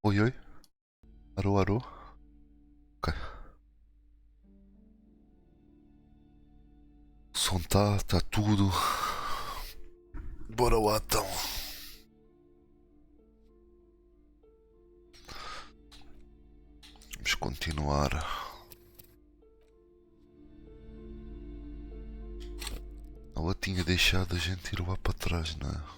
Oi, oi. Alô, alô. Ok. O som tá tudo. Bora lá então. Vamos continuar. Ela tinha deixado a gente ir lá para trás, não é?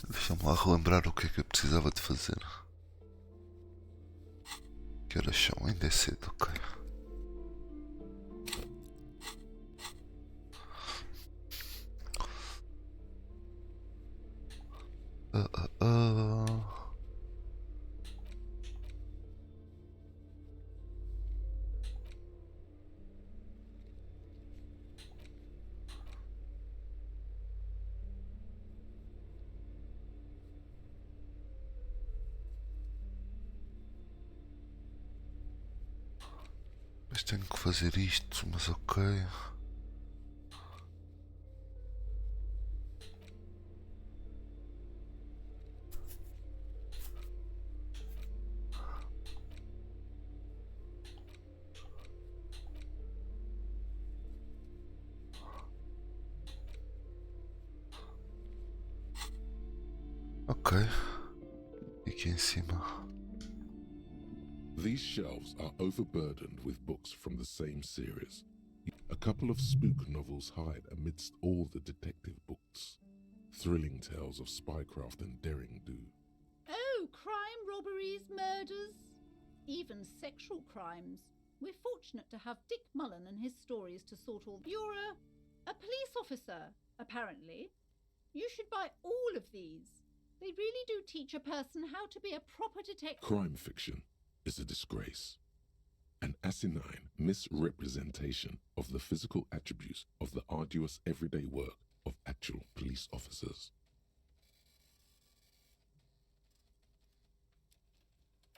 Deixa-me lá relembrar o que é que eu precisava de fazer. Que horas são? Ainda é cedo, ok. Ah, ah, ah. Mas tenho que fazer isto, mas ok. Ok. E aqui em cima. These shelves are overburdened with books from the same series. A couple of spook novels hide amidst all the detective books. Thrilling tales of spycraft and daring do. Oh, crime, robberies, murders, even sexual crimes. We're fortunate to have Dick Mullen and his stories to sort all. You're a police officer, apparently. You should buy all of these. They really do teach a person how to be a proper detective. Crime fiction is a disgrace. An asinine misrepresentation of the physical attributes of the arduous everyday work of actual police officers.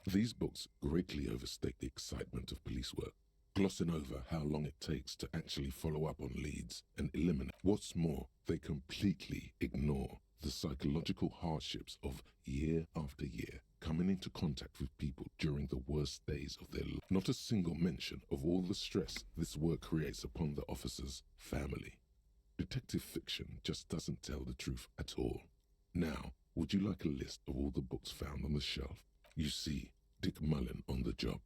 These books greatly overstate the excitement of police work, glossing over how long it takes to actually follow up on leads and eliminate. What's more, they completely ignore the psychological hardships of year after year coming into contact with people during the worst days of their life. Not a single mention of all the stress this work creates upon the officer's family. Detective fiction just doesn't tell the truth at all. Now, would you like a list of all the books found on the shelf? You see Dick Mullen on the job.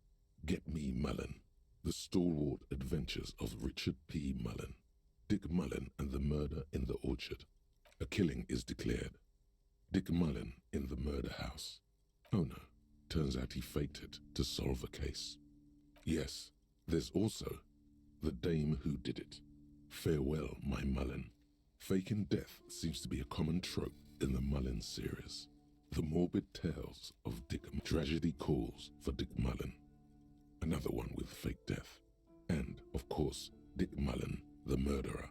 Get Me Mullen. The Stalwart Adventures of Richard P. Mullen. Dick Mullen and the Murder in the Orchard. A killing is declared. Dick Mullen in the murder house. Oh no, turns out he faked it to solve a case. Yes, there's also The Dame Who Did It. Farewell, my Mullen. Faking death seems to be a common trope in the Mullen series. The morbid tales of Dick. Tragedy calls for Dick Mullen. Another one with fake death. And, of course, Dick Mullen, the murderer.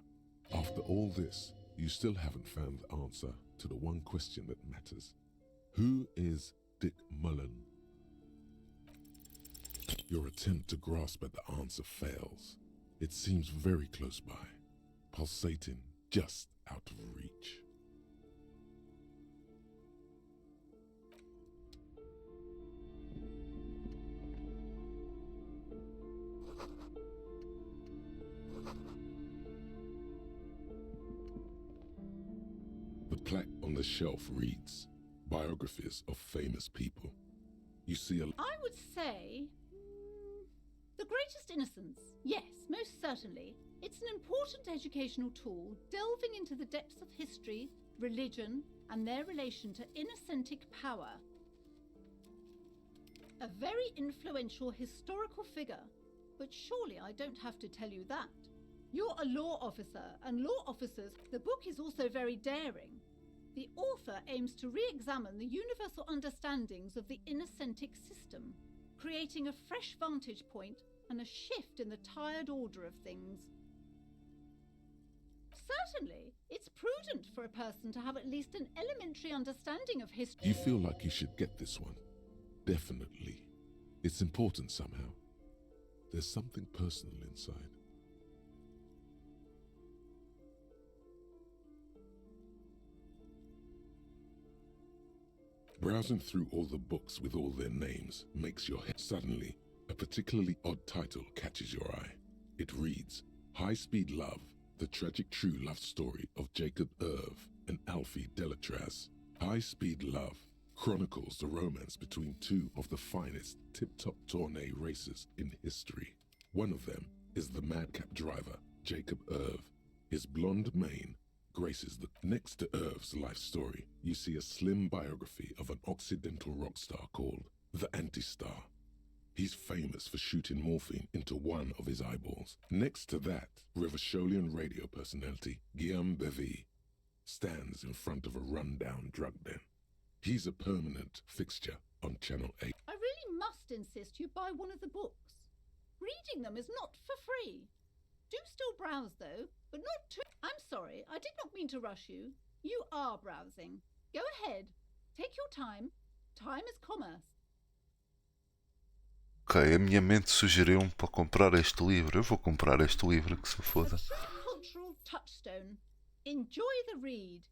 After all this, you still haven't found the answer to the one question that matters. Who is Dick Mullen? Your attempt to grasp at the answer fails. It seems very close by, pulsating just out of reach. The plaque on the shelf reads, Biographies of Famous People. You see I would say. The Greatest Innocence. Yes, most certainly. It's an important educational tool delving into the depths of history, religion, and their relation to innocentic power. A very influential historical figure, but surely I don't have to tell you that. You're a law officer, and law officers, the book is also very daring. The author aims to re-examine the universal understandings of the innocentic system, creating a fresh vantage point and a shift in the tired order of things. Certainly, it's prudent for a person to have at least an elementary understanding of history. You feel like you should get this one. Definitely. It's important somehow. There's something personal inside. Browsing through all the books with all their names makes your head. Suddenly, a particularly odd title catches your eye. It reads, High Speed Love, the tragic true love story of Jacob Irv and Alfie Delatraz. High Speed Love chronicles the romance between two of the finest tip-top tourney racers in history. One of them is the madcap driver, Jacob Irv. His blonde mane graces the... Next to Irv's life story, you see a slim biography of an Occidental rock star called the Anti-Star. He's famous for shooting morphine into one of his eyeballs. Next to that, Revacholian radio personality Guillaume Bevy stands in front of a run-down drug den. He's a permanent fixture on Channel 8. I really must insist you buy one of the books. Reading them is not for free. Do still browse, though, but not too... I'm sorry, I did not mean to rush you. You are browsing. Go ahead. Take your time. Time is commerce. Ok, a minha mente sugeriu-me para comprar este livro. Eu vou comprar este livro, que se A foda. true cultural touchstone. Enjoy the read.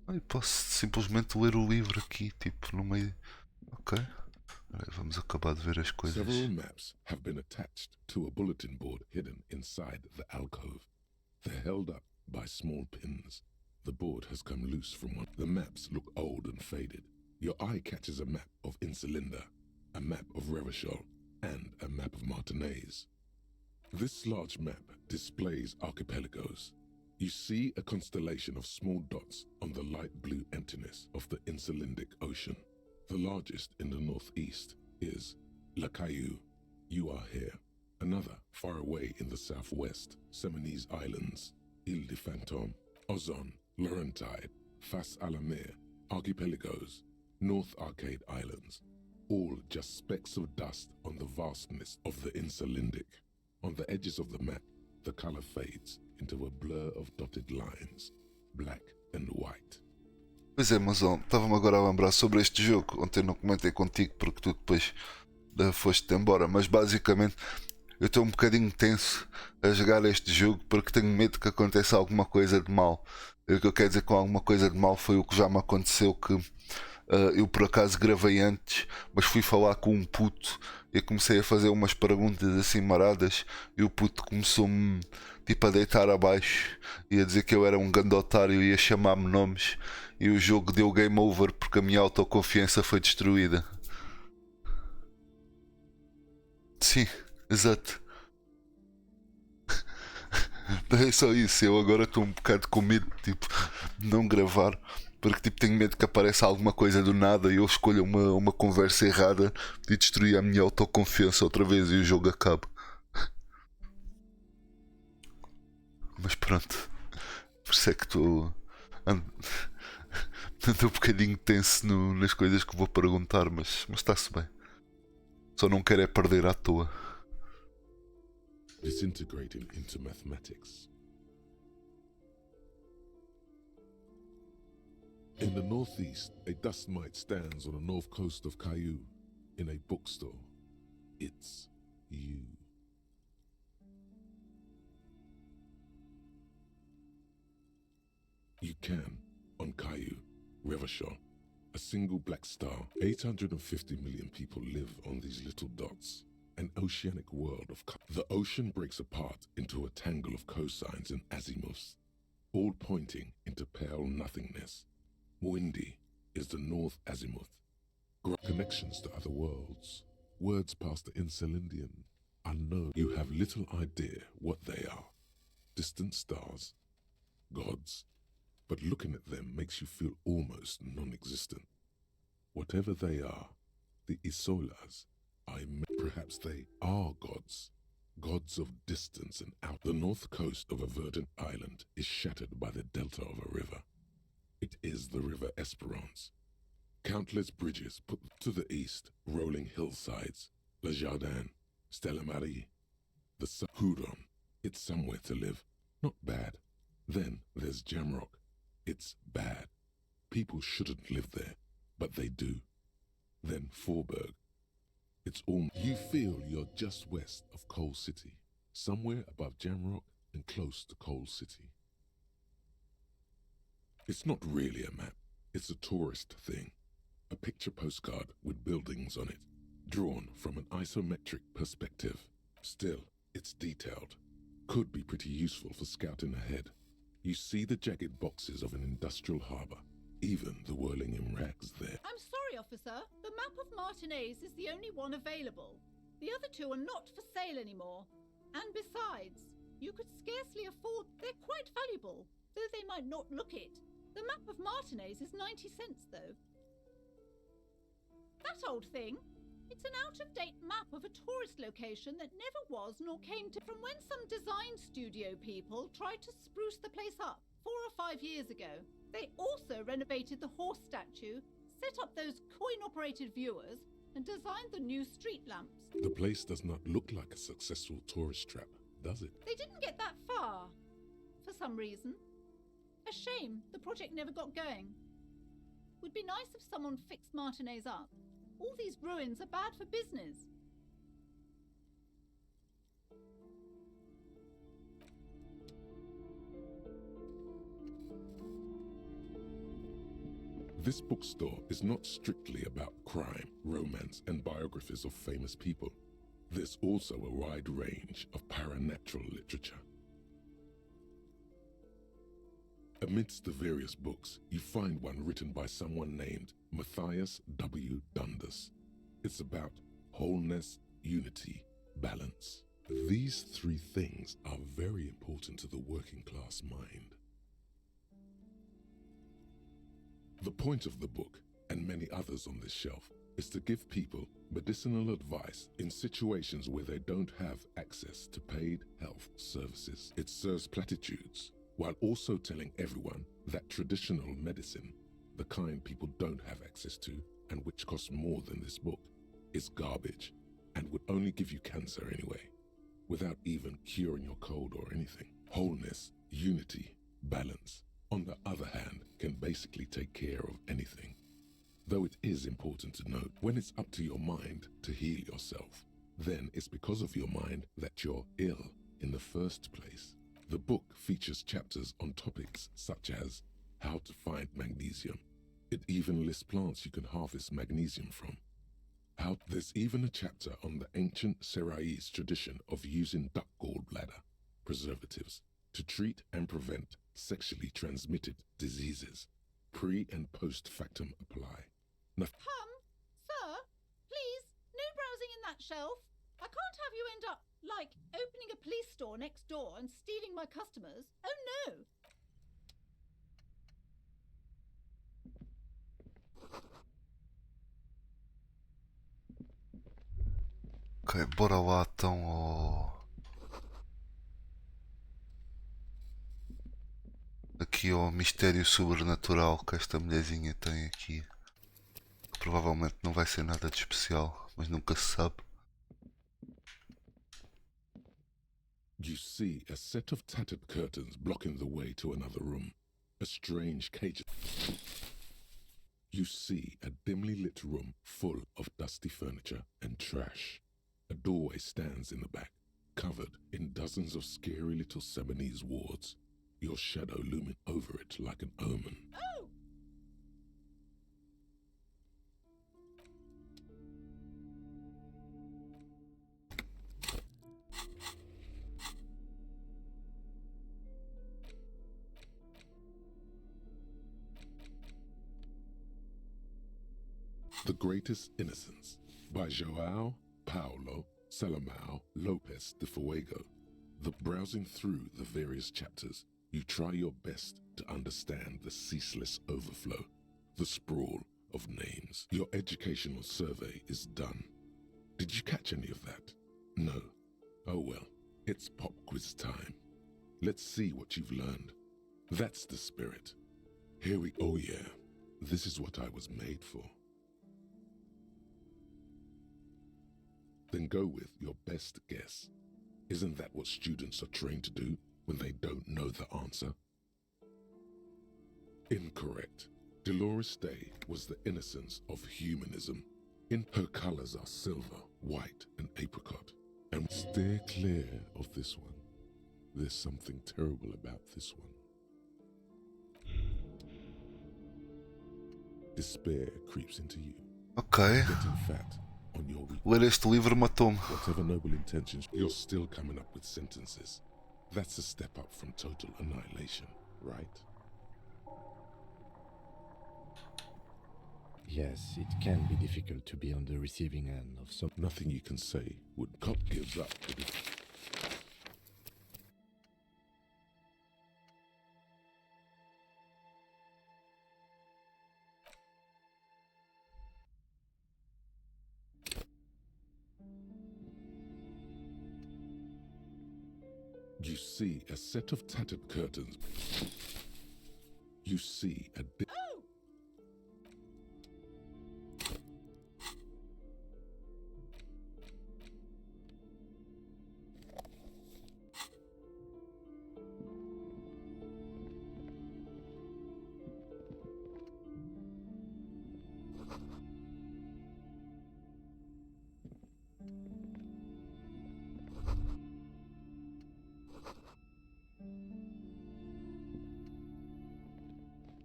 Ai, posso simplesmente ler o livro aqui, tipo, no meio... Ok. Vamos acabar de ver as coisas. Several maps have been attached to a bulletin board hidden inside the alcove. They're held up by small pins. The board has come loose from one. The maps look old and faded. Your eye catches a map of Insulinda, a map of Revachol, and a map of Martinaise. This large map displays archipelagos. You see a constellation of small dots on the light blue emptiness of the Insulindic Ocean. The largest in the northeast is La Caillou. You are here. Another, far away in the southwest, Seminese Islands, Ile de Fantôme, Ozon, Laurentide, Fas à la Mer, Archipelagos, North Arcade Islands, all just specks of dust on the vastness of the Insulindic. On the edges of the map, the color fades into a blur of dotted lines, black and white. Pois é, mas estava-me agora a lembrar sobre este jogo. Ontem não comentei contigo porque tu depois foste-te embora, mas basicamente eu estou um bocadinho tenso a jogar este jogo porque tenho medo que aconteça alguma coisa de mal. O que eu quero dizer com alguma coisa de mal foi o que já me aconteceu, que eu por acaso gravei antes, mas fui falar com um puto e comecei a fazer umas perguntas assim maradas e o puto começou-me tipo a deitar abaixo e a dizer que eu era um grande otário e a chamar-me nomes, e o jogo deu game over porque a minha autoconfiança foi destruída. Sim, exato. É só isso. Eu agora estou um bocado com medo, tipo, de não gravar, porque tipo, tenho medo que apareça alguma coisa do nada e eu escolha uma conversa errada e destruir a minha autoconfiança outra vez e o jogo acaba. Mas pronto, por isso é que estou ando um bocadinho tenso nas coisas que vou perguntar, mas está-se bem. Só não quero é perder à toa. Disintegrating into mathematics. In the northeast, a dust mite stands on the north coast of Caillou in a bookstore. It's you. You can, on Caillou, Revachol, a single black star. 850 million people live on these little dots. An oceanic world of... The ocean breaks apart into a tangle of cosines and azimuths, all pointing into pale nothingness. Windy is the north azimuth. Connections to other worlds. Words past the Insulindian. Unknown. You have little idea what they are. Distant stars. Gods. But looking at them makes you feel almost non-existent. Whatever they are, the Isolas, perhaps they are gods. Gods of distance and out. The north coast of a verdant island is shattered by the delta of a river. It is the river Esperance. Countless bridges put to the east, rolling hillsides. Le Jardin, Stella Marie, the Hudon. It's somewhere to live. Not bad. Then there's Jamrock. It's bad. People shouldn't live there, but they do. Then Forberg. It's all you feel you're just west of Coal City, somewhere above Jamrock and close to Coal City. It's not really a map, it's a tourist thing. A picture postcard with buildings on it, drawn from an isometric perspective. Still, it's detailed. Could be pretty useful for scouting ahead. You see the jagged boxes of an industrial harbour, even the whirling in rags there. I'm sorry, officer. The map of Martinez is the only one available. The other two are not for sale anymore. And besides, you could scarcely afford. They're quite valuable, though they might not look it. The map of Martinez is 90 cents, though. That old thing? It's an out-of-date map of a tourist location that never was nor came to from when some design studio people tried to spruce the place up 4 or 5 years ago. They also renovated the horse statue, set up those coin-operated viewers, and designed the new street lamps. The place does not look like a successful tourist trap, does it? They didn't get that far, for some reason. A shame the project never got going. Would be nice if someone fixed Martinez up. All these ruins are bad for business. This bookstore is not strictly about crime, romance, and biographies of famous people. There's also a wide range of paranatural literature. Amidst the various books, you find one written by someone named Matthias W. Dundas. It's about wholeness, unity, balance. These three things are very important to the working class mind. The point of the book, and many others on this shelf, is to give people medicinal advice in situations where they don't have access to paid health services. It serves platitudes, while also telling everyone that traditional medicine, the kind people don't have access to and which costs more than this book, is garbage and would only give you cancer anyway, without even curing your cold or anything. Wholeness, unity, balance, on the other hand, can basically take care of anything. Though it is important to note, when it's up to your mind to heal yourself, then it's because of your mind that you're ill in the first place. The book features chapters on topics such as how to find magnesium. It even lists plants you can harvest magnesium from. There's even a chapter on the ancient Seraïs tradition of using duck gallbladder preservatives to treat and prevent sexually transmitted diseases. Pre and post factum apply. Sir, please, no browsing in that shelf. I can't have you end up, like, opening a police store next door and stealing my customers. Oh no! Ok, bora lá então aqui ao mistério sobrenatural que esta mulherzinha tem aqui. Provavelmente não vai ser nada de especial, mas nunca se sabe. You see a set of tattered curtains blocking the way to another room. A strange cage. You see a dimly lit room full of dusty furniture and trash. A doorway stands in the back, covered in dozens of scary little Seminese wards, your shadow looming over it like an omen. Oh! The Greatest Innocence by João Paulo Salomão Lopes de Fuego. Browsing through the various chapters, you try your best to understand the ceaseless overflow, the sprawl of names. Your educational survey is done. Did you catch any of that? No. Oh well, it's pop quiz time. Let's see what you've learned. That's the spirit. Here we go. Oh yeah, this is what I was made for. Then go with your best guess. Isn't that what students are trained to do when they don't know the answer? Incorrect. Dolores Day was the innocence of humanism. In her colors are silver, white and apricot. And steer clear of this one. There's something terrible about this one. Despair creeps into you, Ok. getting fat on your weak. Ler este livro matou-me. Whatever noble intentions, you're still coming up with sentences. That's a step up from total annihilation, right? Yes, it can be difficult to be on the receiving end of some. Nothing you can say would cop gives up to the. You see a set of tattered curtains. You see a.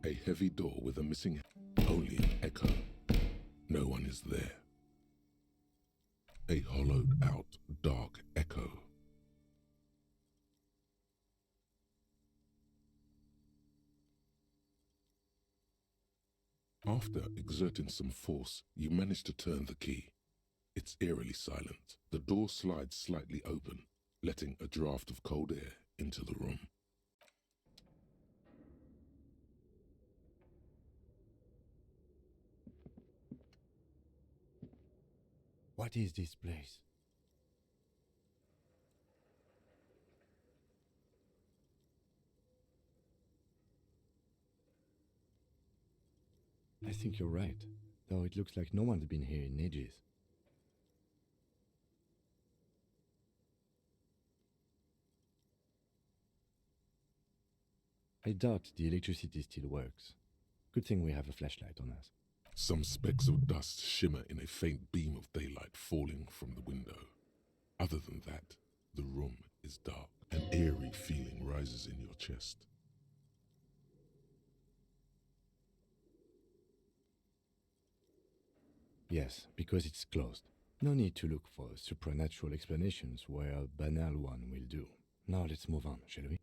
A heavy door with a missing. Only an echo. No one is there. A hollowed out dark echo. After exerting some force, you manage to turn the key. It's eerily silent. The door slides slightly open, letting a draft of cold air into the room. What is this place? I think you're right, though it looks like no one's been here in ages. I doubt the electricity still works. Good thing we have a flashlight on us. Some specks of dust shimmer in a faint beam of daylight falling from the window. Other than that, the room is dark. An eerie feeling rises in your chest. Yes, because it's closed. No need to look for supernatural explanations where a banal one will do. Now let's move on, shall we?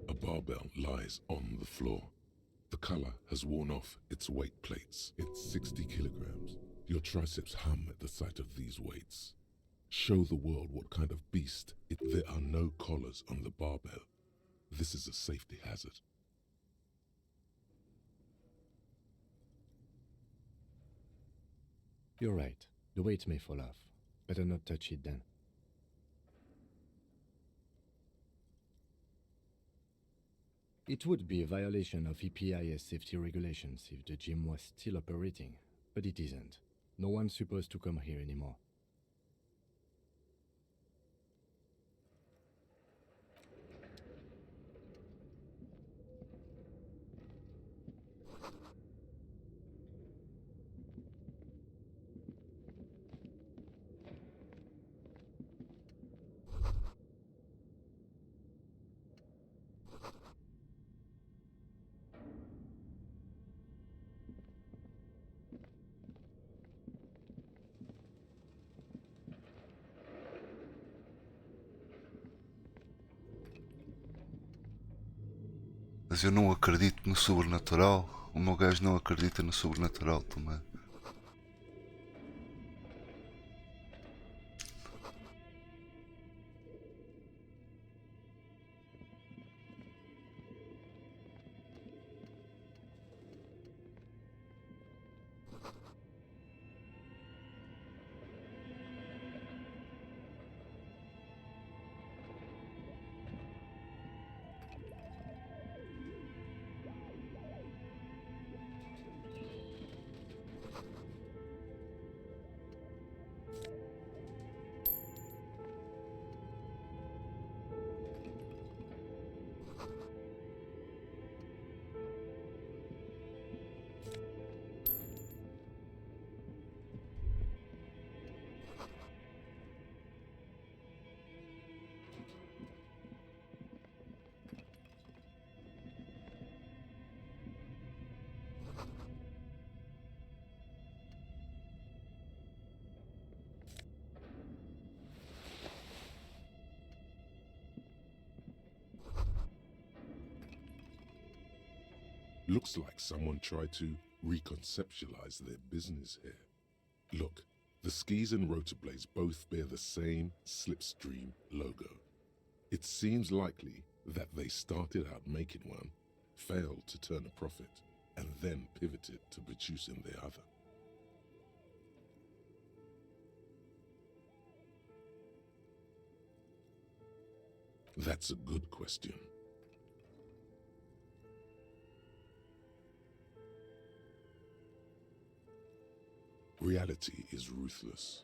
A barbell lies on the floor. The color has worn off its weight plates. It's 60 kilograms. Your triceps hum at the sight of these weights. Show the world what kind of beast it. There are no collars on the barbell. This is a safety hazard. You're right. The weight may fall off. Better not touch it then. It would be a violation of EPIS safety regulations if the gym was still operating, but it isn't. No one's supposed to come here anymore. Mas eu não acredito no sobrenatural. O meu gajo não acredita no sobrenatural também. Looks like someone tried to reconceptualize their business here. Look, the skis and rotor blades both bear the same Slipstream logo. It seems likely that they started out making one, failed to turn a profit, and then pivoted to producing the other. That's a good question. Reality is ruthless.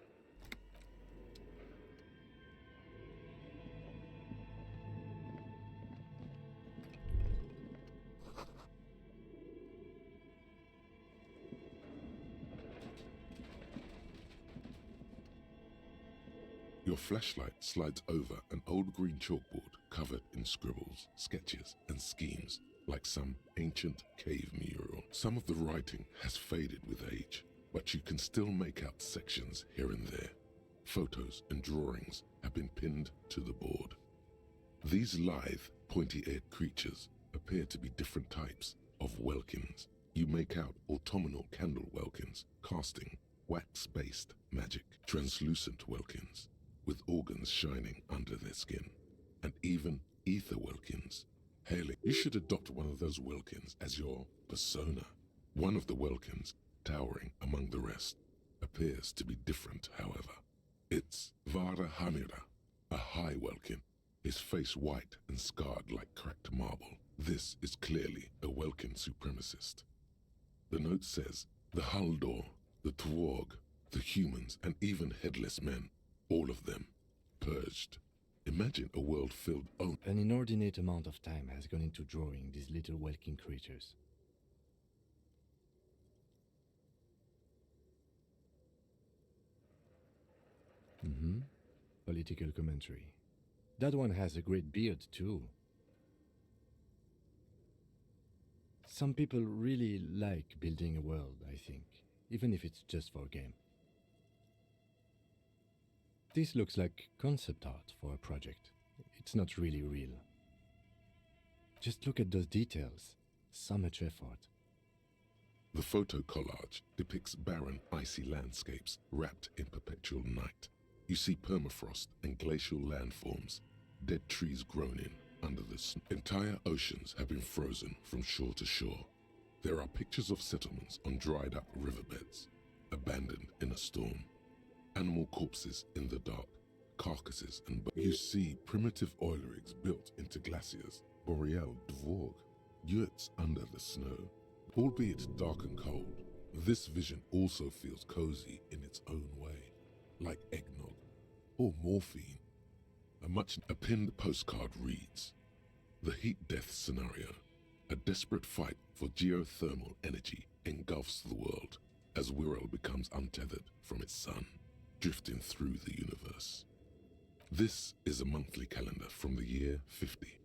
Your flashlight slides over an old green chalkboard covered in scribbles, sketches, and schemes like some ancient cave mural. Some of the writing has faded with age, but you can still make out sections here and there. Photos and drawings have been pinned to the board. These lithe, pointy-eared creatures appear to be different types of welkins. You make out autumnal candle welkins, casting wax-based magic, translucent welkins, with organs shining under their skin, and even ether welkins. Haley, you should adopt one of those welkins as your persona. One of the welkins, towering among the rest, appears to be different, however. It's Vara Hamira, a high welkin, his face white and scarred like cracked marble. This is clearly a welkin supremacist. The note says, the Haldor, the Tworg, the humans, and even headless men, all of them, purged. Imagine a world filled only. An inordinate amount of time has gone into drawing these little welkin creatures. Political commentary. That one has a great beard too. Some people really like building a world, I think, even if it's just for a game. This looks like concept art for a project. It's not really real. Just look at those details. So much effort. The photo collage depicts barren, icy landscapes wrapped in perpetual night. You see permafrost and glacial landforms, dead trees grown in under the snow. Entire oceans have been frozen from shore to shore. There are pictures of settlements on dried up riverbeds, abandoned in a storm. Animal corpses in the dark, carcasses and you see primitive oil rigs built into glaciers, boreal dvorg, yurts under the snow. Albeit dark and cold, this vision also feels cozy in its own way, like eggnog or morphine. A pinned postcard reads, "The heat death scenario, a desperate fight for geothermal energy engulfs the world as Wirral becomes untethered from its sun, drifting through the universe." This is a monthly calendar from the year 50.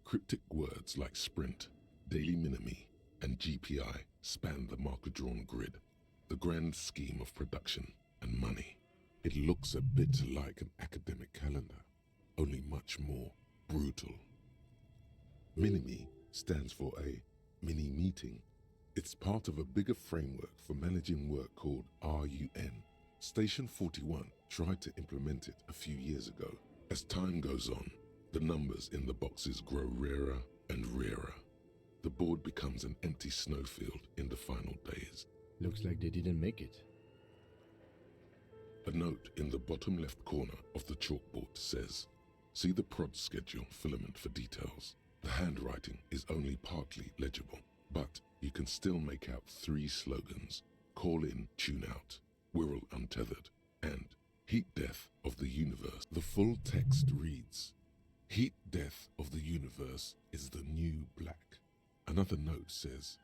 Cryptic words like sprint, daily minimi, and GPI span the marker-drawn grid, the grand scheme of production and money. It looks a bit like an academic calendar, only much more brutal. Minimi stands for a mini-meeting. It's part of a bigger framework for managing work called RUN. Station 41 tried to implement it a few years ago. As time goes on, the numbers in the boxes grow rarer and rarer. The board becomes an empty snowfield in the final days. Looks like they didn't make it. A note in the bottom left corner of the chalkboard says, "See the prod schedule filament for details." The handwriting is only partly legible, but you can still make out 3 slogans: "Call in, tune out," "Wirral untethered," and "Heat death of the universe." The full text reads, "Heat death of the universe is the new black." Another note says,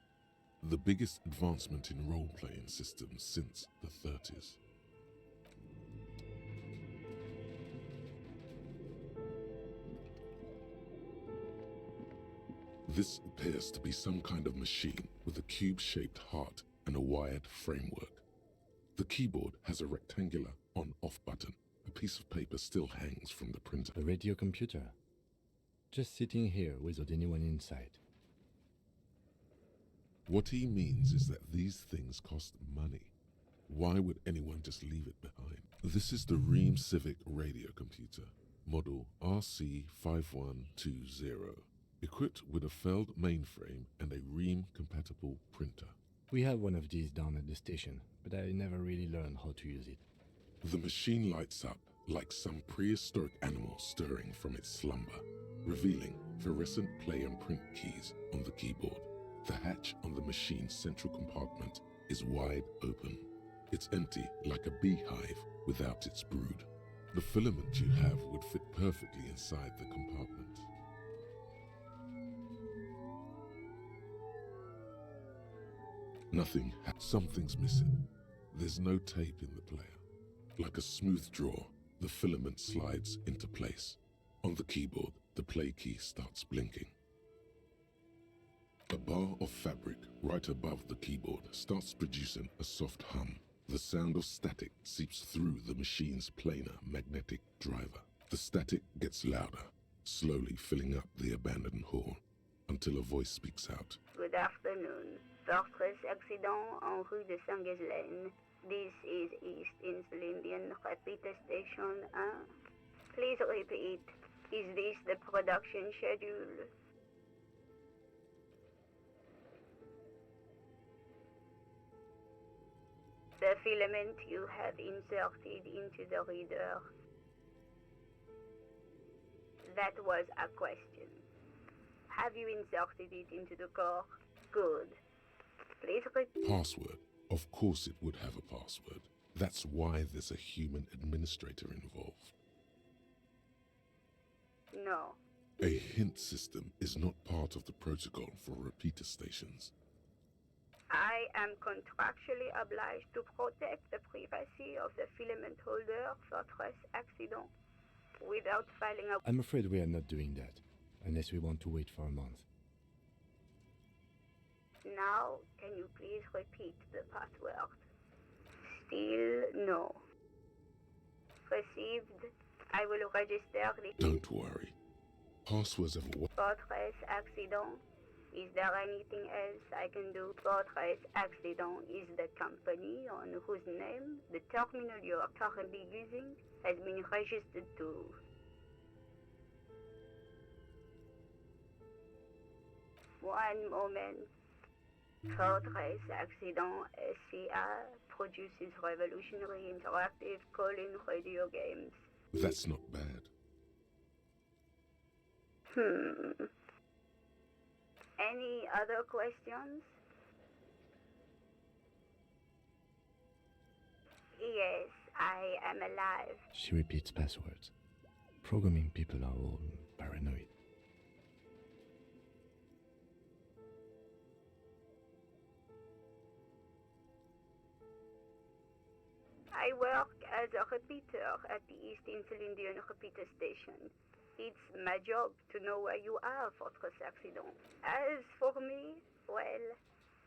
"The biggest advancement in role-playing systems since the 30s. This appears to be some kind of machine with a cube-shaped heart and a wired framework. The keyboard has a rectangular on-off button. A piece of paper still hangs from the printer. A radio computer. Just sitting here without anyone inside. What he means is that these things cost money. Why would anyone just leave it behind? This is the Ream Civic radio computer, model RC5120, equipped with a Feld mainframe and a Ream-compatible printer. We have one of these down at the station, but I never really learned how to use it. The machine lights up like some prehistoric animal stirring from its slumber, revealing fluorescent play and print keys on the keyboard. The hatch on the machine's central compartment is wide open. It's empty like a beehive without its brood. The filament you have would fit perfectly inside the compartment. Nothing. Something's missing. There's no tape in the player. Like a smooth draw, the filament slides into place. On the keyboard, the play key starts blinking. A bar of fabric right above the keyboard starts producing a soft hum. The sound of static seeps through the machine's planar magnetic driver. The static gets louder, slowly filling up the abandoned hall, until a voice speaks out. Good afternoon. Fortress accident en rue de Saint-Ghislaine. This is East Insulindian Repeater Station 1. Please repeat. Is this the production schedule? The filament you have inserted into the reader. That was a question. Have you inserted it into the core? Good. Please repeat. Password. Of course it would have a password. That's why there's a human administrator involved. No. A hint system is not part of the protocol for repeater stations. I am contractually obliged to protect the privacy of the filament holder for stress accident without filing a... I'm afraid we are not doing that, unless we want to wait for a month. Now, can you please repeat the password? Still no. Received. I will register the... Don't worry. Passwords have a... Fortress accident. Is there anything else I can do? Fortress Accident is the company on whose name the terminal you are currently using has been registered to. One moment. Fortress Accident SCA produces revolutionary interactive call-in radio games. That's not bad. Any other questions? Yes, I am alive. She repeats passwords. Programming people are all paranoid. I work as a repeater at the East Insulindian Repeater Station. It's my job to know where you are, Fortress Accident. As for me, well,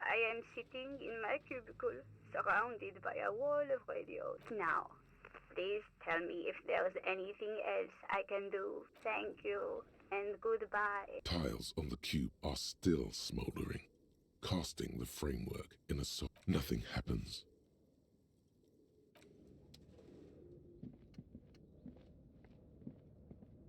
I am sitting in my cubicle, surrounded by a wall of radios. Now, please tell me if there's anything else I can do. Thank you, and goodbye. Tiles on the cube are still smoldering, casting the framework in a Nothing happens.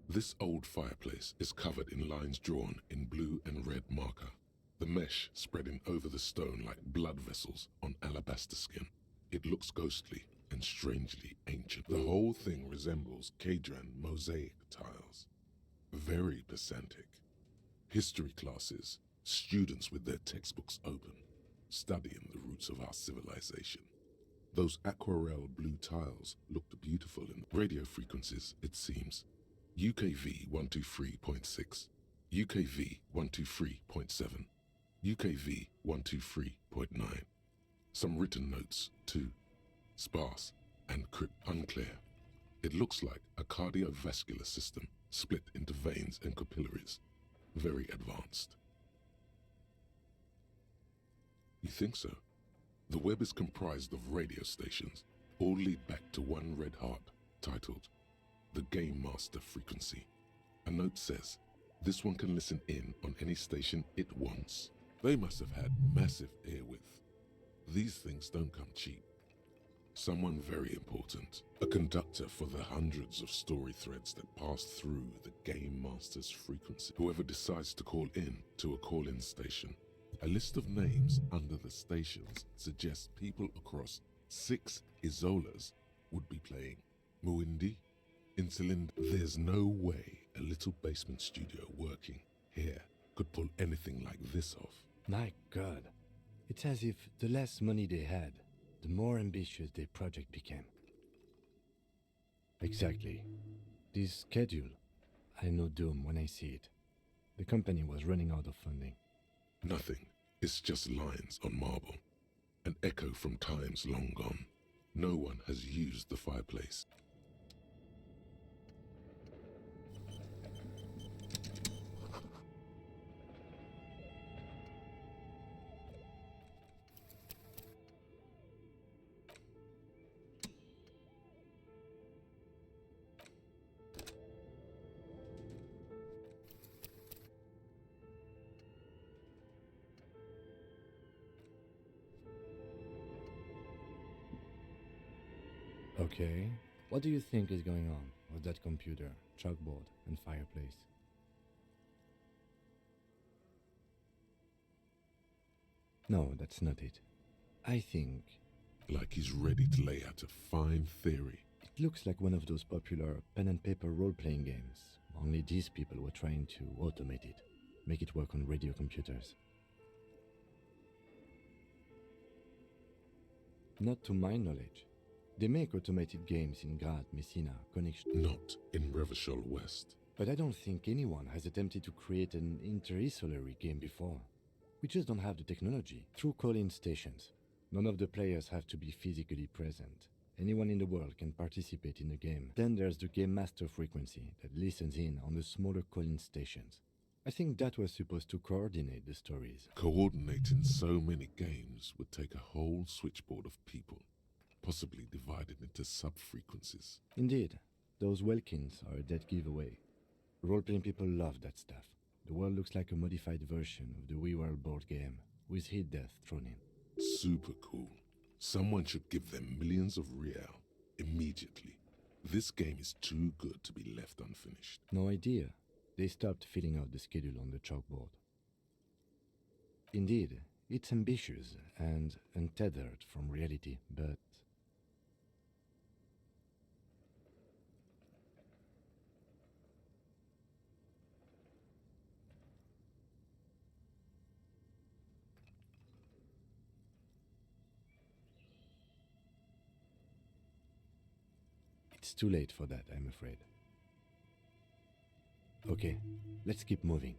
This old fireplace is covered in lines drawn in blue and red marker, the mesh spreading over the stone like blood vessels on alabaster skin. It looks ghostly and strangely ancient. The whole thing resembles Kadran mosaic tiles. Very pedantic. History classes, students with their textbooks open, studying the roots of our civilization. Those aquarelle blue tiles looked beautiful in radio frequencies, it seems. UKV 123.6, UKV 123.7, UKV 123.9. Some written notes, too. Sparse and unclear. It looks like a cardiovascular system split into veins and capillaries. Very advanced. You think so? The web is comprised of radio stations, all lead back to one red heart, titled the Game Master Frequency. A note says, this one can listen in on any station it wants. They must have had massive air width. These things don't come cheap. Someone very important, a conductor for the hundreds of story threads that pass through the Game Master's frequency. Whoever decides to call in to a call-in station. A list of names under the stations suggests people across 6 Isolas would be playing. Muindi, Insulin. There's no way a little basement studio working here could pull anything like this off. My God. It's as if the less money they had, the more ambitious their project became. Exactly. This schedule, I know doom when I see it. The company was running out of funding. Nothing. It's just lines on marble. An echo from times long gone. No one has used the fireplace. Okay. What do you think is going on with that computer, chalkboard, and fireplace? No, that's not it. I think Like he's ready to lay out a fine theory. it looks like one of those popular pen and paper role-playing games. Only these people were trying to automate it, make it work on radio computers. Not to my knowledge. They make automated games in Grad, Messina, Königsberg. Not in Revachol West. But I don't think anyone has attempted to create an inter-isolary game before. We just don't have the technology. Through call-in stations, none of the players have to be physically present. Anyone in the world can participate in the game. Then there's the Game Master frequency that listens in on the smaller call-in stations. I think that was supposed to coordinate the stories. Coordinating so many games would take a whole switchboard of people, possibly divided into sub-frequencies. Indeed, those Welkins are a dead giveaway. Role-playing people love that stuff. The world looks like a modified version of the WeWorld board game, with heat death thrown in. Super cool. Someone should give them millions of real immediately. This game is too good to be left unfinished. No idea. They stopped filling out the schedule on the chalkboard. Indeed, it's ambitious and untethered from reality, but it's too late for that, I'm afraid. Okay, let's keep moving.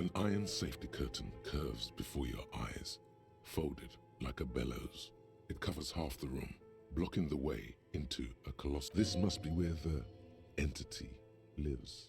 An iron safety curtain curves before your eyes, folded like a bellows. It covers half the room, blocking the way into a colossal... This must be where the entity lives.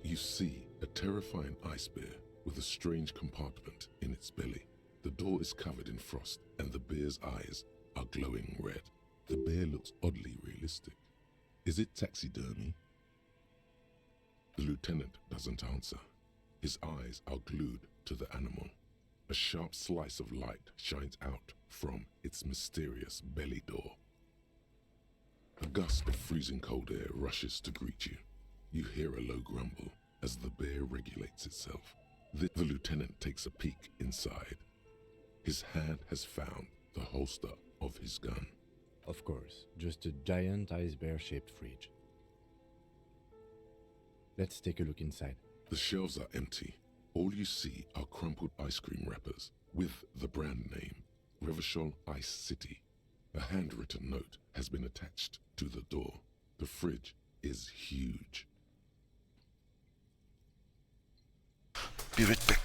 You see a terrifying ice bear with a strange compartment in its belly. The door is covered in frost and the bear's eyes are glowing red. The bear looks oddly realistic. Is it taxidermy? The lieutenant doesn't answer. His eyes are glued to the animal. A sharp slice of light shines out from its mysterious belly door. A gust of freezing cold air rushes to greet you. You hear a low grumble as the bear regulates itself. The lieutenant takes a peek inside. His hand has found the holster of his gun. Of course, just a giant ice bear-shaped fridge. Let's take a look inside. The shelves are empty. All you see are crumpled ice cream wrappers with the brand name, Revachol Ice City. A handwritten note has been attached to the door. The fridge is huge. Be right back.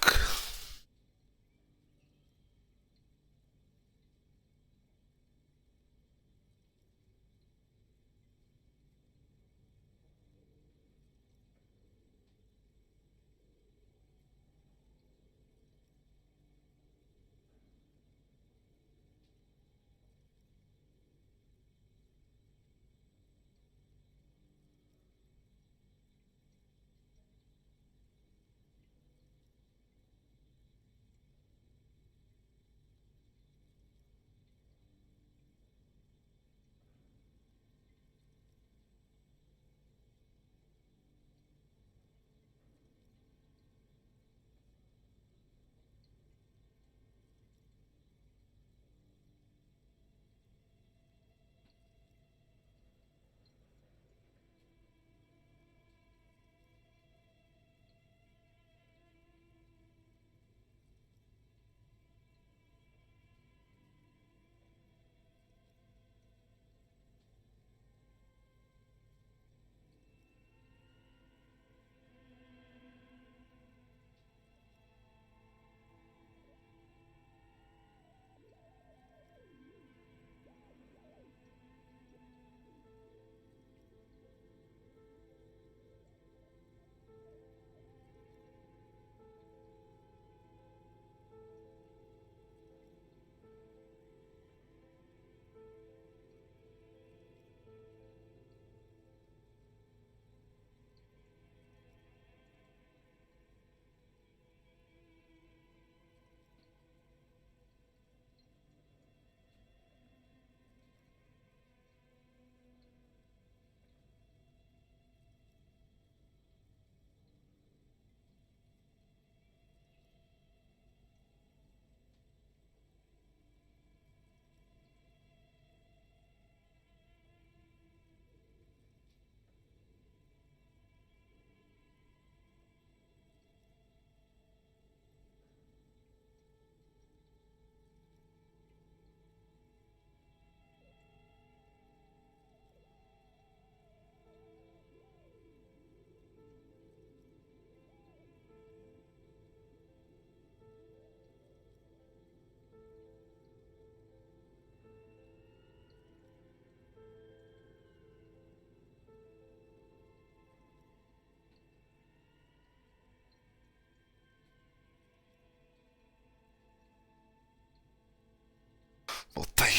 Voltei.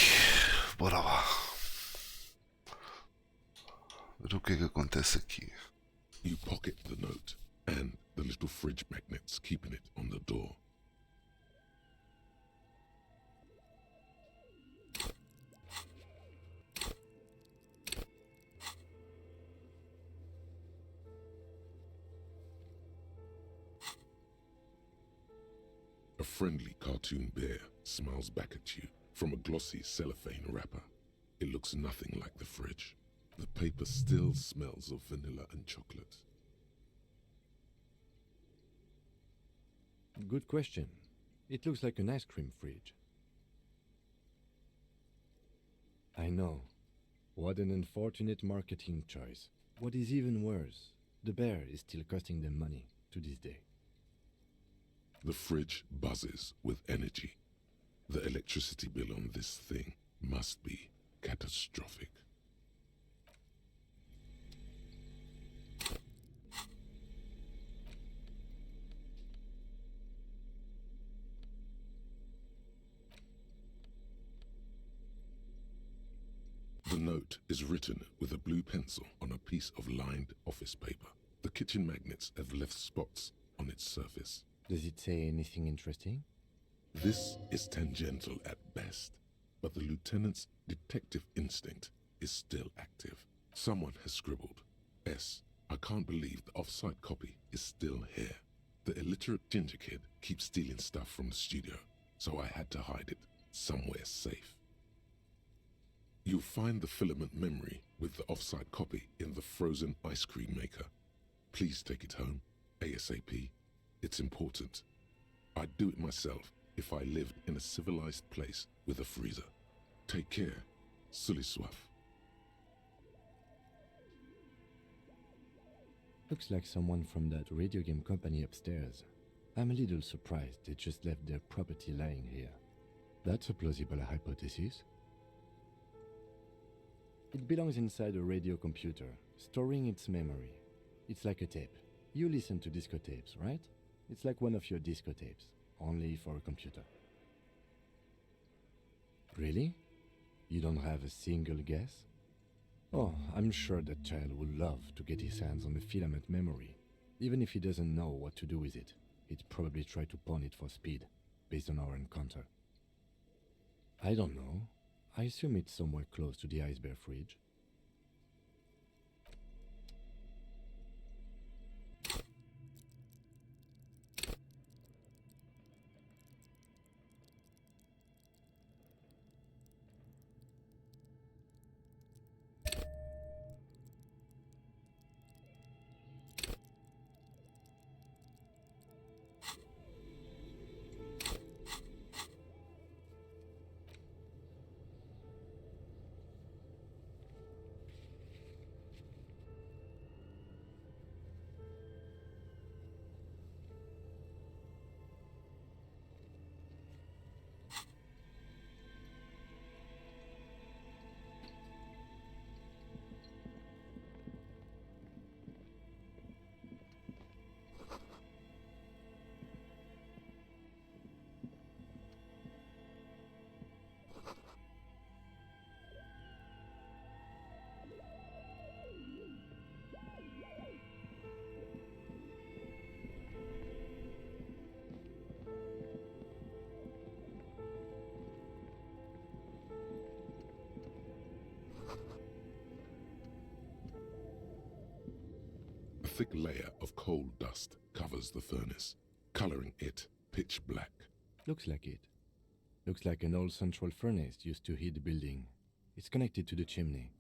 Bora lá. Ver o que é que acontece aqui. You pocket the note and the little fridge magnets keeping it on the door. A friendly cartoon bear smiles back at you from a glossy cellophane wrapper. It looks nothing like the fridge. The paper still smells of vanilla and chocolate. Good question. It looks like an ice cream fridge. I know. What an unfortunate marketing choice. What is even worse, the bear is still costing them money to this day. The fridge buzzes with energy. The electricity bill on this thing must be catastrophic. The note is written with a blue pencil on a piece of lined office paper. The kitchen magnets have left spots on its surface. Does it say anything interesting? This is tangential at best, but the lieutenant's detective instinct is still active. Someone has scribbled, S. I can't believe the off-site copy is still here. The illiterate ginger kid keeps stealing stuff from the studio, so I had to hide it somewhere safe. You'll find the filament memory with the off-site copy in the frozen ice cream maker. Please take it home, ASAP. It's important. I'd do it myself if I lived in a civilized place with a freezer. Take care, Sully Soif. Looks like someone from that radio game company upstairs. I'm a little surprised they just left their property lying here. That's a plausible hypothesis. It belongs inside a radio computer, storing its memory. It's like a tape. You listen to disco tapes, right? It's like one of your disco tapes, only for a computer. Really? You don't have a single guess? Oh, I'm sure that child would love to get his hands on the filament memory. Even if he doesn't know what to do with it, he'd probably try to pawn it for speed, based on our encounter. I don't know. I assume it's somewhere close to the Ice Bear fridge. A thick layer of coal dust covers the furnace, coloring it pitch black. Looks like it. Looks like an old central furnace used to heat the building. It's connected to the chimney.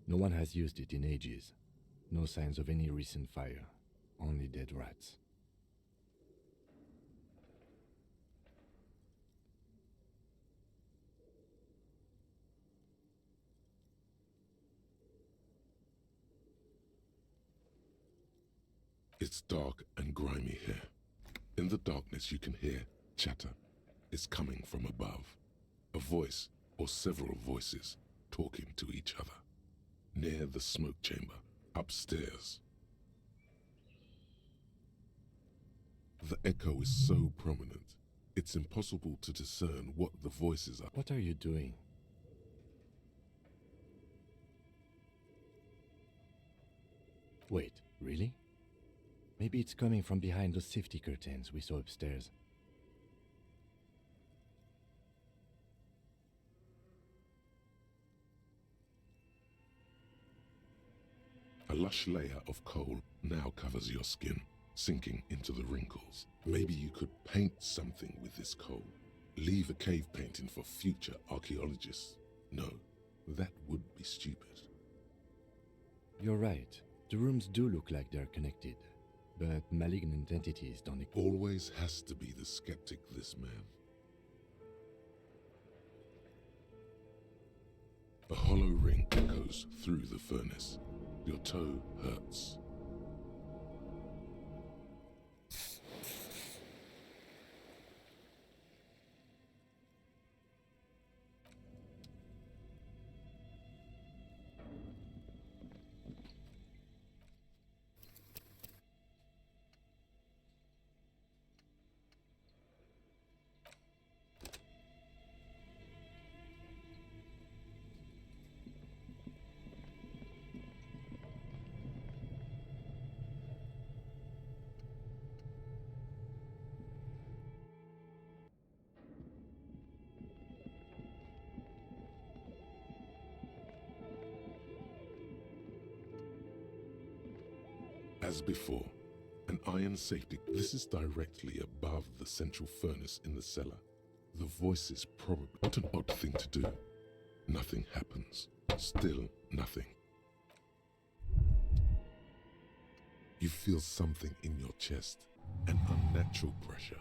No one has used it in ages. No signs of any recent fire. Only dead rats. It's dark and grimy here. In the darkness you can hear chatter. It's coming from above. A voice or several voices talking to each other. Near the smoke chamber, upstairs. The echo is so prominent, it's impossible to discern what the voices are. What are you doing? Wait, really? Maybe it's coming from behind those safety curtains we saw upstairs. A lush layer of coal now covers your skin, sinking into the wrinkles. Maybe you could paint something with this coal. Leave a cave painting for future archaeologists. No, that would be stupid. You're right. The rooms do look like they're connected. But malignant entities don't... Always has to be the skeptic, this man. A hollow ring echoes through the furnace. Your toe hurts. As before, an iron safety. This is directly above the central furnace in the cellar. The voice is probably not an odd thing to do. Nothing happens. Still nothing. You feel something in your chest, an unnatural pressure.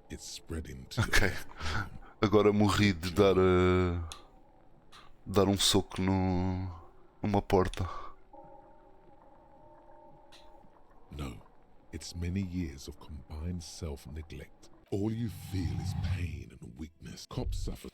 It's spreading to Ok. your left arm. Agora morri de dar um soco numa porta. No, it's many years of combined self-neglect. All you feel is pain and weakness. Cops suffer.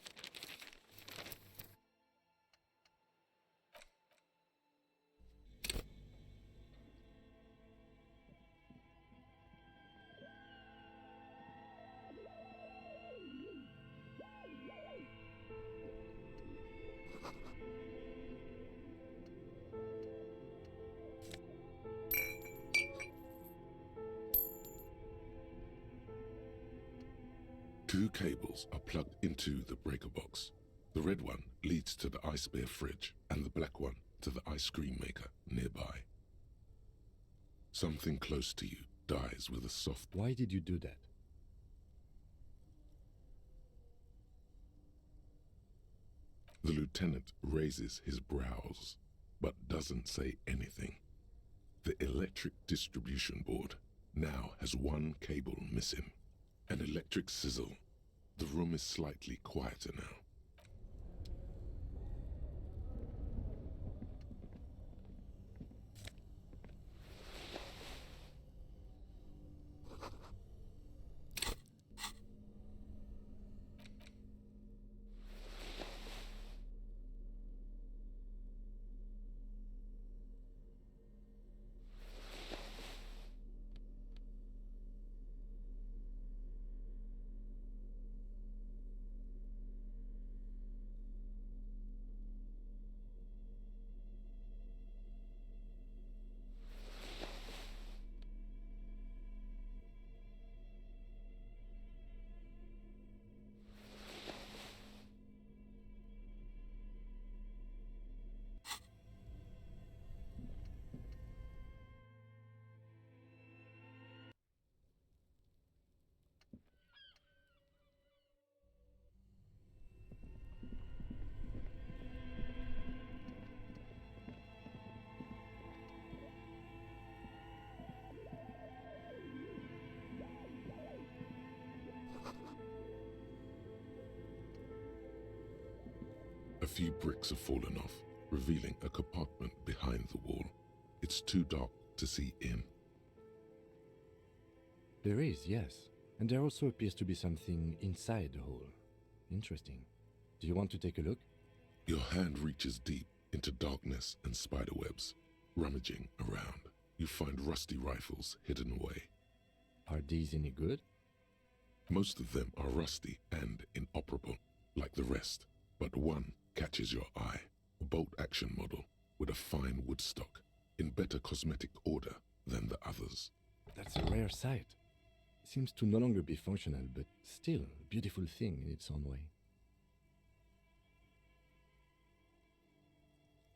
Two cables are plugged into the breaker box. The red one leads to the ice bear fridge, and the black one to the ice cream maker nearby. Something close to you dies with a soft. Why did you do that? The lieutenant raises his brows, but doesn't say anything. The electric distribution board now has one cable missing. An electric sizzle. The room is slightly quieter now. A few bricks have fallen off, revealing a compartment behind the wall. It's too dark to see in. There is, yes. And there also appears to be something inside the hole. Interesting. Do you want to take a look? Your hand reaches deep into darkness and spiderwebs. Rummaging around, you find rusty rifles hidden away. Are these any good? Most of them are rusty and inoperable, like the rest, but one catches your eye. A bolt-action model with a fine wood stock, in better cosmetic order than the others. That's a rare sight. Seems to no longer be functional, but still a beautiful thing in its own way.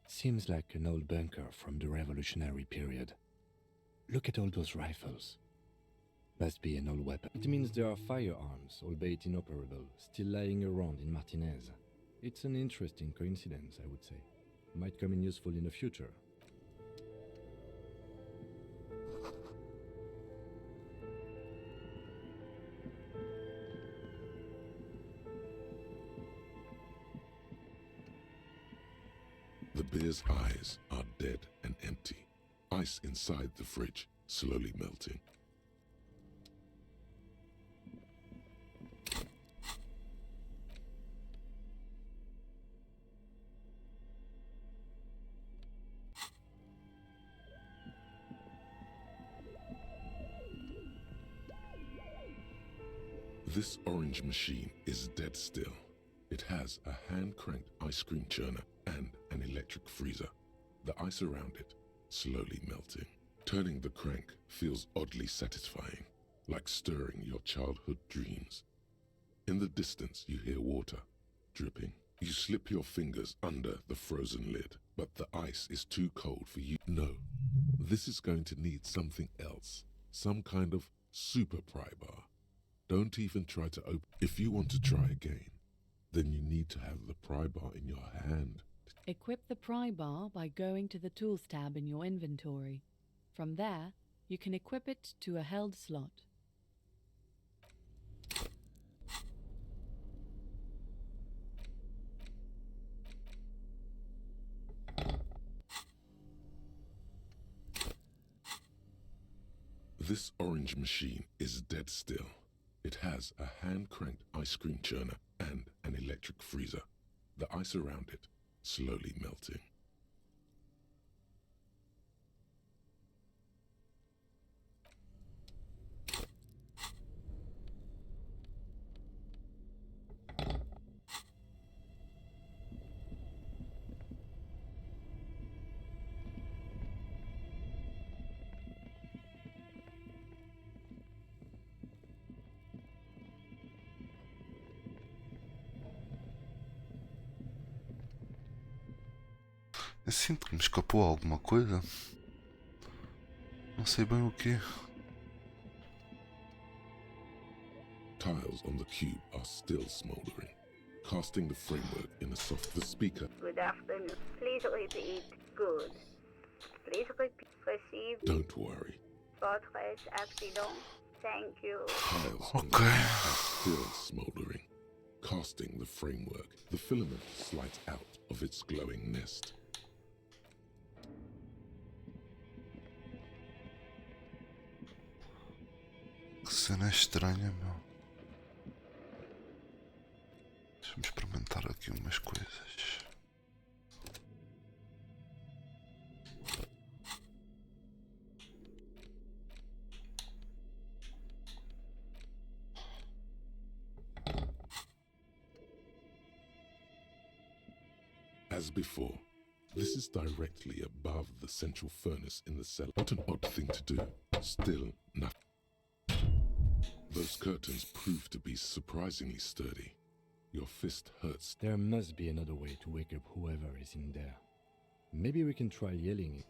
Seems like an old bunker from the revolutionary period. Look at all those rifles. Must be an old weapon. It means there are firearms, albeit inoperable, still lying around in Martinez. It's an interesting coincidence, I would say. Might come in useful in the future. The bear's eyes are dead and empty. Ice inside the fridge, slowly melting. This orange machine is dead still. It has a hand-cranked ice cream churner and an electric freezer. The ice around it slowly melting. Turning the crank feels oddly satisfying, like stirring your childhood dreams. In the distance you hear water dripping. You slip your fingers under the frozen lid. but the ice is too cold for you. No, this is going to need something else. Some kind of super pry bar. Don't even try to open. If you want to try again, then you need to have the pry bar in your hand. Equip the pry bar by going to the Tools tab in your inventory. From there, you can equip it to a held slot. This orange machine is dead still. It has a hand-cranked ice cream churner and an electric freezer. The ice around it slowly melting. Eu sinto que me escapou alguma coisa. Não sei bem o quê. Tiles on the cube are still smoldering, casting the framework in a soft. The speaker. Good afternoon. Please repeat. Good. Please repeat. Receive. Don't worry. Fortress accident. Thank you. Tiles on the Okay. cube are still smoldering, casting the framework. The filament slides out of its glowing nest. Que cena estranha, meu. Deixa-me experimentar aqui umas coisas. As before, this is directly above the central furnace in the cellar. What an odd thing to do. Still nothing. Those curtains prove to be surprisingly sturdy. Your fist hurts. There must be another way to wake up whoever is in there. Maybe we can try yelling it.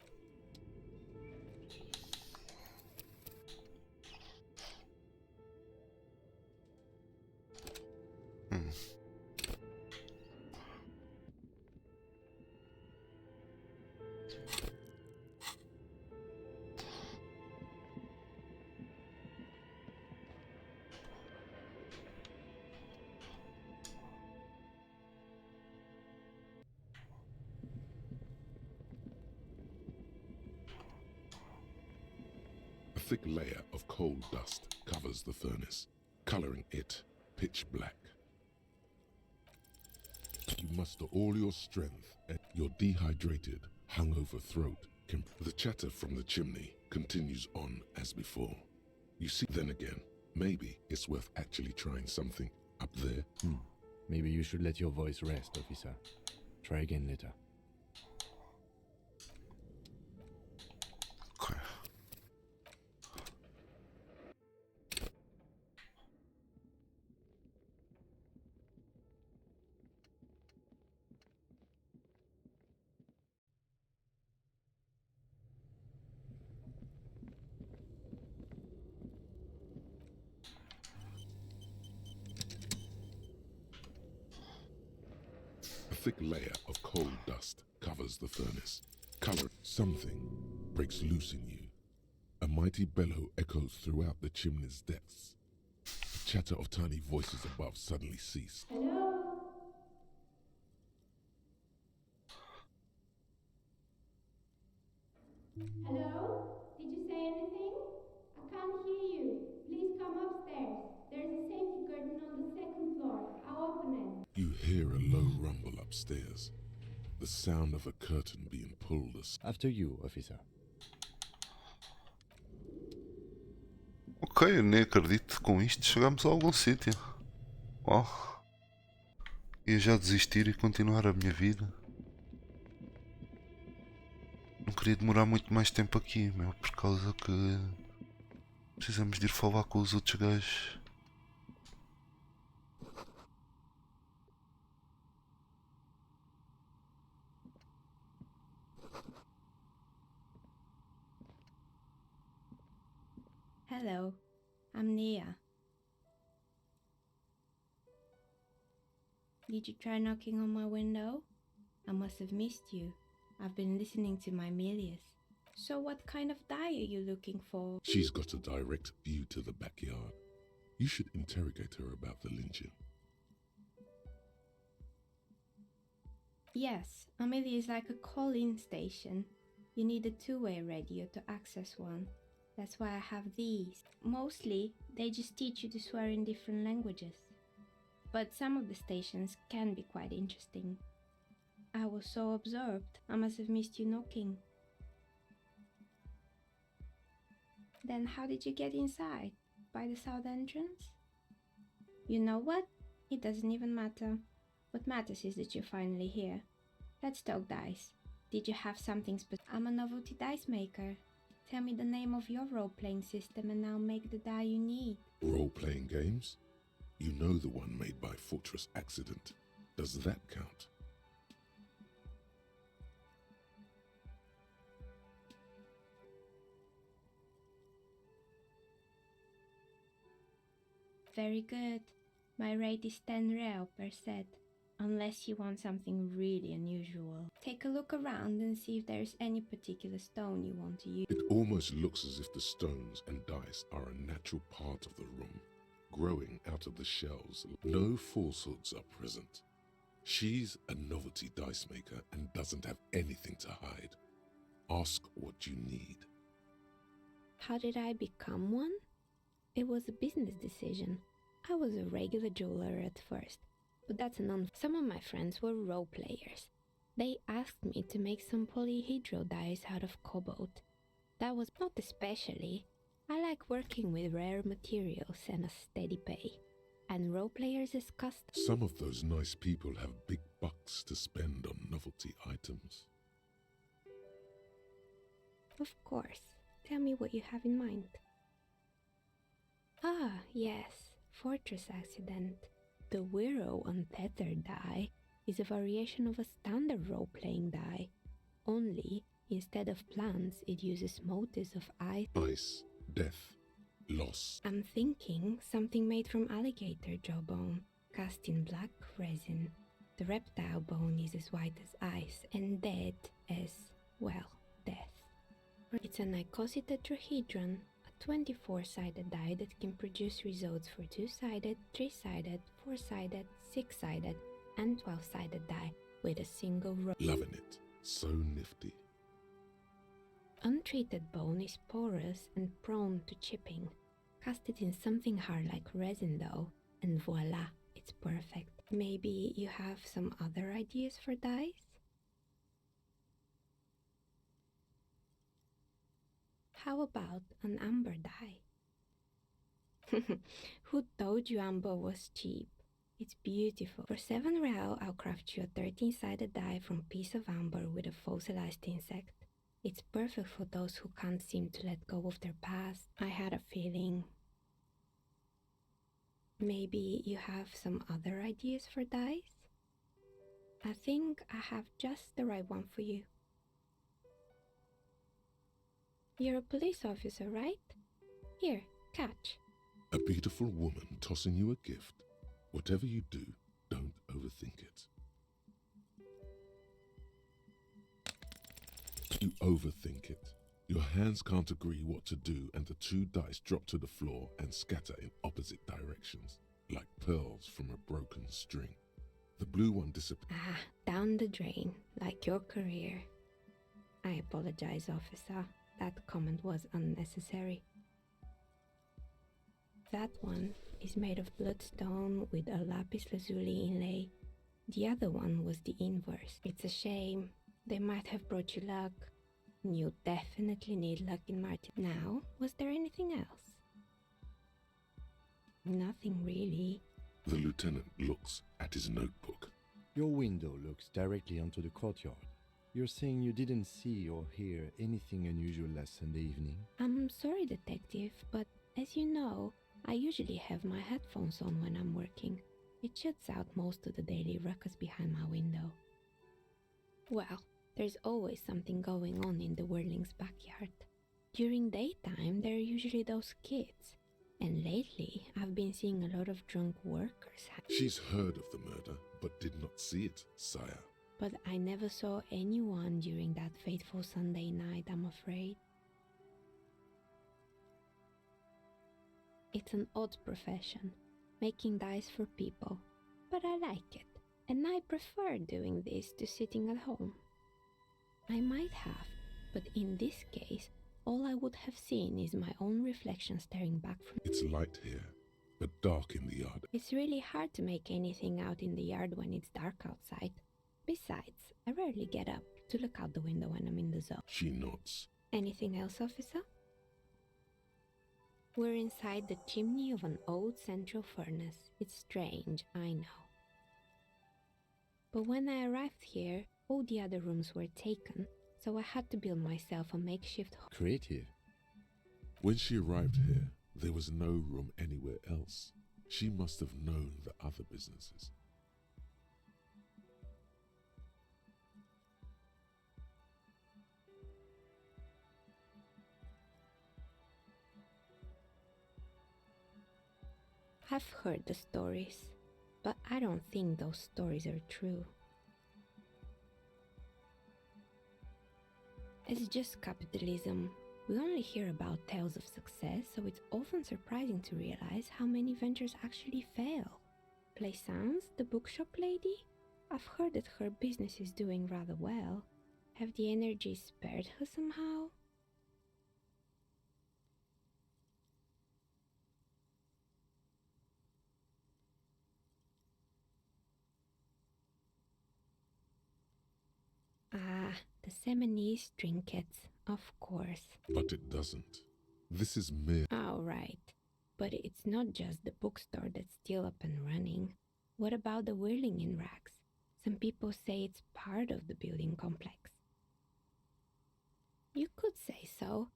A thick layer of coal dust covers the furnace, coloring it pitch black. You muster all your strength and your dehydrated, hungover throat can... The chatter from the chimney continues on as before. You see, then again, maybe it's worth actually trying something up there. Maybe you should let your voice rest, officer. Try again later. Ok. A thick layer of coal dust covers the furnace. Color. Something breaks loose in you. A mighty bellow echoes throughout the chimney's depths. The chatter of tiny voices above suddenly cease. Hello? Hello? Did you say anything? I can't hear you. Please come upstairs. There's a safety curtain on the second floor. I'll open it. You hear a low rumble upstairs. The sound of a curtain being pulled aside. After you, officer. Ok, eu nem acredito que com isto chegamos a algum sítio. Oh. Ia já desistir e continuar a minha vida. Não queria demorar muito mais tempo aqui, meu, por causa que precisamos de ir falar com os outros gajos. Hello, I'm Nia. Did you try knocking on my window? I must have missed you. I've been listening to my Milius. So what kind of die are you looking for? She's got a direct view to the backyard. You should interrogate her about the lynching. Yes, Amelia is like a call-in station. You need a two-way radio to access one. That's why I have these. Mostly, they just teach you to swear in different languages. But some of the stations can be quite interesting. I was so absorbed, I must have missed you knocking. Then how did you get inside? By the south entrance? You know what? It doesn't even matter. What matters is that you're finally here. Let's talk dice. Did you have something special? I'm a novelty dice maker. Tell me the name of your role-playing system and I'll make the die you need. Role-playing games? You know the one made by Fortress Accident. Does that count? Very good. My rate is 10 real per set, unless you want something really unusual. Take a look around and see if there's any particular stone you want to use. It almost looks as if the stones and dice are a natural part of the room, growing out of the shells. No falsehoods are present. She's a novelty dice maker and doesn't have anything to hide. Ask what you need. How did I become one? It was a business decision. I was a regular jeweler at first, but that's Some of my friends were role players. They asked me to make some polyhedral dice out of cobalt. That was not especially. I like working with rare materials and a steady pay. And role players as custom. Some of those nice people have big bucks to spend on novelty items. Of course. Tell me what you have in mind. Ah, yes, Fortress Accident. The Wiro Untethered die is a variation of a standard role-playing die. Only, instead of plants, it uses motifs of ice, death, loss. I'm thinking something made from alligator jawbone, cast in black resin. The reptile bone is as white as ice and dead as, well, death. It's an icositetrahedron, a 24-sided die that can produce results for 2-sided, 3-sided, 4-sided, 6-sided, and 12-sided die with a single row. Loving it. So nifty. Untreated bone is porous and prone to chipping. Cast it in something hard like resin though, and voila, it's perfect. Maybe you have some other ideas for dies? How about an amber die? Who told you amber was cheap? It's beautiful. For 7 real, I'll craft you a 13-sided die from piece of amber with a fossilized insect. It's perfect for those who can't seem to let go of their past. I had a feeling. Maybe you have some other ideas for dies? I think I have just the right one for you. You're a police officer, right? Here, catch. A beautiful woman tossing you a gift. Whatever you do, don't overthink it. You overthink it. Your hands can't agree what to do and the 2 dice drop to the floor and scatter in opposite directions, like pearls from a broken string. The blue one disappears. Ah, down the drain, like your career. I apologize, officer. That comment was unnecessary. That one is made of bloodstone with a lapis lazuli inlay. The other one was the inverse. It's a shame. They might have brought you luck. You definitely need luck in Martin. Now, was there anything else? Nothing really. The lieutenant looks at his notebook. Your window looks directly onto the courtyard. You're saying you didn't see or hear anything unusual last Sunday evening? I'm sorry, detective, but as you know, I usually have my headphones on when I'm working. It shuts out most of the daily ruckus behind my window. Well, there's always something going on in the Whirling's backyard. During daytime, there are usually those kids. And lately, I've been seeing a lot of drunk workers. She's heard of the murder, but did not see it, sire. But I never saw anyone during that fateful Sunday night, I'm afraid. It's an odd profession, making dice for people, but I like it, and I prefer doing this to sitting at home. I might have, but in this case, all I would have seen is my own reflection staring back from... It's light here, but dark in the yard. It's really hard to make anything out in the yard when it's dark outside. Besides, I rarely get up to look out the window when I'm in the zone. She nods. Anything else, officer? We're inside the chimney of an old central furnace. It's strange, I know. But when I arrived here, all the other rooms were taken, so I had to build myself a makeshift home. Creative. When she arrived here, there was no room anywhere else. She must have known the other businesses. I've heard the stories, but I don't think those stories are true. It's just capitalism. We only hear about tales of success, so it's often surprising to realize how many ventures actually fail. Plaisance, the bookshop lady? I've heard that her business is doing rather well. Have the energy spared her somehow? Ah, the Seminese trinkets, of course. But it doesn't. This is mere... Oh, right. But it's not just the bookstore that's still up and running. What about the whirling in rags? Some people say it's part of the building complex. You could say so.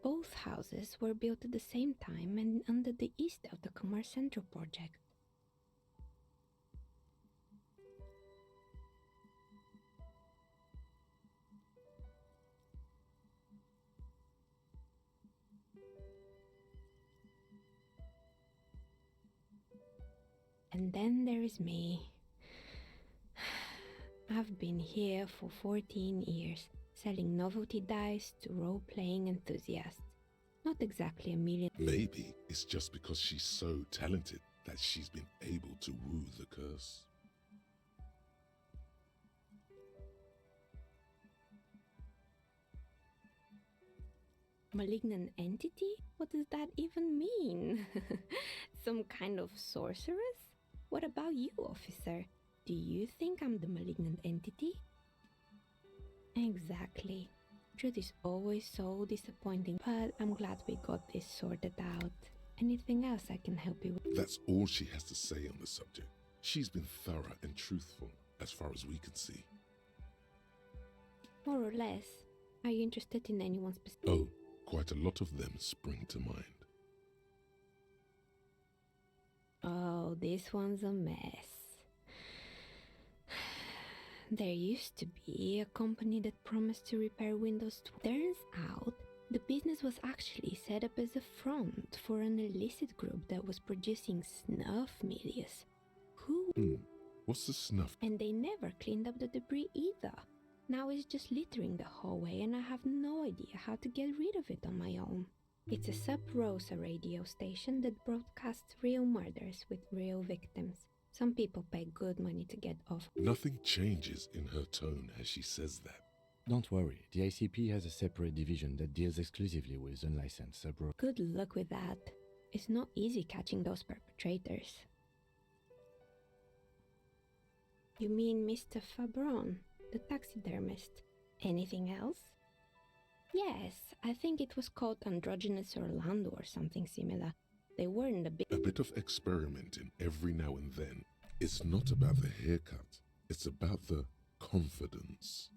Both houses were built at the same time and under the east of the Commerce Central project. And then there is me. I've been here for 14 years, selling novelty dice to role-playing enthusiasts. Not exactly a million... Maybe it's just because she's so talented that she's been able to woo the curse. Malignant entity? What does that even mean? Some kind of sorceress? What about you, officer? Do you think I'm the malignant entity? Exactly. Truth is always so disappointing, but I'm glad we got this sorted out. Anything else I can help you with? That's all she has to say on the subject. She's been thorough and truthful, as far as we can see. More or less. Are you interested in anyone specific? Oh, quite a lot of them spring to mind. Oh, this one's a mess. There used to be a company that promised to repair Windows 12. Turns out, the business was actually set up as a front for an illicit group that was producing snuff milias. What's the snuff? And they never cleaned up the debris either. Now it's just littering the hallway and I have no idea how to get rid of it on my own. It's a Sub Rosa radio station that broadcasts real murders with real victims. Some people pay good money to get off. Nothing changes in her tone as she says that. Don't worry, the ICP has a separate division that deals exclusively with unlicensed sub-ro. Good luck with that. It's not easy catching those perpetrators. You mean Mr. Fabron, the taxidermist? Anything else? Yes, I think it was called Androgynous Orlando or something similar. They weren't A bit of experimenting every now and then. It's not about the haircut. It's about the confidence.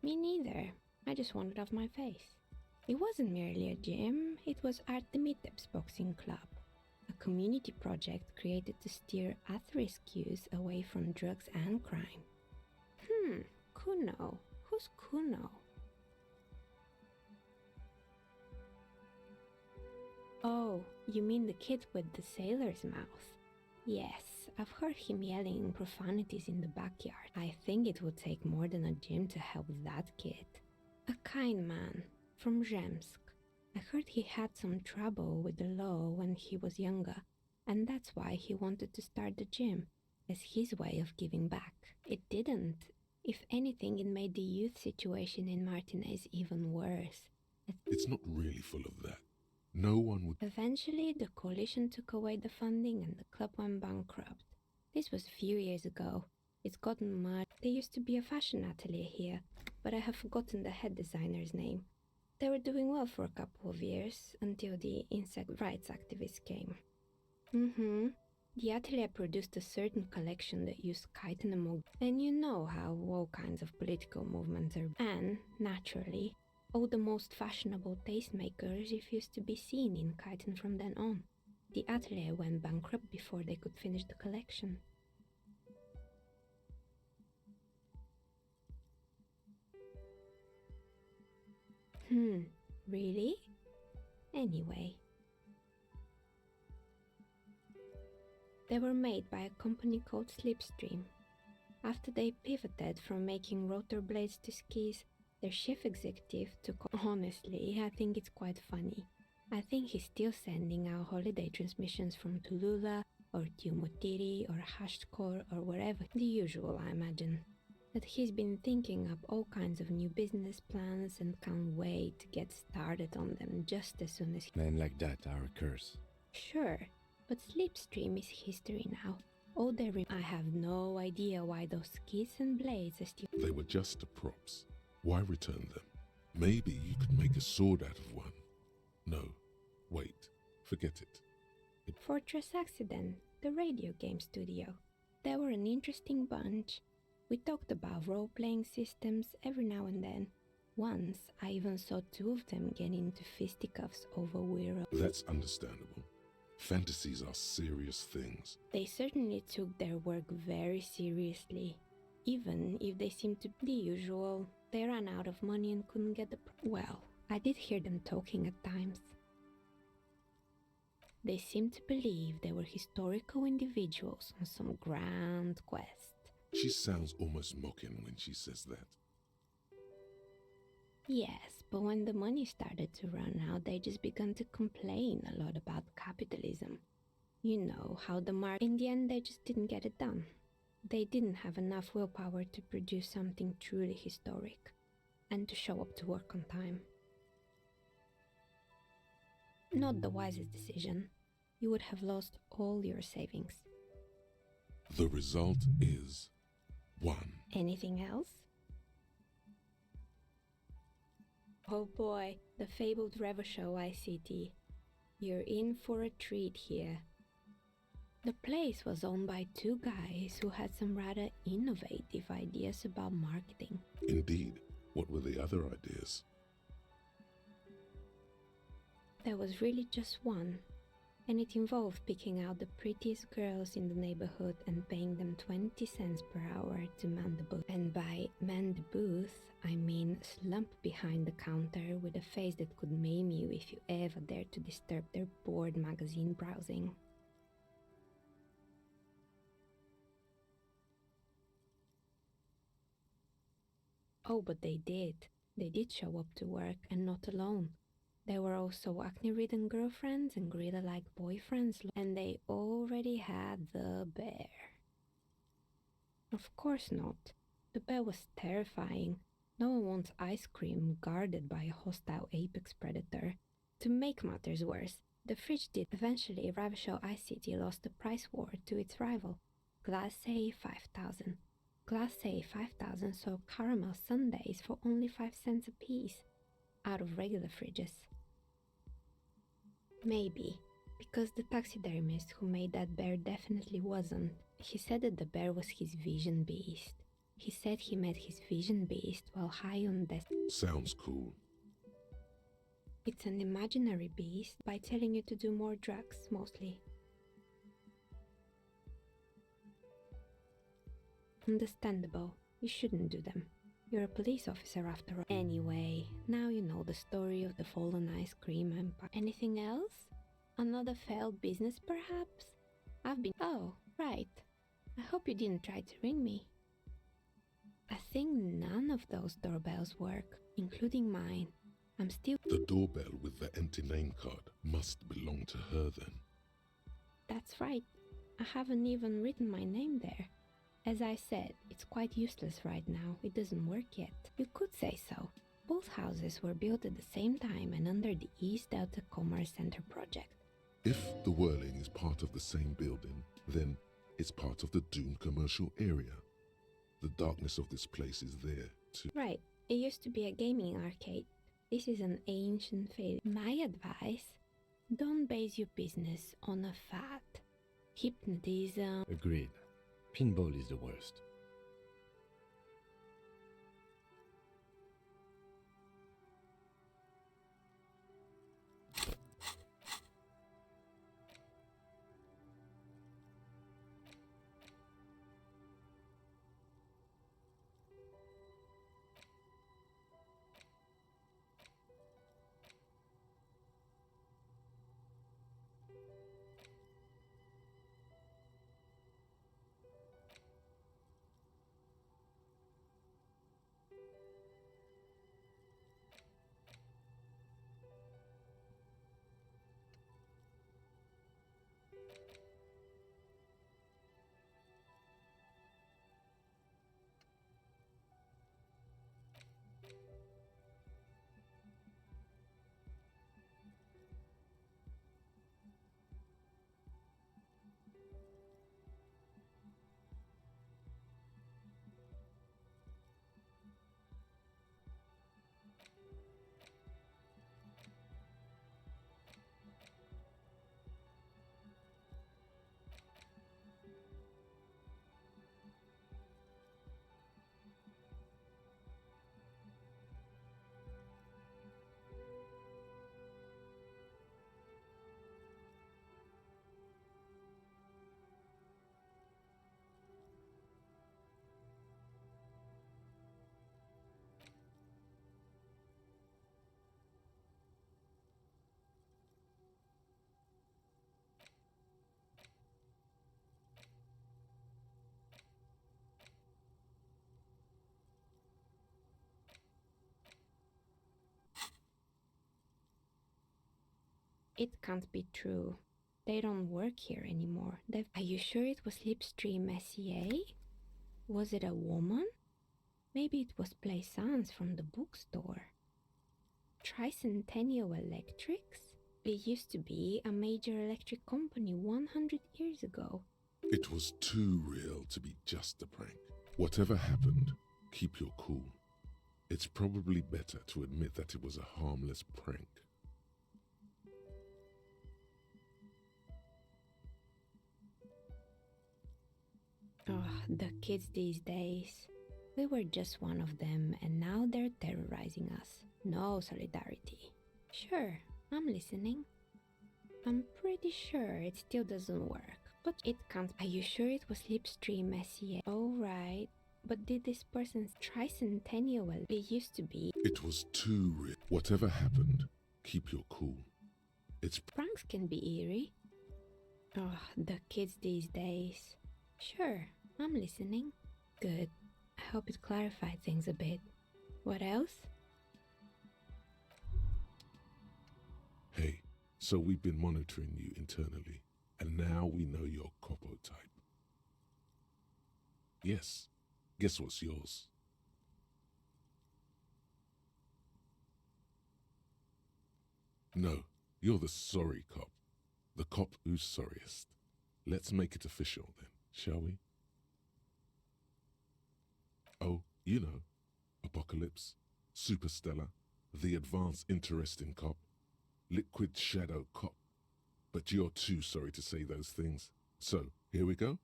Me neither. I just wanted off my face. It wasn't merely a gym, it was Artemitep's Boxing Club, a community project created to steer at-risk youth away from drugs and crime. Kuno, Who's Kuno? Oh, you mean the kid with the sailor's mouth? Yes, I've heard him yelling profanities in the backyard. I think it would take more than a gym to help that kid. A kind man, from Zemsk. I heard he had some trouble with the law when he was younger, and that's why he wanted to start the gym, as his way of giving back. It didn't. If anything, it made the youth situation in Martinez even worse. It's not really full of that. No one would. Eventually, the coalition took away the funding and the club went bankrupt. This was a few years ago. It's gotten much. There used to be a fashion atelier here, but I have forgotten the head designer's name. They were doing well for a couple of years until the insect rights activists came. The atelier produced a certain collection that used chitin and and you know how all kinds of political movements are. And, naturally, all the most fashionable tastemakers refused to be seen in chitin from then on. The atelier went bankrupt before they could finish the collection. Really? Anyway. They were made by a company called Slipstream. After they pivoted from making rotor blades to skis, their chief executive took. Honestly, I think it's quite funny. I think he's still sending out holiday transmissions from Tulula or Tiumotiri or Hashtkor or wherever. The usual, I imagine. That he's been thinking up all kinds of new business plans and can't wait to get started on them just as soon as. Men like that are a curse. Sure, but Slipstream is history now. All I have no idea why those skis and blades are still. They were just the props. Why return them? Maybe you could make a sword out of one. No, wait, forget it. Fortress Accident, the radio game studio. They were an interesting bunch. We talked about role-playing systems every now and then. Once, I even saw two of them get into fisticuffs over Wiro. That's understandable. Fantasies are serious things. They certainly took their work very seriously. Even if they seemed to be the usual, they ran out of money and couldn't get the. Well, I did hear them talking at times. They seemed to believe they were historical individuals on some grand quest. She sounds almost mocking when she says that. Yes, but when the money started to run out, they just began to complain a lot about capitalism. You know how in the end, they just didn't get it done. They didn't have enough willpower to produce something truly historic, and to show up to work on time. Not the wisest decision. You would have lost all your savings. The result is 1. Anything else? Oh boy, the fabled Revachol ICT. You're in for a treat here. The place was owned by two guys who had some rather innovative ideas about marketing. Indeed. What were the other ideas? There was really just one, and it involved picking out the prettiest girls in the neighborhood and paying them 20 cents per hour to man the booth. And by man the booth, I mean slump behind the counter with a face that could maim you if you ever dared to disturb their bored magazine browsing. Oh, but they did. They did show up to work, and not alone. There were also acne-ridden girlfriends and gorilla-like boyfriends, and they already had the bear. Of course not. The bear was terrifying. No one wants ice cream guarded by a hostile apex predator. To make matters worse, the fridge did. Eventually, Revachol ICT lost the price war to its rival, Glace 5000. Glace 5000 sold caramel sundaes for only 5 cents a piece, out of regular fridges. Maybe, because the taxidermist who made that bear definitely wasn't. He said that the bear was his vision beast. He said he met his vision beast while high on death. Sounds cool. It's an imaginary beast by telling you to do more drugs, mostly. Understandable. You shouldn't do them. You're a police officer after all. Anyway, now you know the story of the fallen ice cream empire. Anything else? Another failed business, perhaps? Oh, right. I hope you didn't try to ring me. I think none of those doorbells work, including mine. I'm still. The doorbell with the empty name card must belong to her then. That's right. I haven't even written my name there. As I said, it's quite useless right now. It doesn't work yet. You could say so. Both houses were built at the same time and under the East Delta Commerce Center project. If the Whirling is part of the same building, then it's part of the Dune commercial area. The darkness of this place is there too. Right. It used to be a gaming arcade. This is an ancient failure. My advice, don't base your business on a fad. Hypnotism. Agreed. Pinball is the worst. It can't be true. They don't work here anymore. Are you sure it was Slipstream SEA? Was it a woman? Maybe it was Plaisance from the bookstore. Tricentennial Electrics? It used to be a major electric company 100 years ago. It was too real to be just a prank. Whatever happened, keep your cool. It's probably better to admit that it was a harmless prank. Oh, the kids these days. We were just one of them, and now they're terrorizing us. No solidarity. Sure, I'm listening. I'm pretty sure it still doesn't work, but it can't. Are you sure it was Slipstream SEA? Oh, right. But did this person's tricentennial? It used to be. It was too real. Whatever happened, keep your cool. It's Pranks can be eerie. Oh, the kids these days. Sure, I'm listening. Good. I hope it clarified things a bit. What else? Hey, so we've been monitoring you internally, and now we know your Copo type. Yes, guess what's yours? No, you're the sorry cop. The cop who's sorriest. Let's make it official then, shall we? Oh, you know, Apocalypse, Superstellar, the advanced interesting cop, liquid shadow cop. But you're too sorry to say those things. So, here we go.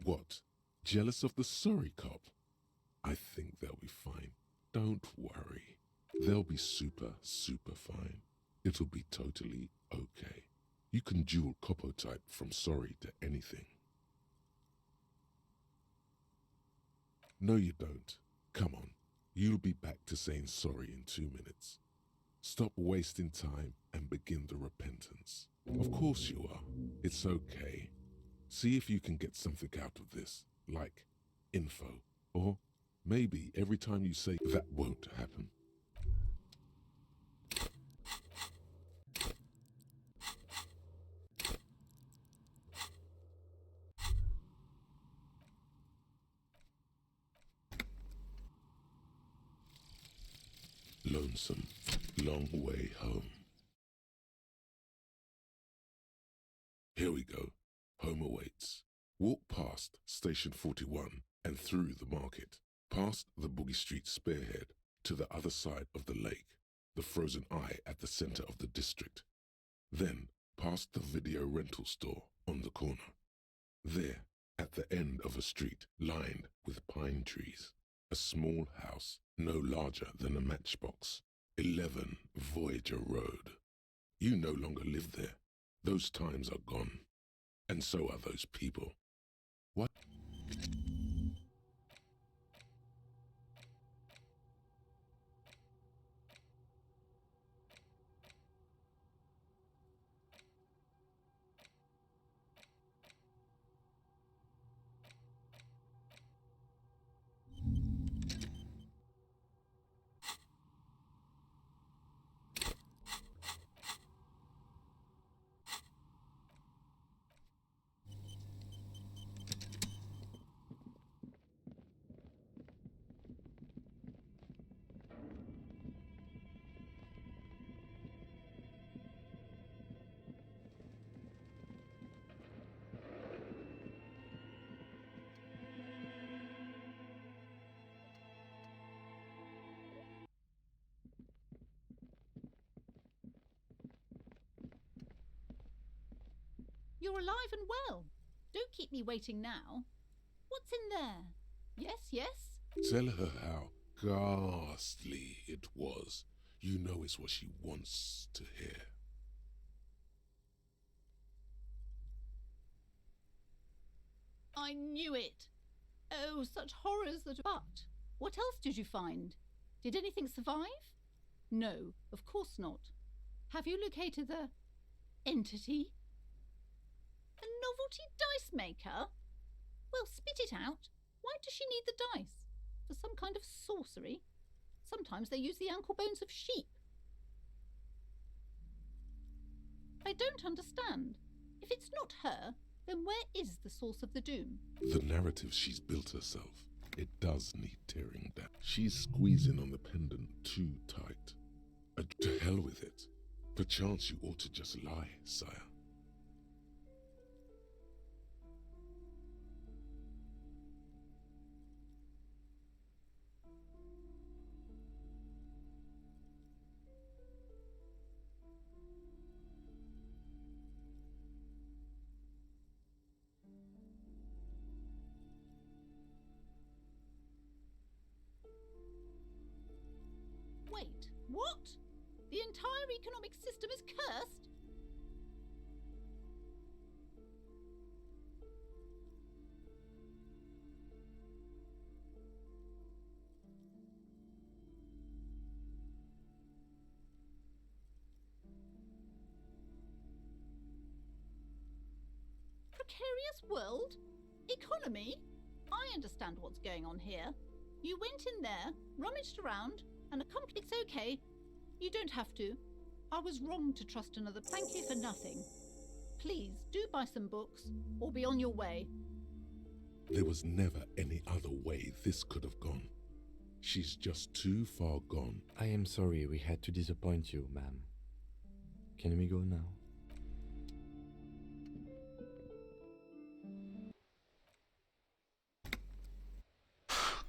What? Jealous of the sorry cop? I think they'll be fine. Don't worry. They'll be super fine. It'll be totally okay. You can dual Copo type from sorry to anything. No, you don't. Come on, you'll be back to saying sorry in 2 minutes. Stop wasting time and begin the repentance. Of course you are. It's okay. See if you can get something out of this, like info. Or maybe every time you say that won't happen. Lonesome, long way home. Here we go. Home awaits. Walk past Station 41 and through the market, past the Boogie Street spearhead to the other side of the lake, the frozen eye at the center of the district. Then past the video rental store on the corner. There, at the end of a street lined with pine trees, a small house no larger than a matchbox, 11 Voyager Road. You no longer live there. Those times are gone. And so are those people. What? You're alive and well. Don't keep me waiting now. What's in there? Yes, yes? Tell her how ghastly it was. You know it's what she wants to hear. I knew it. Oh, such horrors that... But what else did you find? Did anything survive? No, of course not. Have you located the... entity? A novelty dice maker? Well, spit it out. Why does she need the dice? For some kind of sorcery? Sometimes they use the ankle bones of sheep. I don't understand. If it's not her, then where is the source of the doom? The narrative she's built herself. It does need tearing down. She's squeezing on the pendant too tight. To hell with it. Perchance you ought to just lie, sire. Wait, what? The entire economic system is cursed? Precarious world? Economy? I understand what's going on here. You went in there, rummaged around, and it's okay. You don't have to. I was wrong to trust another. Thank you for nothing. Please, do buy some books, or be on your way. There was never any other way this could have gone. She's just too far gone. I am sorry we had to disappoint you, ma'am. Can we go now?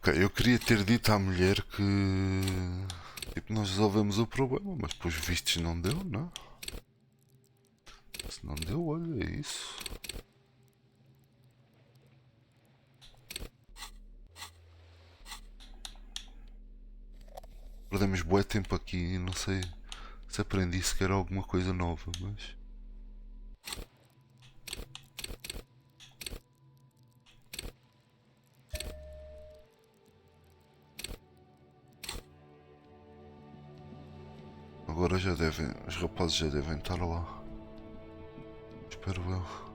Ok, eu queria ter dito à mulher que tipo, nós resolvemos o problema, mas depois vistos não deu, não? Se não deu, olha, é isso. Perdemos bué tempo aqui e não sei se aprendi sequer alguma coisa nova, mas... agora já devem. Os rapazes já devem estar lá. Espero eu.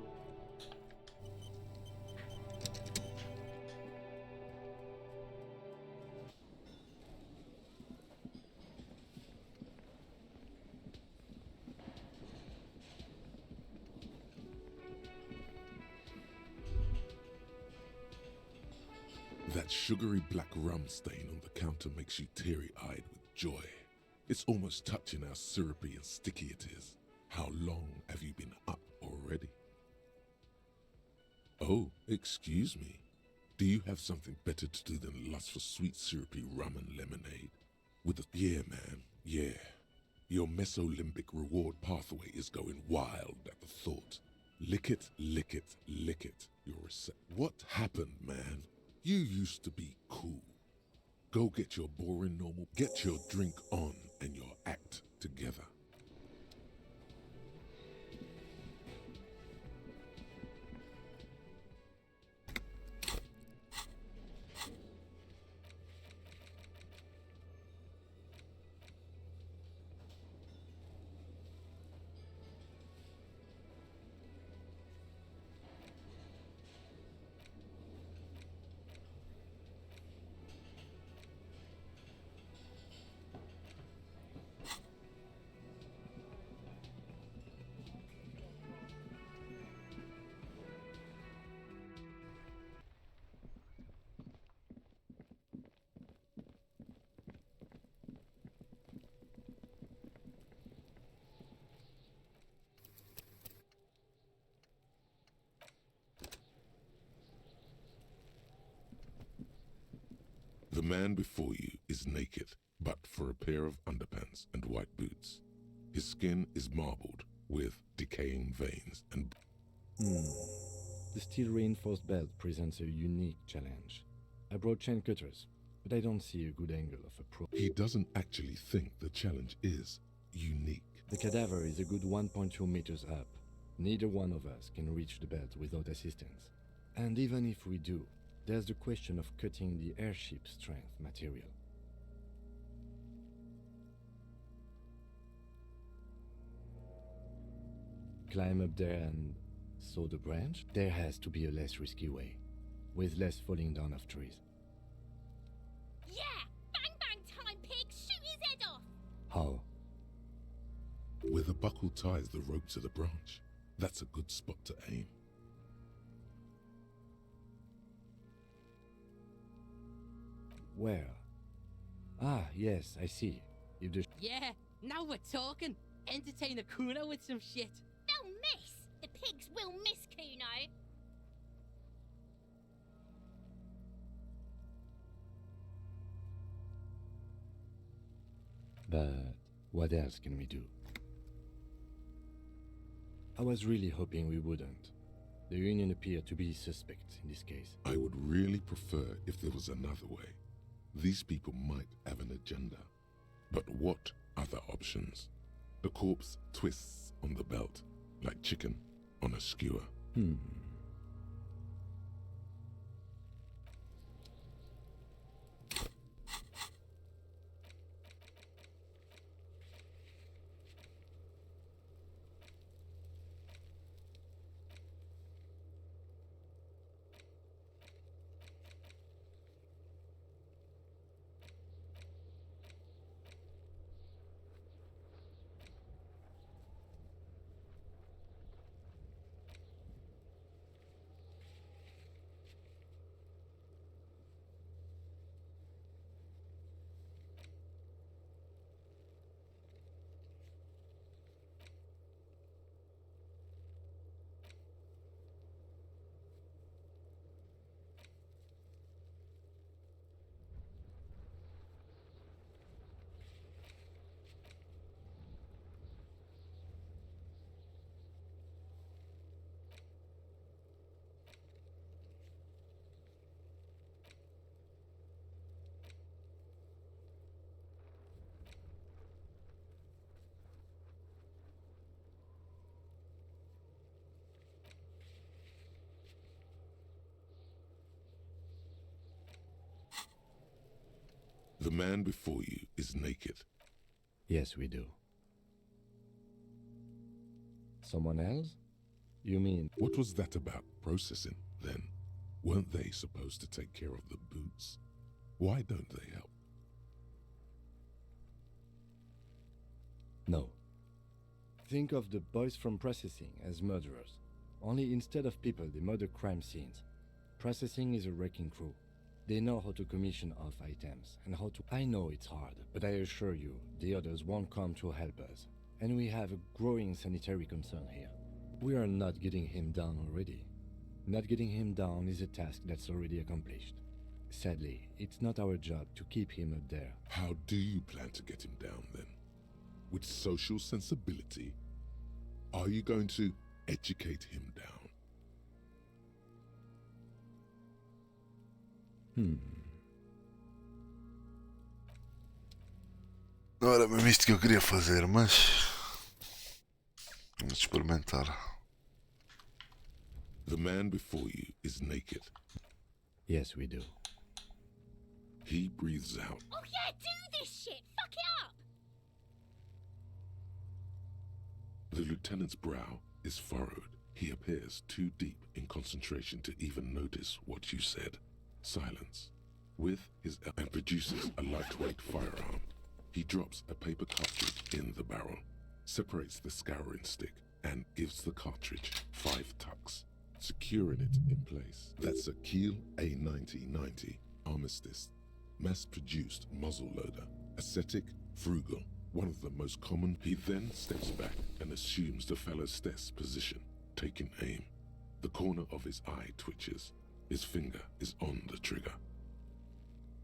That sugary black rum stain on the counter makes you teary-eyed with joy. It's almost touching how syrupy and sticky it is. How long have you been up already? Oh, excuse me. Do you have something better to do than lust for sweet syrupy rum and lemonade? Yeah, man, yeah. Your mesolimbic reward pathway is going wild at the thought. Lick it, lick it, lick it. What happened, man? You used to be cool. Go get your boring normal, get your drink on and your act together. The man before you is naked, but for a pair of underpants and white boots. His skin is marbled with decaying veins and... The steel-reinforced belt presents a unique challenge. I brought chain cutters, but I don't see a good angle of approach. He doesn't actually think the challenge is unique. The cadaver is a good 1.2 meters up. Neither one of us can reach the belt without assistance. And even if we do, there's the question of cutting the airship strength material. Climb up there and saw the branch? There has to be a less risky way, with less falling down of trees. Yeah! Bang bang time, pig! Shoot his head off! How? Where the buckle ties the rope to the branch. That's a good spot to aim. Where? Ah, yes, I see. If the Yeah, now we're talking. Entertain a Kuno with some shit. They'll miss! The pigs will miss Kuno. But what else can we do? I was really hoping we wouldn't. The Union appeared to be suspect in this case. I would really prefer if there was another way. These people might have an agenda. But what other options? The corpse twists on the belt, like chicken on a skewer. The man before you is naked. Yes, we do. Someone else? You mean... What was that about processing, then? Weren't they supposed to take care of the boots? Why don't they help? No. Think of the boys from processing as murderers. Only instead of people, they murder crime scenes. Processing is a wrecking crew. They know how to commission off items and how to... I know it's hard, but I assure you, the others won't come to help us. And we have a growing sanitary concern here. We are not getting him down already. Not getting him down is a task that's already accomplished. Sadly, it's not our job to keep him up there. How do you plan to get him down, then? With social sensibility? Are you going to educate him down? Não era mesmo isto que eu queria fazer, mas vamos experimentar. The man before you is naked. Yes, we do. He breathes out. Oh yeah, do this shit! Fuck it up! The lieutenant's brow is furrowed. He appears too deep in concentration to even notice what you said. Silence. With his and produces a lightweight firearm. He drops a paper cartridge in the barrel, separates the scouring stick, and gives the cartridge 5 tucks, securing it in place. That's a Kiel A9090 Armistice, mass-produced muzzleloader, ascetic, frugal, one of the most common. He then steps back and assumes the fellow's desk position, taking aim. The corner of his eye twitches. His finger is on the trigger.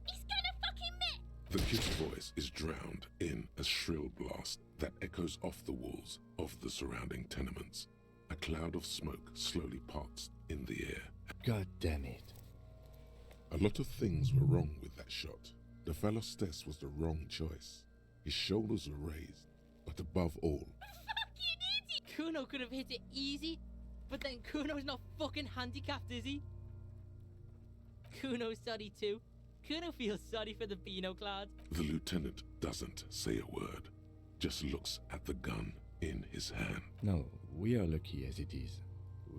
He's gonna fucking miss! The kid's voice is drowned in a shrill blast that echoes off the walls of the surrounding tenements. A cloud of smoke slowly parts in the air. God damn it. A lot of things were wrong with that shot. The fellow's test was the wrong choice. His shoulders were raised, but above all... Fucking idiot! Kuno could have hit it easy, but then Kuno's not fucking handicapped, is he? Kuno's sorry too. Kuno feels sorry for the Beano Cloud. The lieutenant doesn't say a word, just looks at the gun in his hand. No, we are lucky as it is.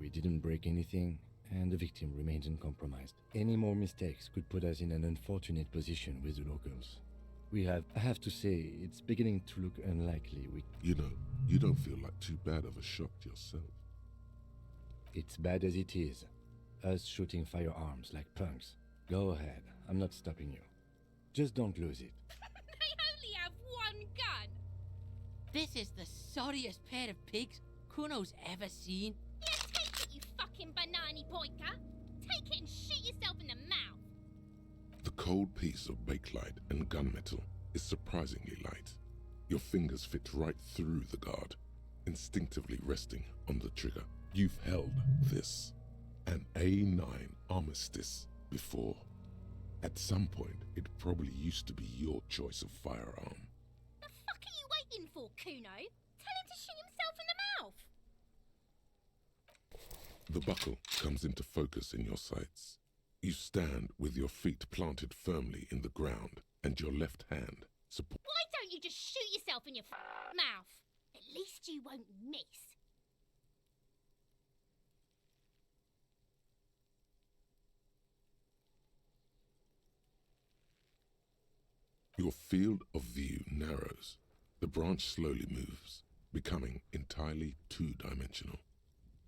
We didn't break anything, and the victim remains uncompromised. Any more mistakes could put us in an unfortunate position with the locals. I have to say, it's beginning to look unlikely You know, you don't feel like too bad of a shot yourself. It's bad as it is. Us shooting firearms like punks. Go ahead, I'm not stopping you. Just don't lose it. They only have one gun! This is the sorriest pair of pigs Kuno's ever seen. Yeah, take it, you fucking banana boyka! Take it and shoot yourself in the mouth! The cold piece of bakelite and gunmetal is surprisingly light. Your fingers fit right through the guard, instinctively resting on the trigger. You've held this, an A9 Armistice, before. At some point, it probably used to be your choice of firearm. The fuck are you waiting for, Kuno? Tell him to shoot himself in the mouth! The buckle comes into focus in your sights. You stand with your feet planted firmly in the ground and your left hand support. Why don't you just shoot yourself in your mouth? At least you won't miss. Your field of view narrows. The branch slowly moves, becoming entirely two-dimensional.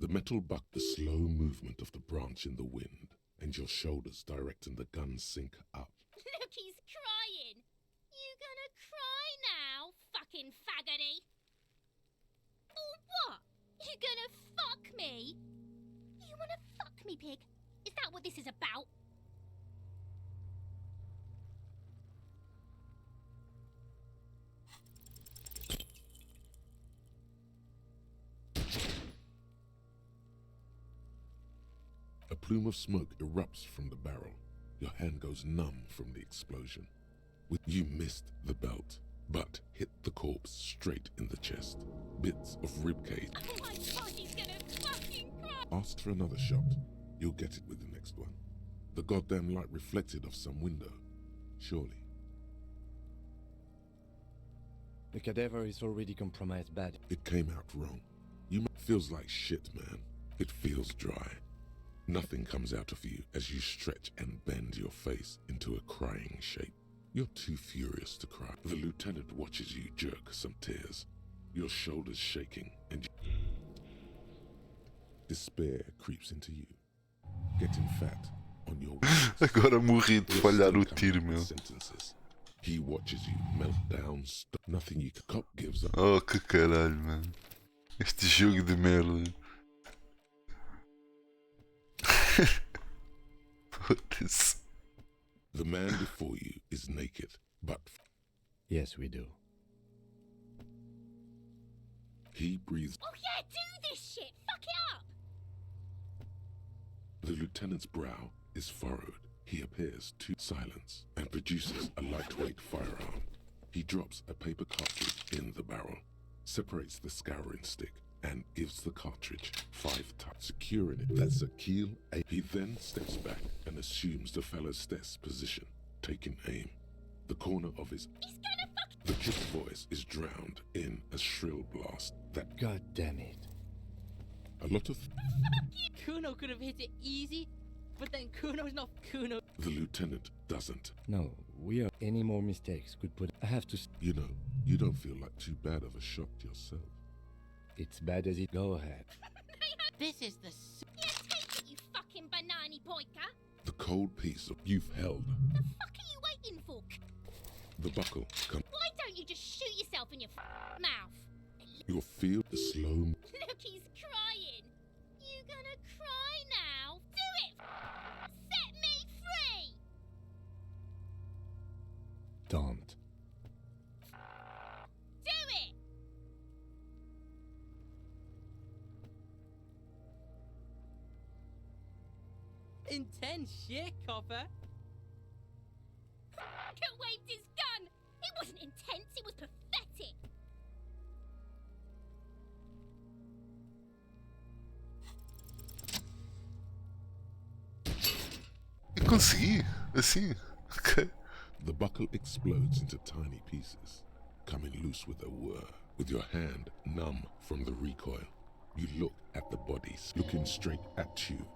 The metal buck, the slow movement of the branch in the wind, and your shoulders directing the gun sink up. Look, he's crying! You gonna cry now, fucking faggoty? Or what? You gonna fuck me? You wanna fuck me, pig? Is that what this is about? A plume of smoke erupts from the barrel. Your hand goes numb from the explosion. You missed the belt, but hit the corpse straight in the chest. Bits of ribcage. Oh my god, he's gonna fucking cry! Asked for another shot. You'll get it with the next one. The goddamn light reflected off some window. Surely. The cadaver is already compromised bad. It came out wrong. Feels like shit, man. It feels dry. Nothing comes out of you as you stretch and bend your face into a crying shape. You're too furious to cry. The lieutenant watches you jerk some tears, your shoulders shaking, and despair creeps into you, getting fat on your Agora morri de falhar o tiro, meu. sentences. He watches you melt down. Nothing you can. Cop gives up. Oh, que caralho, mano. Este jogo de merda. Foda-se. The man before you is naked, but Yes, we do. he breathes. Oh yeah, do this shit! Fuck it up! The lieutenant's brow is furrowed. He appears to silence and produces a lightweight firearm. He drops a paper cartridge in the barrel, separates the scouring stick, and gives the cartridge 5 taps, securing it. That's a keel. He then steps back and assumes the fellow's desk position, taking aim. The corner of his... He's gonna fuck... The kid's voice is drowned in a shrill blast that... God damn it. A lot of... Kuno could have hit it easy, but then Kuno's not Kuno. The lieutenant doesn't. No, we are... Any more mistakes could put... I have to... You know, you don't feel like too bad of a shot yourself. It's bad as it... Go ahead. This is the... Yeah, take it, you fucking banana poika! The cold piece of you've held. The fuck are you waiting for? The buckle comes. Why don't you just shoot yourself in your mouth? You'll feel the slow... Look, he's crying! You gonna cry now? Do it! Set me free! Don't. Do it! Intense shit, copper. He waved his gun! It wasn't intense, it was pathetic! Eu consegui. Assim. Ok. The buckle explodes into tiny pieces, coming loose with a whir. With your hand numb from the recoil, you look at the bodies, looking straight at you,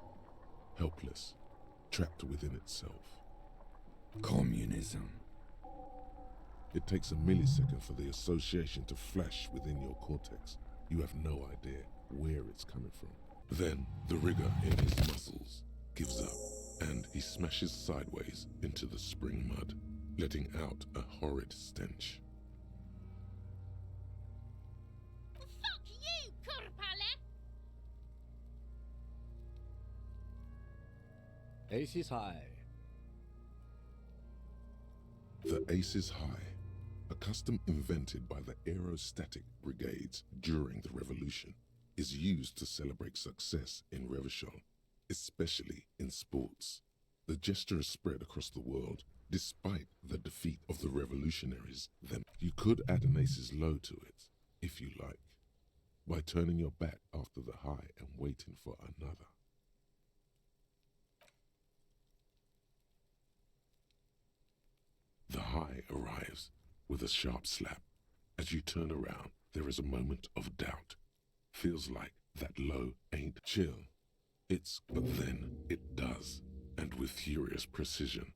helpless, trapped within itself. Communism. It takes a millisecond for the association to flash within your cortex. You have no idea where it's coming from. Then the rigor in his muscles gives up, and he smashes sideways into the spring mud, letting out a horrid stench. Fuck you, Kurpale! Ace is high. The Ace is High, a custom invented by the aerostatic brigades during the revolution, is used to celebrate success in Revachol, especially in sports. The gesture has spread across the world despite the defeat of the revolutionaries. Then you could add an Ace's Low to it, if you like, by turning your back after the high and waiting for another. The high arrives with a sharp slap. As you turn around, there is a moment of doubt. Feels like that low ain't chill. But then it does, and with furious precision.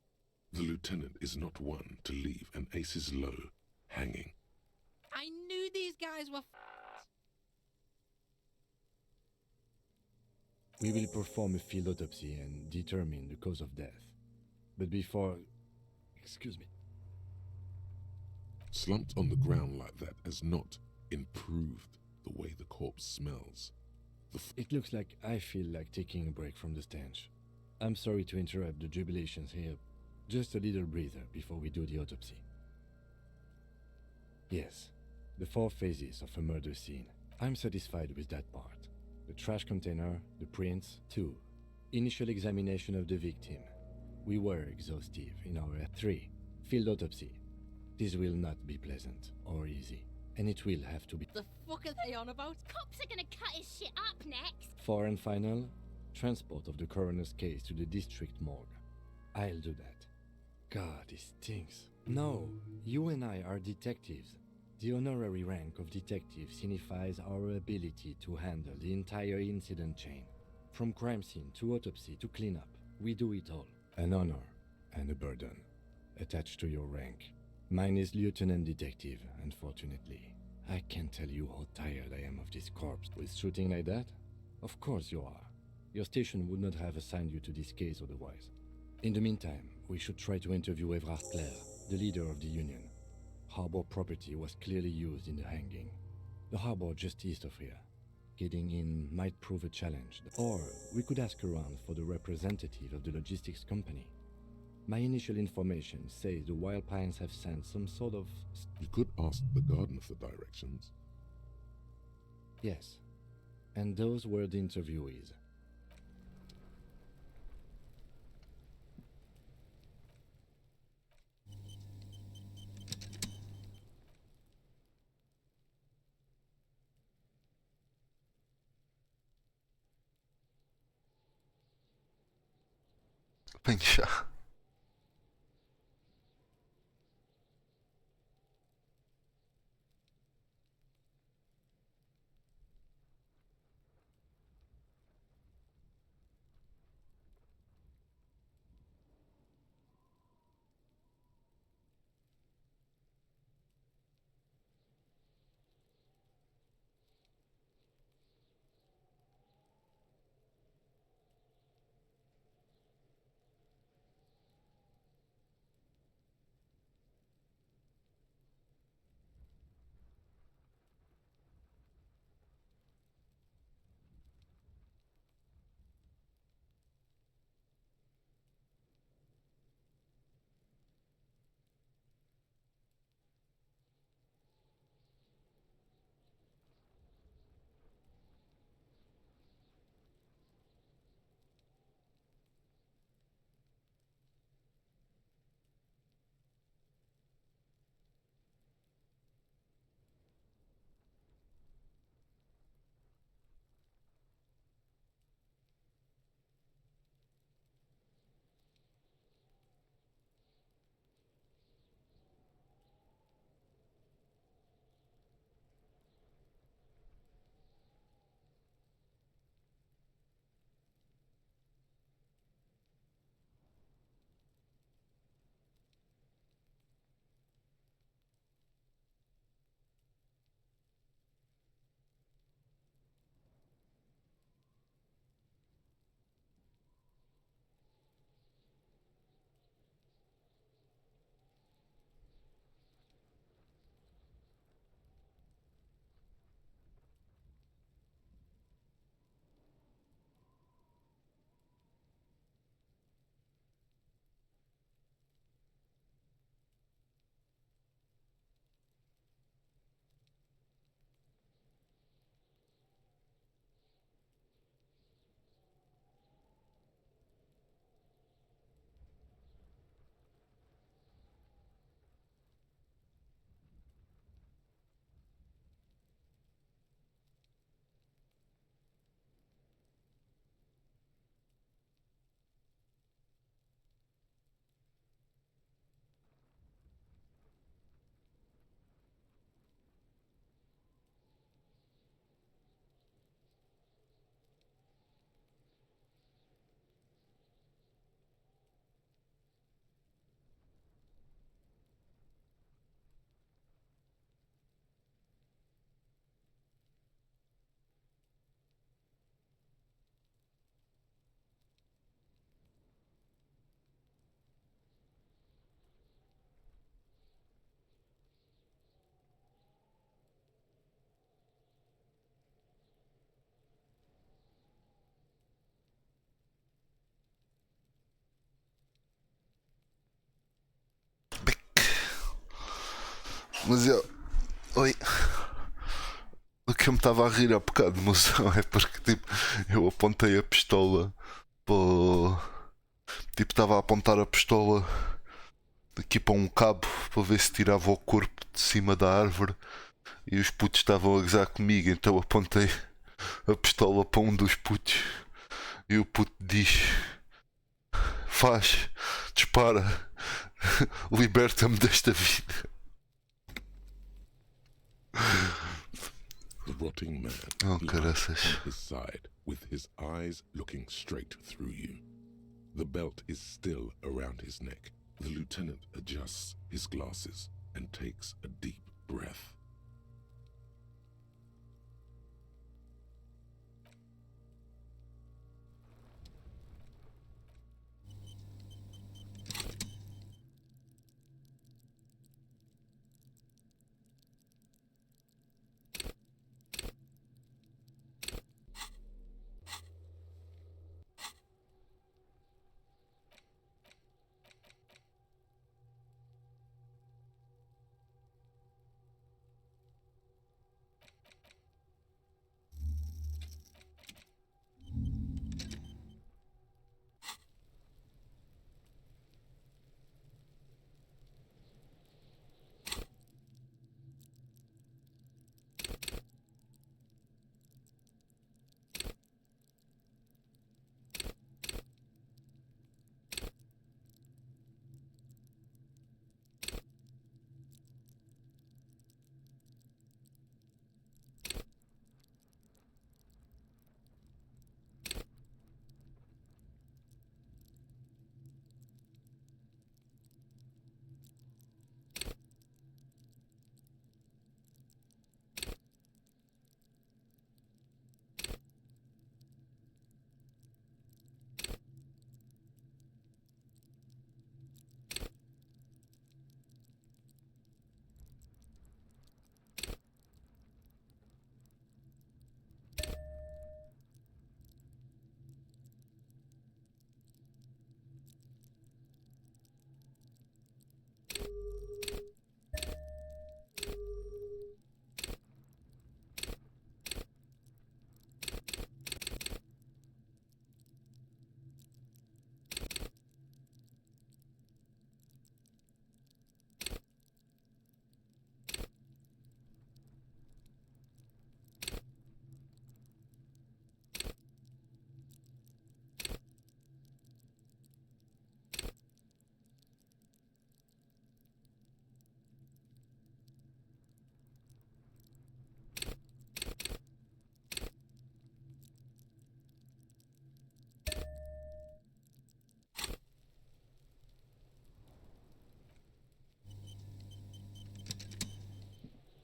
The lieutenant is not one to leave an Ace's Low hanging. I knew these guys were We will perform a field autopsy and determine the cause of death. But before... Excuse me. Slumped on the ground like that has not improved the way the corpse smells. It looks like I feel like taking a break from the stench. I'm sorry to interrupt the jubilations here. Just a little breather before we do the autopsy. Yes, the 4 phases of a murder scene. I'm satisfied with that part. The trash container, the prints, 2. Initial examination of the victim. We were exhaustive in our 3. Field autopsy. This will not be pleasant or easy, and it will have to be. The fuck are they on about? Cops are gonna cut his shit up next! 4 and final, transport of the coroner's case to the district morgue. I'll do that. God, this stinks. No, you and I are detectives. The honorary rank of detective signifies our ability to handle the entire incident chain. From crime scene to autopsy to cleanup, we do it all. An honor and a burden attached to your rank. Mine is Lieutenant Detective, unfortunately. I can't tell you how tired I am of this corpse. With shooting like that? Of course you are. Your station would not have assigned you to this case otherwise. In the meantime, we should try to interview Evrard Clare, the leader of the Union. Harbor property was clearly used in the hanging. The harbor just east of here. Getting in might prove a challenge. Or we could ask around for the representative of the logistics company. My initial information says the Wild Pines have sent some sort of... You could ask the garden for directions. Yes. And those were the interviewees. Pincha. Mas eu. Oi. O que eu me estava a rir há bocado, moção, é porque tipo, eu apontei a pistola para. Tipo, estava a apontar a pistola aqui para um cabo para ver se tirava o corpo de cima da árvore e os putos estavam a gozar comigo, então apontei a pistola para um dos putos e o puto diz: faz, dispara, liberta-me desta vida. The rotting man Oh, lies caraças. on his side with his eyes looking straight through you. The belt is still around his neck. The lieutenant adjusts his glasses and takes a deep breath.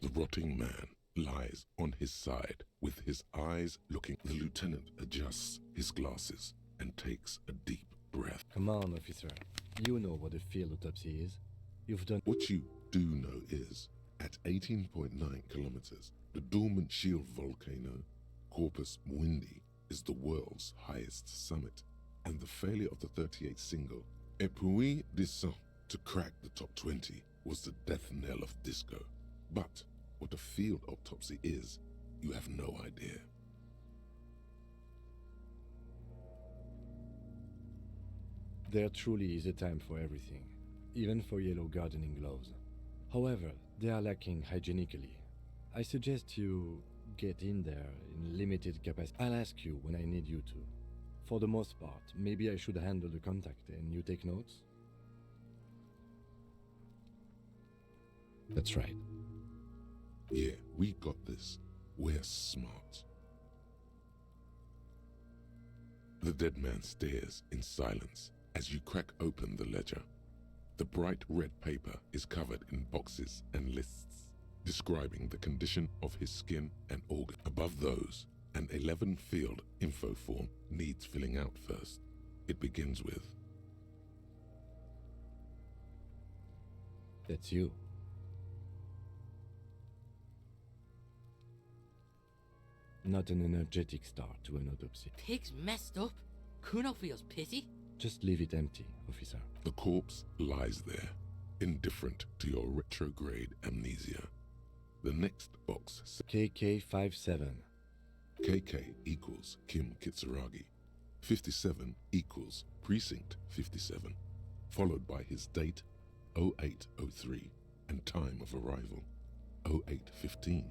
The rotting man lies on his side with his eyes looking. The lieutenant adjusts his glasses and takes a deep breath. Come on, officer. You know what a field autopsy is. You've done. What you do know is, at 18.9 kilometers, the dormant shield volcano, Corpus Mundi, is the world's highest summit, and the failure of the 38 single, Et puis descend, to crack the top 20 was the death knell of disco. But what a field autopsy is, you have no idea. There truly is a time for everything, even for yellow gardening gloves. However, they are lacking hygienically. I suggest you get in there in limited capacity. I'll ask you when I need you to. For the most part, maybe I should handle the contact and you take notes? That's right. Yeah, we got this. We're smart. The dead man stares in silence as you crack open the ledger. The bright red paper is covered in boxes and lists, describing the condition of his skin and organ. Above those, an 11-field info form needs filling out first. It begins with, That's you. Not an energetic start to an autopsy. Pig's messed up. Kuno feels pity. Just leave it empty, officer. the corpse lies there, indifferent to your retrograde amnesia. The next box says KK57. KK equals Kim Kitsuragi. 57 equals Precinct 57, followed by his date 0803 and time of arrival 0815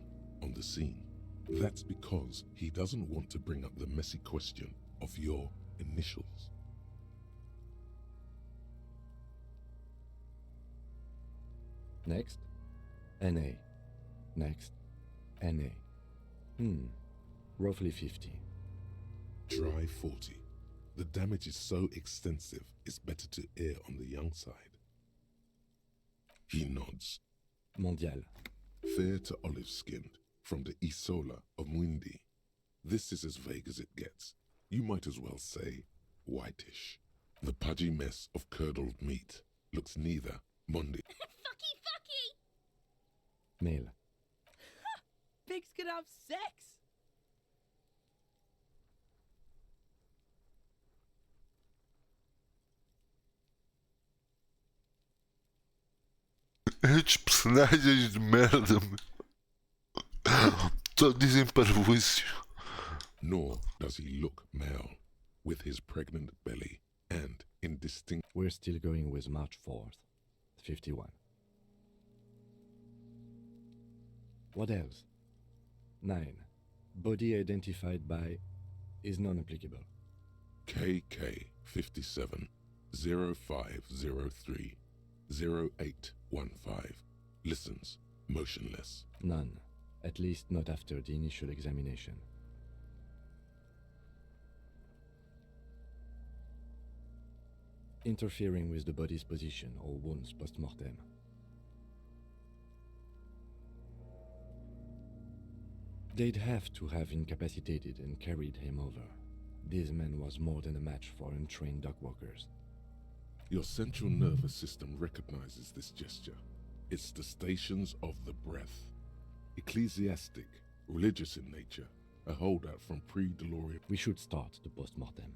on the scene. That's because he doesn't want to bring up the messy question of your initials. Next. NA. Next. NA. Roughly 50. Try 40. The damage is so extensive, it's better to err on the young side. He nods. Mondial. Fair to olive-skinned, from the Isola of Mwindi. This is as vague as it gets. You might as well say whitish. The pudgy mess of curdled meat looks neither Mondi. Fucky! Male. Pigs can have sex! Estes personagens de merda, meu. Só dizem parvoícios. Nor does he look male, with his pregnant belly and indistinct. We're still going with March 4th. 51. What else? 9. Body identified by is non-applicable. KK 57 0503 0815. Listens, motionless. None. At least not after the initial examination. Interfering with the body's position or wounds post-mortem. They'd have to have incapacitated and carried him over. This man was more than a match for untrained dogwalkers. Your central nervous system recognizes this gesture. It's the stations of the breath. Ecclesiastic, religious in nature, a holdout from pre-Delorian. We should start the post-mortem.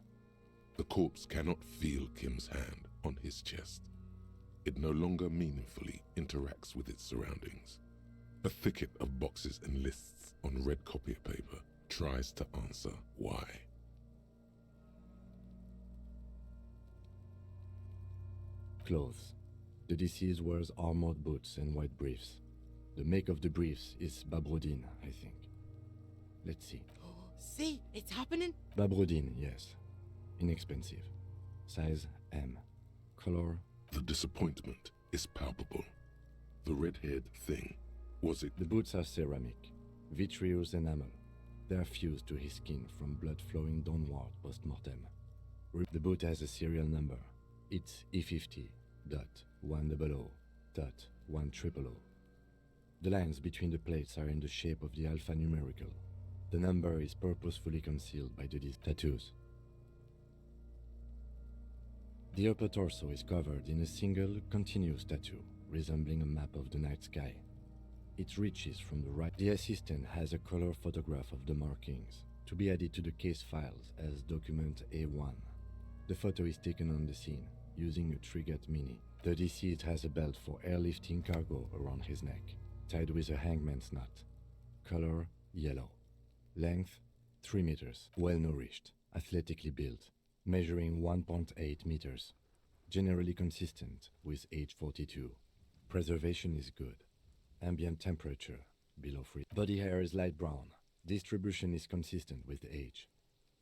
The corpse cannot feel Kim's hand on his chest. It no longer meaningfully interacts with its surroundings. A thicket of boxes and lists on red copier paper tries to answer why. Clothes. The deceased wears armored boots and white briefs. The make of the briefs is Babrodine, I think. Let's see. See, it's happening. Babrodine, yes. Inexpensive. Size M. Color. The disappointment is palpable. The red-haired thing, was it? The boots are ceramic. Vitreous enamel. They are fused to his skin from blood flowing downward post-mortem. The boot has a serial number. It's E50.100.100. The lines between the plates are in the shape of the alphanumerical. The number is purposefully concealed by the tattoos. The upper torso is covered in a single, continuous tattoo, resembling a map of the night sky. It reaches from the right. The assistant has a color photograph of the markings, to be added to the case files as document A1. The photo is taken on the scene, using a Trigat Mini. The deceased has a belt for airlifting cargo around his neck, tied with a hangman's knot. Color, yellow. Length, 3 meters. Well-nourished, athletically built, measuring 1.8 meters. Generally consistent with age 42. Preservation is good. Ambient temperature, below freezing. Body hair is light brown. Distribution is consistent with age.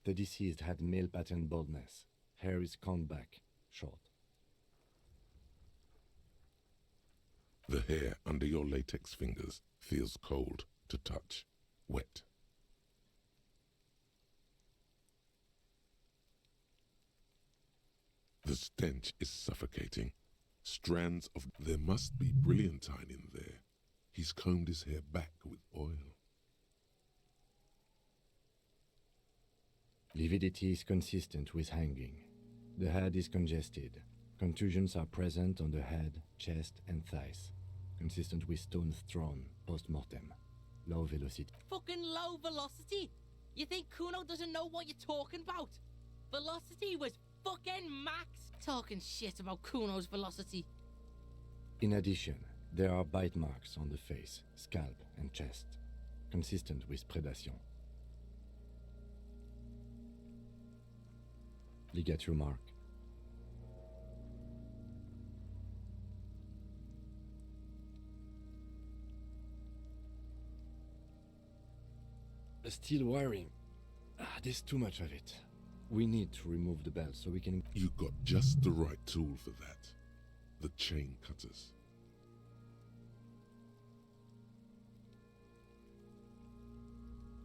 The deceased had male pattern baldness. Hair is combed back, short. The hair under your latex fingers feels cold to touch, wet. The stench is suffocating. Strands of... There must be brilliantine in there. He's combed his hair back with oil. Lividity is consistent with hanging. The head is congested. Contusions are present on the head, chest, and thighs. Consistent with stones thrown post-mortem. Low velocity. Fucking low velocity? You think Kuno doesn't know what you're talking about? Velocity was fucking max. Talking shit about Kuno's velocity. In addition, there are bite marks on the face, scalp, and chest. Consistent with predation. Ligature mark. Steel wiring. There's too much of it. We need to remove the belt so we can... You got just the right tool for that. The chain cutters.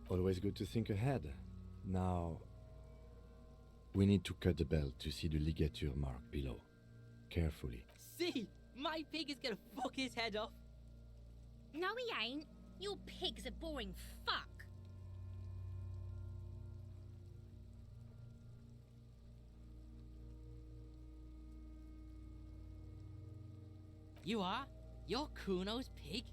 Always good to think ahead. Now, we need to cut the belt to see the ligature mark below. Carefully. See, my pig is gonna fuck his head off. No, he ain't. Your pig's a boring fuck. You are? You're Kuno's pig?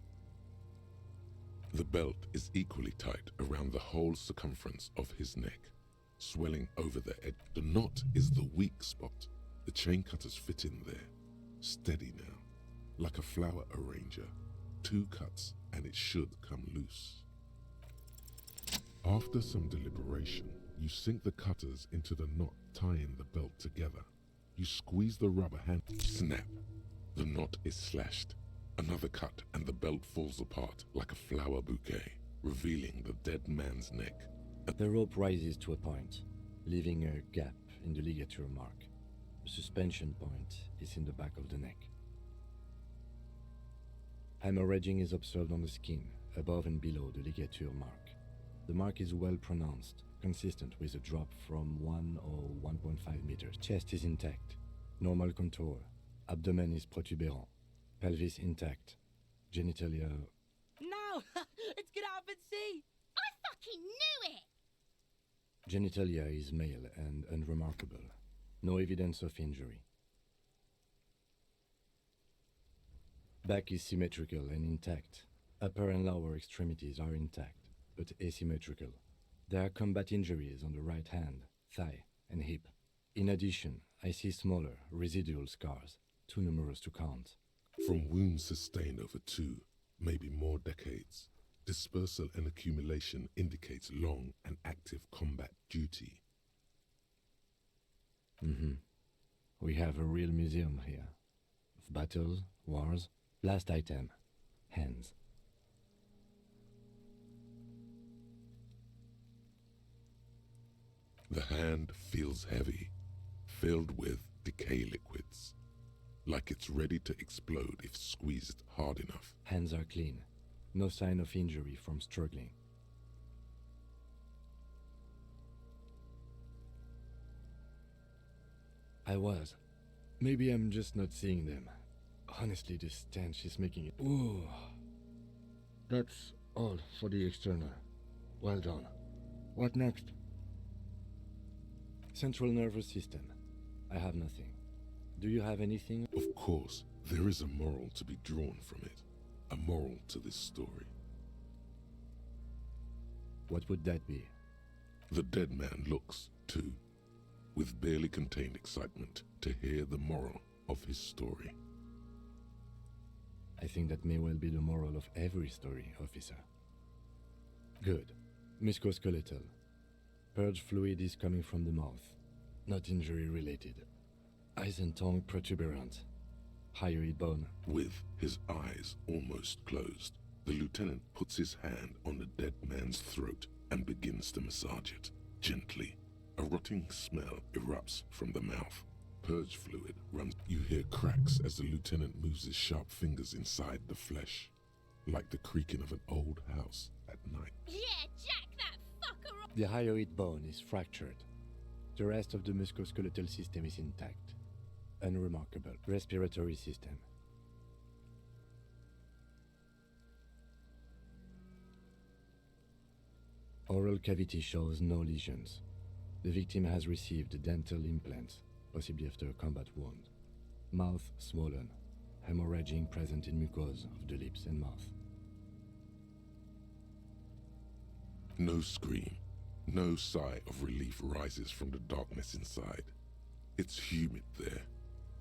The belt is equally tight around the whole circumference of his neck, swelling over the edge. The knot is the weak spot. The chain cutters fit in there, steady now, like a flower arranger. 2 cuts and it should come loose. After some deliberation, you sink the cutters into the knot tying the belt together. You squeeze the rubber hand, snap. The knot is slashed. Another cut and the belt falls apart like a flower bouquet, revealing the dead man's neck. The rope rises to a point, leaving a gap in the ligature mark. The suspension point is in the back of the neck. Hemorrhaging is observed on the skin, above and below the ligature mark. The mark is well pronounced, consistent with a drop from 1 or 1.5 meters. Chest is intact, normal contour. Abdomen is protuberant, pelvis intact, genitalia... No! It's gonna happen, see! I fucking knew it! Genitalia is male and unremarkable. No evidence of injury. Back is symmetrical and intact. Upper and lower extremities are intact, but asymmetrical. There are combat injuries on the right hand, thigh, and hip. In addition, I see smaller, residual scars, too numerous to count. From wounds sustained over 2, maybe more decades, dispersal and accumulation indicates long and active combat duty. We have a real museum here. Of battles, wars. Last item, hands. The hand feels heavy, filled with decay liquids, like it's ready to explode if squeezed hard enough. Hands are clean. No sign of injury from struggling. I was. Maybe I'm just not seeing them. Honestly, the stench is making it... Ooh. That's all for the external. Well done. What next? Central nervous system. I have nothing. Do you have anything? Of course, there is a moral to be drawn from it. A moral to this story. What would that be? The dead man looks, too, with barely contained excitement to hear the moral of his story. I think that may well be the moral of every story, officer. Good. Musculoskeletal. Purge fluid is coming from the mouth. Not injury related. Eyes and tongue protuberant. Hyoid bone. With his eyes almost closed, the lieutenant puts his hand on the dead man's throat and begins to massage it, gently. A rotting smell erupts from the mouth. Purge fluid runs. You hear cracks as the lieutenant moves his sharp fingers inside the flesh, like the creaking of an old house at night. Yeah, jack that fucker up! The hyoid bone is fractured. The rest of the musculoskeletal system is intact. Unremarkable. Respiratory system. Oral cavity shows no lesions. The victim has received dental implants, possibly after a combat wound. Mouth swollen. Hemorrhaging present in mucosa of the lips and mouth. No scream, no sigh of relief rises from the darkness inside. It's humid there.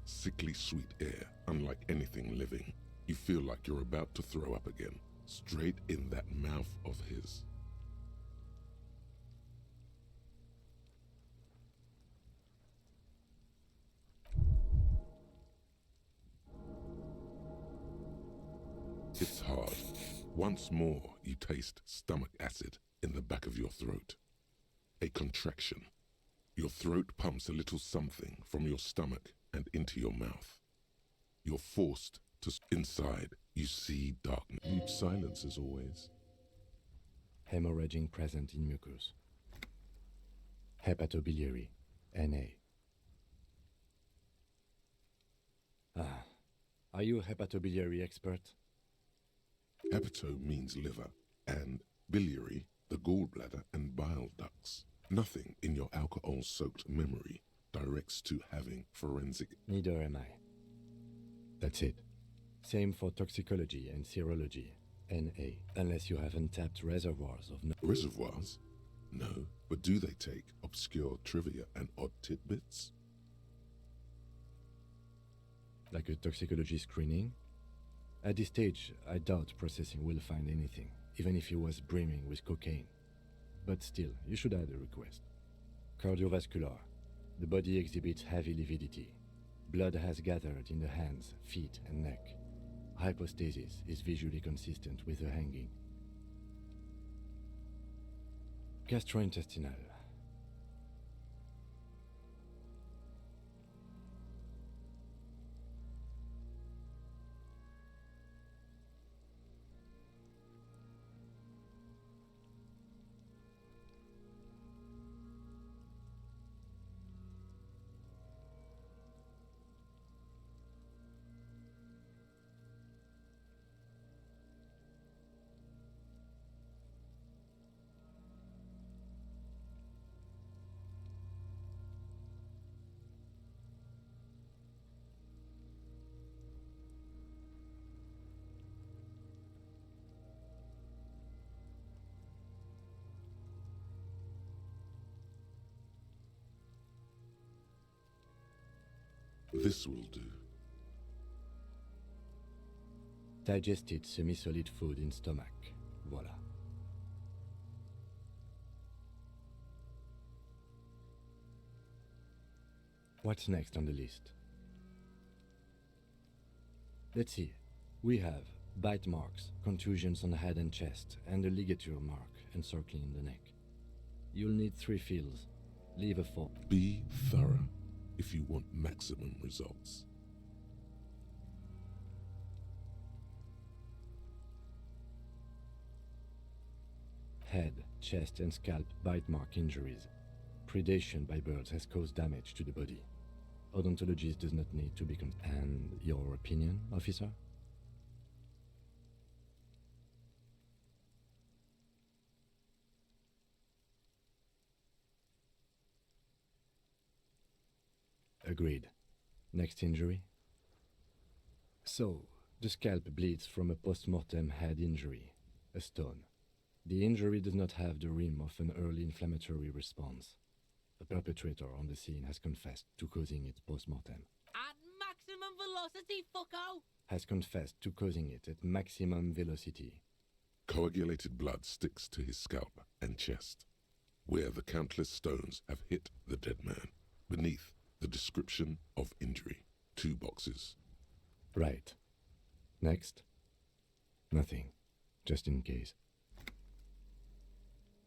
Sickly sweet air, unlike anything living. You feel like you're about to throw up again, straight in that mouth of his. It's hard. Once more, you taste stomach acid in the back of your throat. A contraction. Your throat pumps a little something from your stomach and into your mouth. You're forced to... Inside, you see darkness. Mute silence as always. hemorrhaging present in mucus. Hepatobiliary, Na. Are you a hepatobiliary expert? Hepato means liver, and biliary, the gallbladder and bile ducts. Nothing in your alcohol-soaked memory directs to having forensic. Neither am I. That's it. Same for toxicology and serology, Na, unless you have untapped reservoirs of Reservoirs? No, but do they take obscure trivia and odd tidbits? like a toxicology screening. At this stage, I doubt processing will find anything, even if he was brimming with cocaine. But still, you should add a request. Cardiovascular. The body exhibits heavy lividity. Blood has gathered in the hands, feet, and neck. Hypostasis is visually consistent with the hanging. Gastrointestinal. This will do. Digested semi-solid food in stomach. Voila. What's next on the list? Let's see. We have bite marks, contusions on the head and chest, and a ligature mark encircling the neck. You'll need 3 fills. Leave a 4. Be thorough if you want maximum results. Head, chest, and scalp bite mark injuries. Predation by birds has caused damage to the body. Odontologist does not need to be And your opinion, officer? Agreed. Next injury? So, the scalp bleeds from a post-mortem head injury, a stone. The injury does not have the rim of an early inflammatory response. The perpetrator on the scene has confessed to causing it post-mortem. At maximum velocity, fucko! Has confessed to causing it at maximum velocity. Coagulated blood sticks to his scalp and chest, where the countless stones have hit the dead man. Beneath, the description of injury. 2 boxes. Right. Next? Nothing. Just in case.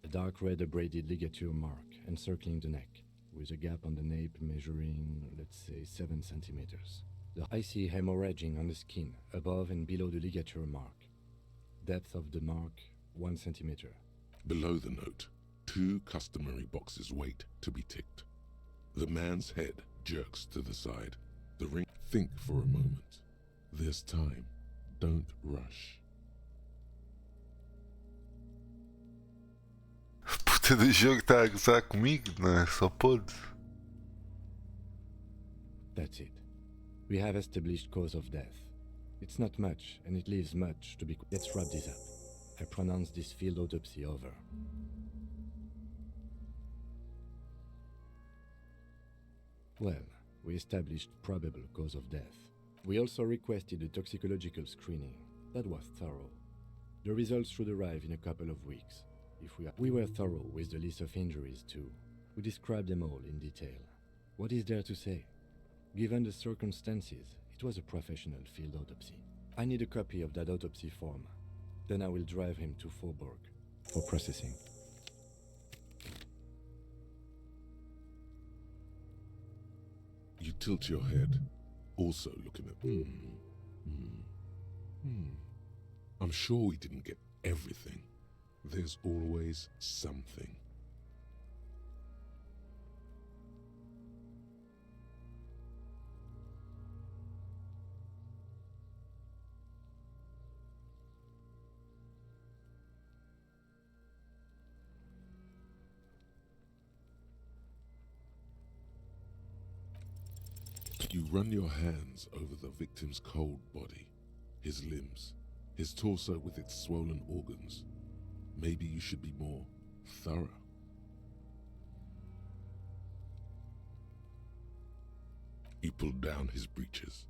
A dark red abraded ligature mark encircling the neck, with a gap on the nape measuring, let's say, 7 centimeters. I see hemorrhaging on the skin, above and below the ligature mark. Depth of the mark, 1 centimeter. Below the note, 2 customary boxes wait to be ticked. The man's head jerks to the side. The ring. Think for a moment. There's time. Don't rush. Puta de jogo está a gozar comigo, não é? Só pode. That's it. We have established cause of death. It's not much, and it leaves much to be... Let's wrap this up. I pronounce this field autopsy over. Well, we established probable cause of death. We also requested a toxicological screening. That was thorough. The results should arrive in a couple of weeks. We were thorough with the list of injuries too. We described them all in detail. What is there to say? Given the circumstances, it was a professional field autopsy. I need a copy of that autopsy form. Then I will drive him to Faubourg for processing. You tilt your head, also looking at... I'm sure we didn't get everything. There's always something. You run your hands over the victim's cold body, his limbs, his torso with its swollen organs. Maybe you should be more thorough. You pull down his breeches.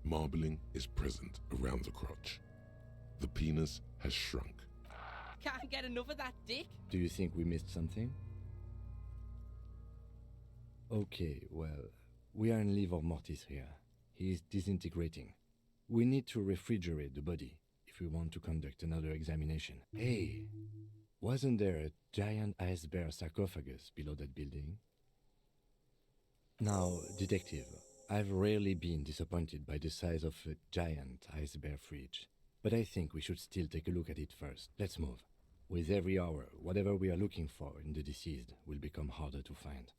Marbling is present around the crotch. The penis has shrunk. Can't get enough of that dick. Do you think we missed something? Okay, well, we are in livor mortis here. He is disintegrating. We need to refrigerate the body if we want to conduct another examination. Hey, wasn't there a giant ice bear sarcophagus below that building? Now, detective, I've rarely been disappointed by the size of a giant ice bear fridge, but I think we should still take a look at it first. Let's move. With every hour, whatever we are looking for in the deceased will become harder to find.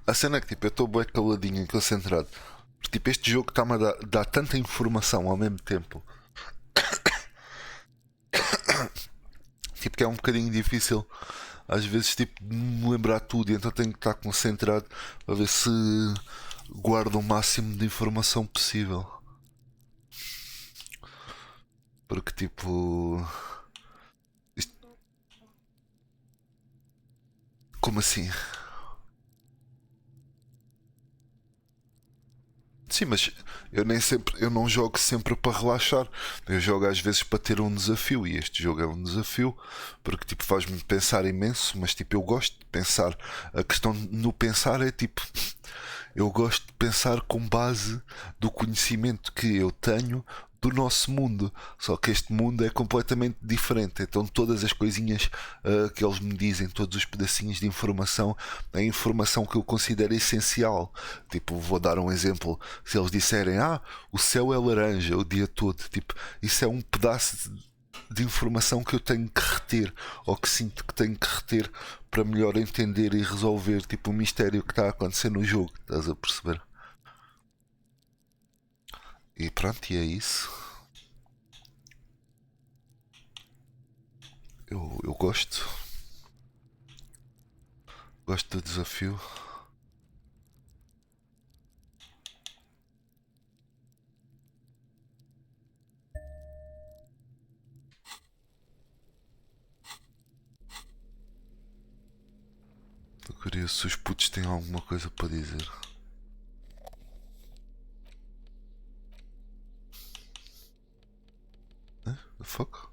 A cena é que tipo, eu estou bem caladinho e concentrado. Porque tipo, este jogo está-me a dar tanta informação ao mesmo tempo. Tipo, que é um bocadinho difícil às vezes tipo, de me lembrar tudo, e então tenho que estar concentrado para ver se guardo o máximo de informação possível. Porque tipo. Como assim? Sim, mas eu não jogo sempre para relaxar. Eu jogo às vezes para ter um desafio, e este jogo é um desafio porque tipo faz-me pensar imenso, mas tipo eu gosto de pensar. A questão no pensar é tipo eu gosto de pensar com base do conhecimento que eu tenho do nosso mundo, só que este mundo é completamente diferente, então todas as coisinhas que eles me dizem, todos os pedacinhos de informação, é informação que eu considero essencial. Tipo, vou dar um exemplo: se eles disserem o céu é laranja o dia todo, tipo, isso é um pedaço de informação que eu tenho que reter, ou que sinto que tenho que reter para melhor entender e resolver tipo o mistério que está a acontecer no jogo, estás a perceber? E pronto, e é isso. Eu gosto. Gosto do desafio. Estou curioso se os putos têm alguma coisa para dizer. The fuck?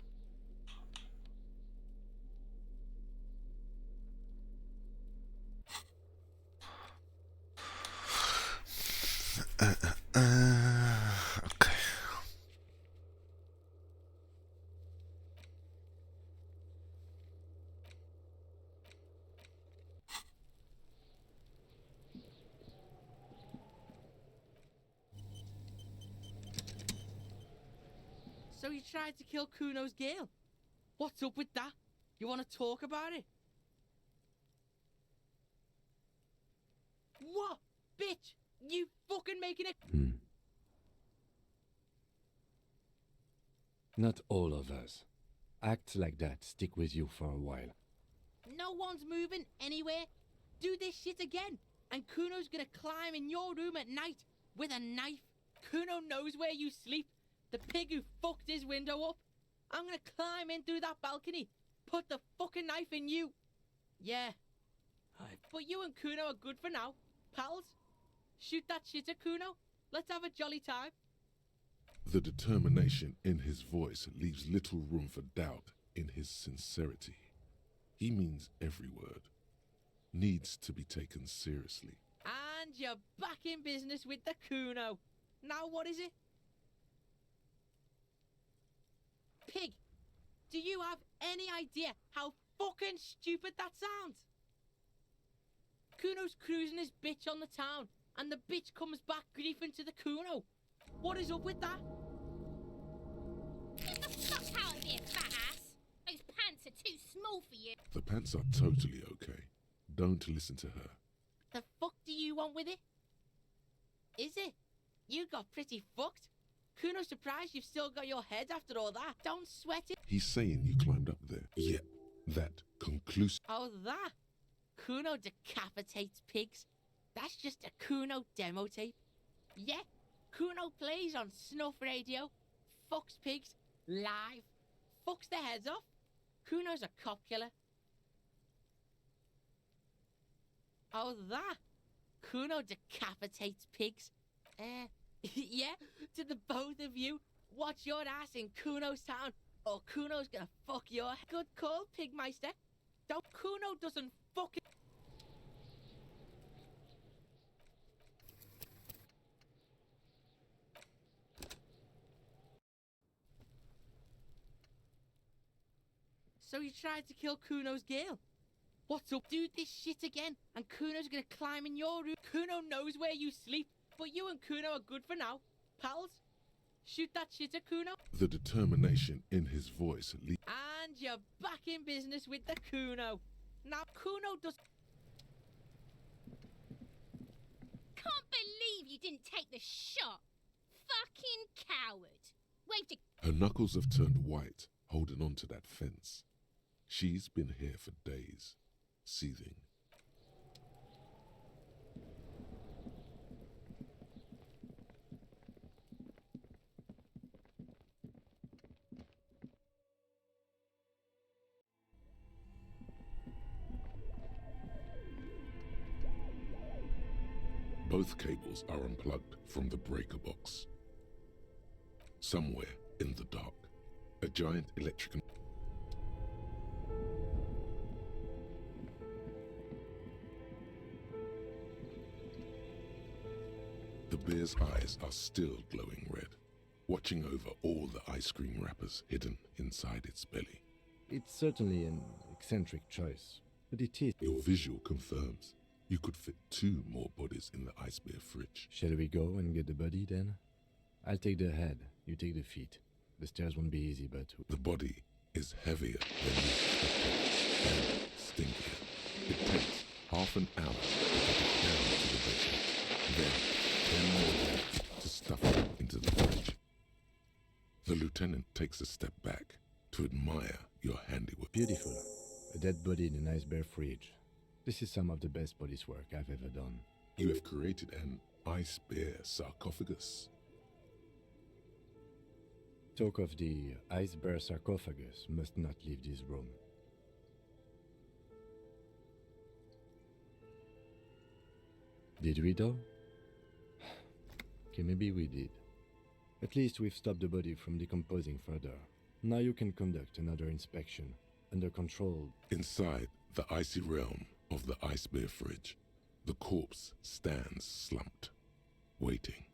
Ok. So you tried to kill Kuno's girl? What's up with that? You want to talk about it? What? Bitch! You fucking making it... Not all of us. Acts like that stick with you for a while. No one's moving anywhere. Do this shit again, and Kuno's gonna climb in your room at night with a knife. Kuno knows where you sleep. The pig who fucked his window up. I'm gonna climb in through that balcony, put the fucking knife in you. Yeah. But you and Kuno are good for now. Pals, shoot that shit at Kuno. Let's have a jolly time. The determination in his voice leaves little room for doubt in his sincerity. He means every word. Needs to be taken seriously. And you're back in business with the Kuno. Now what is it? Pig, do you have any idea how fucking stupid that sounds? Kuno's cruising his bitch on the town, and the bitch comes back griefing to the Kuno. What is up with that? Get the fuck out of here, fat ass! Those pants are too small for you. The pants are totally okay. Don't listen to her. The fuck do you want with it? Is it? You got pretty fucked. Kuno's surprised you've still got your head after all that. Don't sweat it. He's saying you climbed up there. Yeah, that conclusive. Oh, that? Kuno decapitates pigs. That's just a Kuno demo tape. Yeah, Kuno plays on snuff radio, fucks pigs, live, fucks their heads off. Kuno's a cop killer. Oh, that? Kuno decapitates pigs. Yeah, to the both of you, watch your ass in Kuno's town, or Kuno's gonna fuck your... Good call, Pigmeister. Don't... Kuno doesn't fucking... So you tried to kill Kuno's girl? What's up? Do this shit again, and Kuno's gonna climb in your room. Kuno knows where you sleep, but you and Kuno are good for now. Pals, shoot that shit at Kuno. The determination in his voice leaves. And you're back in business with the Kuno. Now, Kuno does... Can't believe you didn't take the shot. Fucking coward. Wave to... Her knuckles have turned white, holding on to that fence. She's been here for days, seething. Both cables are unplugged from the breaker box. Somewhere in the dark, a giant electric... The bear's eyes are still glowing red, watching over all the ice cream wrappers hidden inside its belly. It's certainly an eccentric choice, but it is. Your visual confirms you could fit 2 more bodies in the ice bear fridge. Shall we go and get the body then? I'll take the head, you take the feet. The stairs won't be easy, but... The body is heavier than you expected and stinkier. It takes half an hour to get it down to the basement. Then 10 more minutes to stuff it into the fridge. The lieutenant takes a step back to admire your handiwork. Beautiful. A dead body in an ice bear fridge. This is some of the best police work I've ever done. You have created an ice bear sarcophagus. Talk of the ice bear sarcophagus must not leave this room. Did we though? Okay, maybe we did. At least we've stopped the body from decomposing further. Now you can conduct another inspection, under control. Inside the icy realm of the ice bear fridge, the corpse stands slumped, waiting.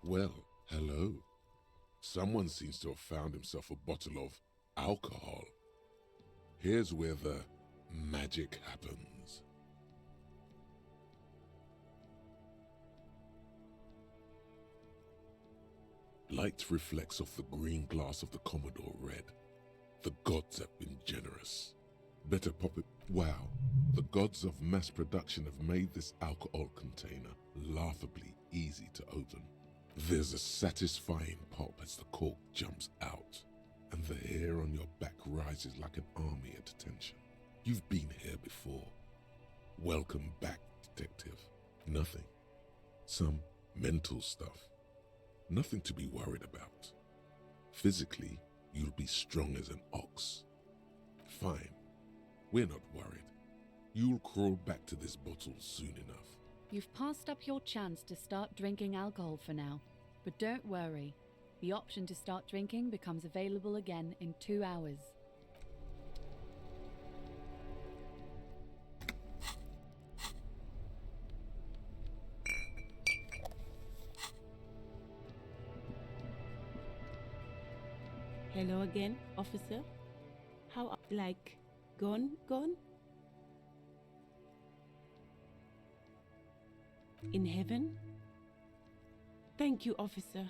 Well, hello. Someone seems to have found himself a bottle of alcohol. Here's where the magic happens. Light reflects off the green glass of the Commodore red. The gods have been generous. Better pop it. Wow, the gods of mass production have made this alcohol container laughably easy to open. There's a satisfying pop as the cork jumps out, and the hair on your back rises like an army at attention. You've been here before. Welcome back, detective. Nothing. Some mental stuff. Nothing to be worried about. Physically, you'll be strong as an ox. Fine. We're not worried. You'll crawl back to this bottle soon enough. You've passed up your chance to start drinking alcohol for now, but don't worry. The option to start drinking becomes available again in 2 hours. Hello again, officer. How, like, gone? In heaven? Thank you, officer.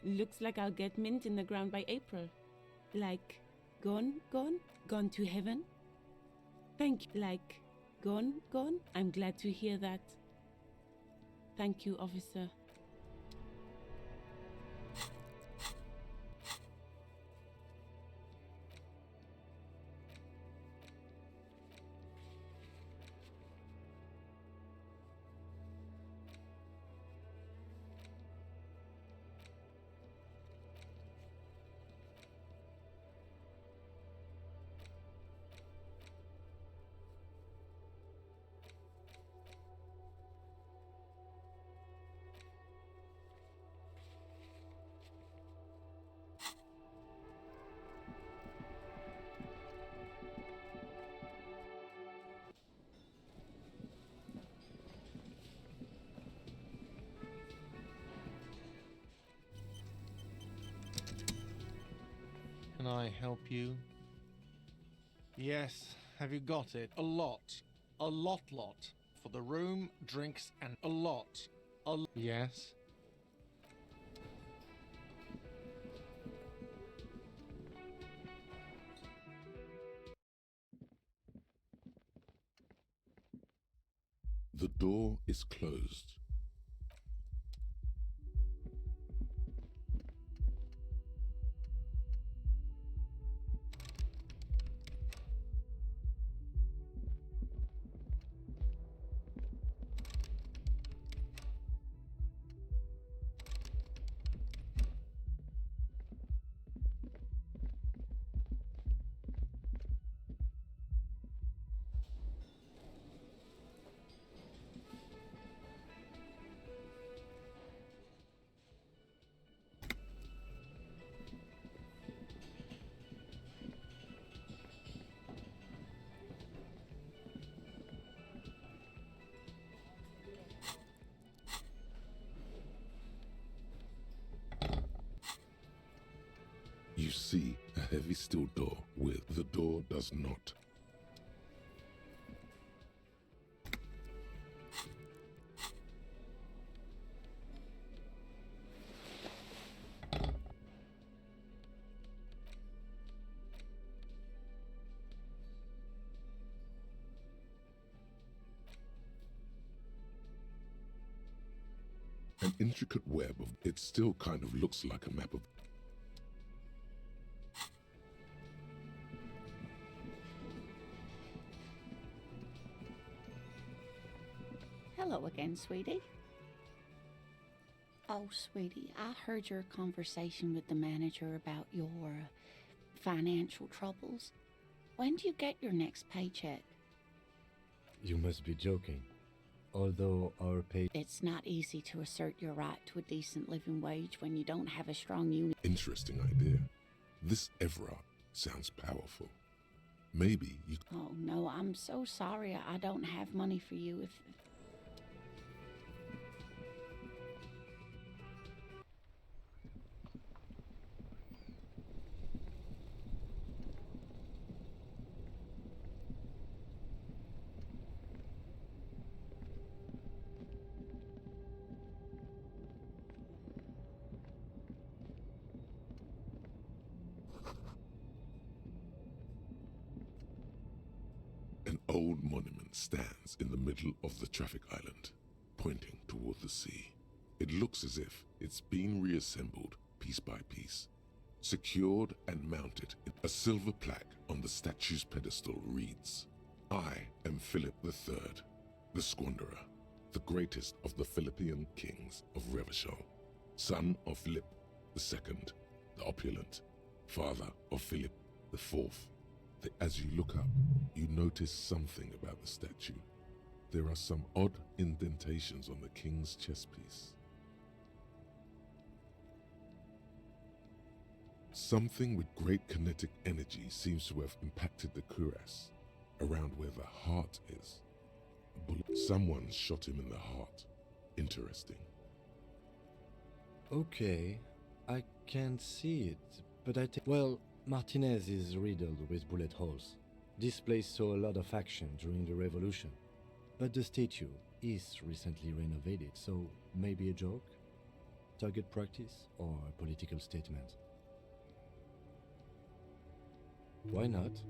Looks like I'll get mint in the ground by April. Like, gone? Gone to heaven? Thank you. Like, gone? I'm glad to hear that. Thank you, officer. Can I help you? Yes, have you got it? A lot. A lot. For the room, drinks, and a lot. Yes? The door is closed. You see a heavy steel door with the door does not. An intricate web of it still kind of looks like a map of. Hello again, sweetie. Oh, sweetie, I heard your conversation with the manager about your financial troubles. When do you get your next paycheck? You must be joking. Although our pay... It's not easy to assert your right to a decent living wage when you don't have a strong union. Interesting idea. This Evrard sounds powerful. Maybe you... Oh, no, I'm so sorry. I don't have money for you if... old monument stands in the middle of the traffic island, pointing toward the sea. It looks as if it's been reassembled piece by piece. Secured and mounted, a silver plaque on the statue's pedestal reads, "I am Philip III, the Squanderer, the greatest of the Philippian kings of Revachol, son of Philip II, the opulent, father of Philip IV." As you look up, you notice something about the statue. There are some odd indentations on the king's chest piece. Something with great kinetic energy seems to have impacted the cuirass, around where the heart is. Someone shot him in the heart. Interesting. Okay, I can see it, but well, Martinez is riddled with bullet holes. This place saw a lot of action during the revolution, but the statue is recently renovated, so maybe a joke? Target practice or a political statement? Why not?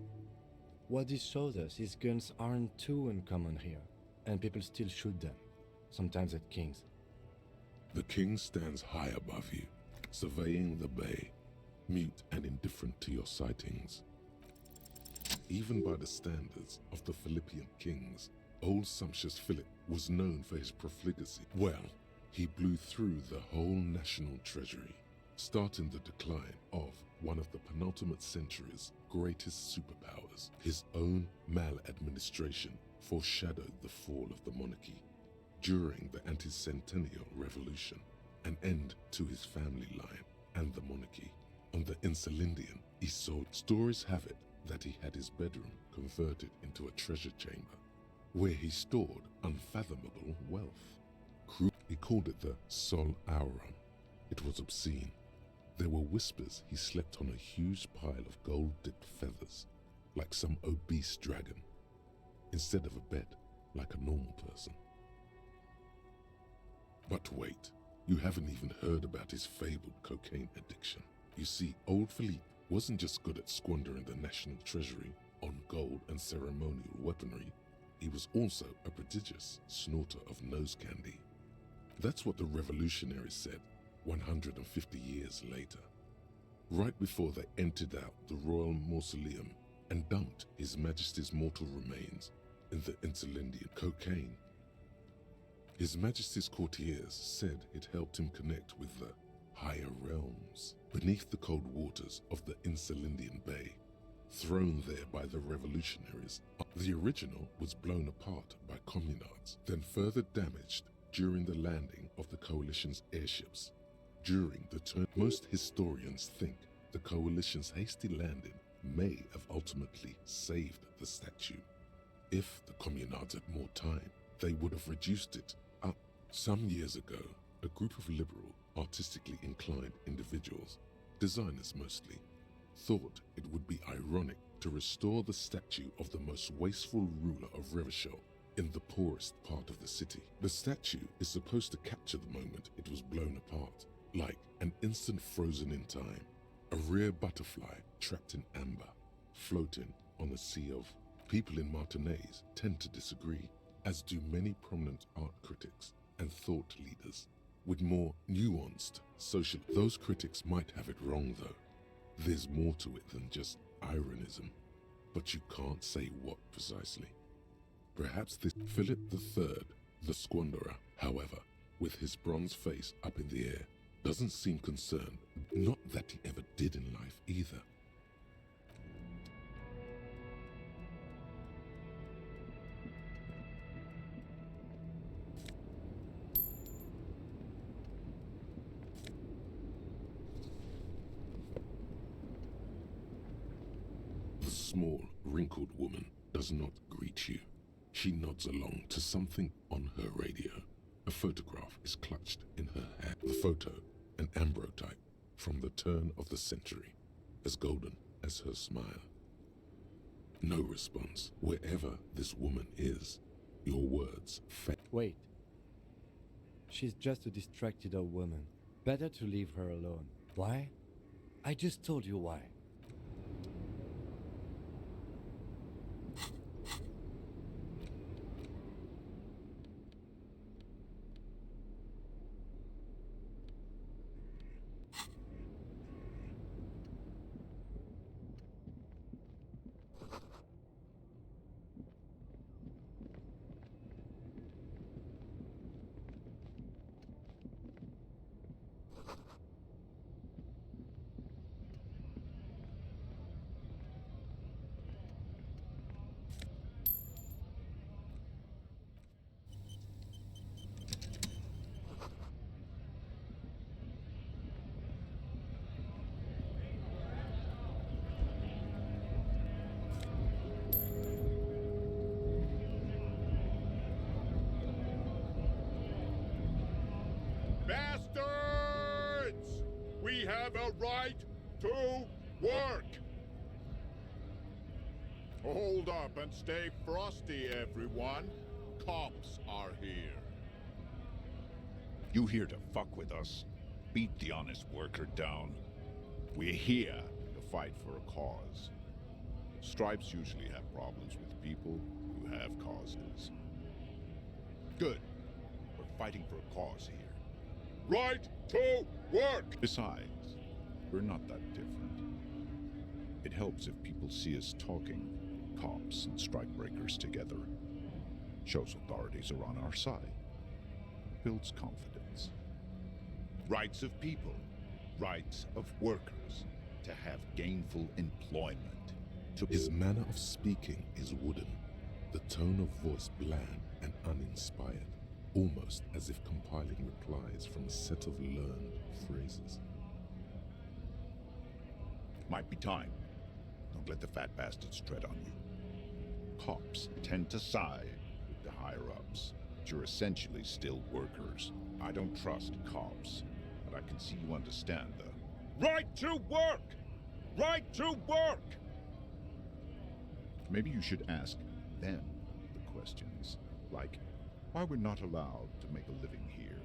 What this shows us is guns aren't too uncommon here, and people still shoot them, sometimes at kings. The king stands high above you, surveying the bay, mute and indifferent to your sightings. Even by the standards of the Philippian kings, old sumptuous Philip was known for his profligacy. Well, he blew through the whole national treasury, starting the decline of one of the penultimate century's greatest superpowers. His own maladministration foreshadowed the fall of the monarchy. During the anti-centennial revolution, an end to his family line and the monarchy. On the Insulindian, he sold. Stories have it that he had his bedroom converted into a treasure chamber, where he stored unfathomable wealth. He called it the Sol Auron. It was obscene. There were whispers he slept on a huge pile of gold-dipped feathers, like some obese dragon, instead of a bed, like a normal person. But wait, you haven't even heard about his fabled cocaine addiction. You see, old Philippe wasn't just good at squandering the national treasury on gold and ceremonial weaponry, he was also a prodigious snorter of nose candy. That's what the revolutionaries said 150 years later, right before they emptied out the royal mausoleum and dumped His Majesty's mortal remains in the Insulindian. Cocaine. His Majesty's courtiers said it helped him connect with the higher realms beneath the cold waters of the Insulindian Bay, thrown there by the revolutionaries. The original was blown apart by communards, then further damaged during the landing of the coalition's airships. During the turn, most historians think the coalition's hasty landing may have ultimately saved the statue. If the communards had more time, they would have reduced it up. Some years ago, a group of liberal, artistically inclined individuals, designers mostly, thought it would be ironic to restore the statue of the most wasteful ruler of Revachol in the poorest part of the city. The statue is supposed to capture the moment it was blown apart, like an instant frozen in time, a rare butterfly trapped in amber, floating on a sea of. People in Martinez tend to disagree, as do many prominent art critics and thought leaders with more nuanced social. Those critics might have it wrong though. There's more to it than just ironism, but you can't say what precisely. Perhaps this Philip III, the Squanderer, however, with his bronze face up in the air, doesn't seem concerned, not that he ever did in life either. The small, wrinkled woman does not greet you. She nods along to something on her radio. A photograph is clutched in her hand. The photo, an ambrotype from the turn of the century, as golden as her smile. No response. Wherever this woman is, your words fail. Wait. She's just a distracted old woman. Better to leave her alone. Why? I just told you why. have a right to work. Hold up and stay frosty, everyone. Cops are here. You here to fuck with us? Beat the honest worker down. We're here to fight for a cause. Stripes usually have problems with people who have causes. Good. We're fighting for a cause here. Right to work! Besides, we're not that different. It helps if people see us talking, cops and strikebreakers together. Shows authorities are on our side. Builds confidence. Rights of people. Rights of workers. To have gainful employment. His manner of speaking is wooden, the tone of voice bland and uninspired, almost as if compiling replies from a set of learned phrases. Might be time. Don't let the fat bastards tread on you. Cops tend to side with the higher-ups, but you're essentially still workers. I don't trust cops, but I can see you understand the right to work! Right to work! Maybe you should ask them the questions, like why we're not allowed to make a living here.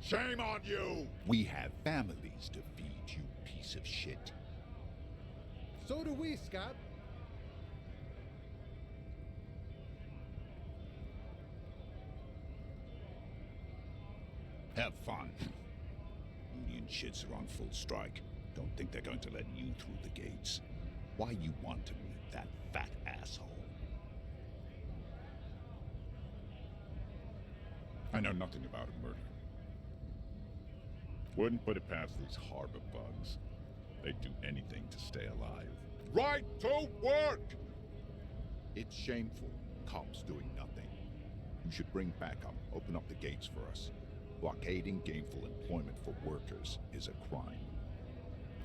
Shame on you! We have families to feed, you piece of shit. So do we, Scott. Have fun. Union shits are on full strike. Don't think they're going to let you through the gates. Why you want to meet that fat asshole? I know nothing about a murder. Wouldn't put it past these harbor bugs. They'd do anything to stay alive. Right to work! It's shameful. Cops doing nothing. You should bring backup. Open up the gates for us. Blockading gainful employment for workers is a crime.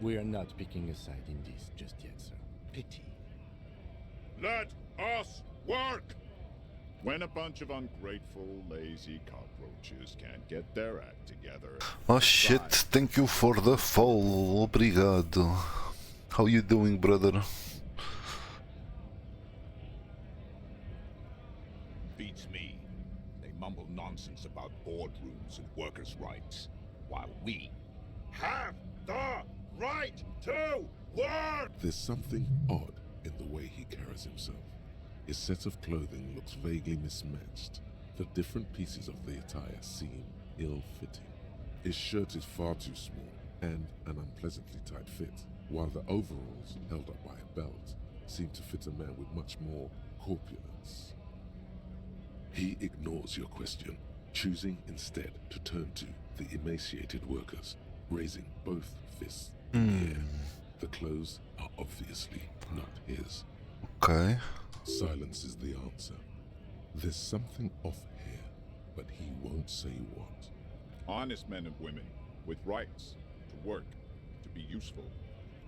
We are not picking a side in this just yet, sir. Pity. Let us work! When a bunch of ungrateful, lazy cockroaches can't get their act together... Oh shit, thank you for the follow, obrigado. How you doing, brother? Beats me. They mumble nonsense about boardrooms and workers' rights, while we have the right to work! There's something odd in the way he carries himself. His set of clothing looks vaguely mismatched. The different pieces of the attire seem ill-fitting. His shirt is far too small and an unpleasantly tight fit, while the overalls, held up by a belt, seem to fit a man with much more corpulence. He ignores your question, choosing instead to turn to the emaciated workers, raising both fists in the air. The clothes are obviously not his. Okay. Silence is the answer. There's something off here, but he won't say what. Honest men and women with rights to work, to be useful,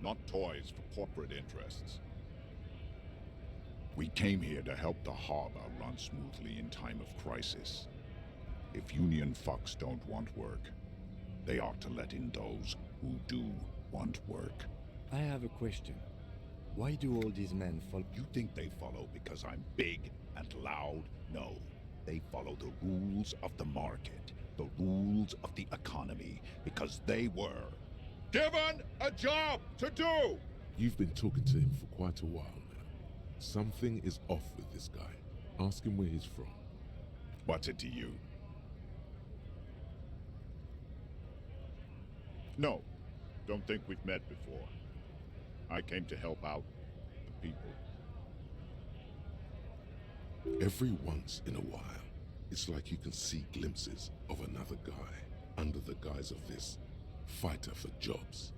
not toys for corporate interests. We came here to help the harbor run smoothly in time of crisis. If union fucks don't want work, they ought to let in those who do want work. I have a question. Why do all these men follow? You think they follow because I'm big and loud? No. They follow the rules of the market, the rules of the economy, because they were given a job to do! You've been talking to him for quite a while now. Something is off with this guy. Ask him where he's from. What's it to you? No, don't think we've met before. I came to help out the people. Every once in a while, it's like you can see glimpses of another guy under the guise of this fighter for jobs.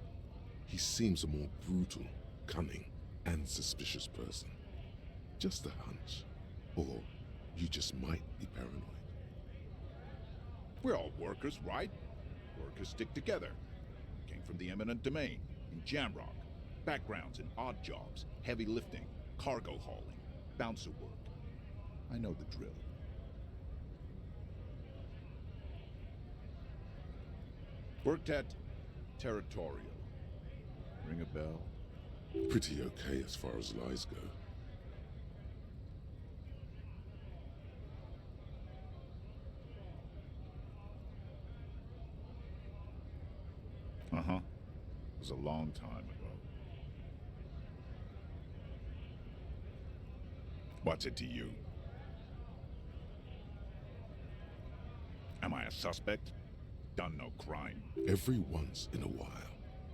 He seems a more brutal, cunning, and suspicious person. Just a hunch. Or you just might be paranoid. We're all workers, right? Workers stick together. Came from the eminent domain, in Jamrock. Backgrounds in odd jobs, heavy lifting, cargo hauling, bouncer work. I know the drill. Worked at Territorial. Ring a bell? Pretty okay as far as lies go. Uh-huh. It was a long time ago. What's it to you? Am I a suspect? Done no crime. Every once in a while,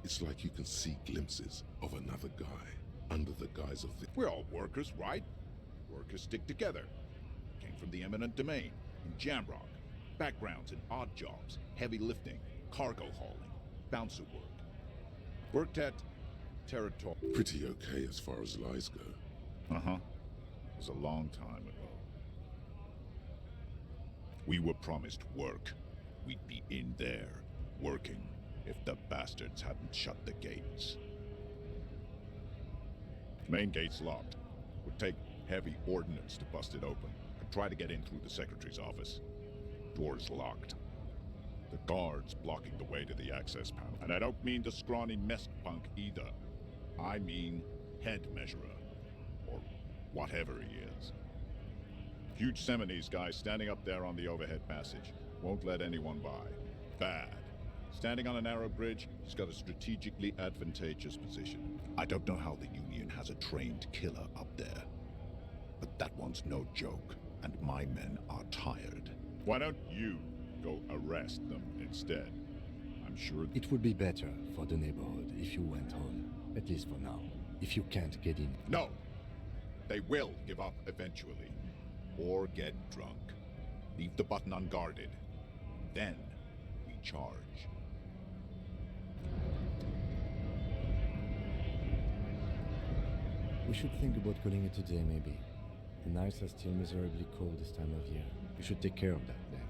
it's like you can see glimpses of another guy under the guise of the... We're all workers, right? Workers stick together. Came from the eminent domain, in Jamrock. Backgrounds in odd jobs, heavy lifting, cargo hauling, bouncer work. Worked at Territorial. Pretty okay as far as lies go. Uh-huh. It was a long time ago. We were promised work. We'd be in there, working, if the bastards hadn't shut the gates. Main gate's locked. Would take heavy ordnance to bust it open. Could try to get in through the secretary's office. Door's locked. The guard's blocking the way to the access panel. And I don't mean the scrawny mess punk either. I mean head measurer. Or whatever he is. Huge Seminese guy standing up there on the overhead passage. Won't let anyone by. Bad. Standing on a narrow bridge, he's got a strategically advantageous position. I don't know how the Union has a trained killer up there. But that one's no joke, and my men are tired. Why don't you go arrest them instead? I'm sure... It would be better for the neighborhood if you went home, at least for now. If you can't get in. No! They will give up eventually. Or get drunk. Leave the button unguarded. Then we charge. We should think about calling it a day, maybe. The nights are still miserably cold this time of year. We should take care of that then.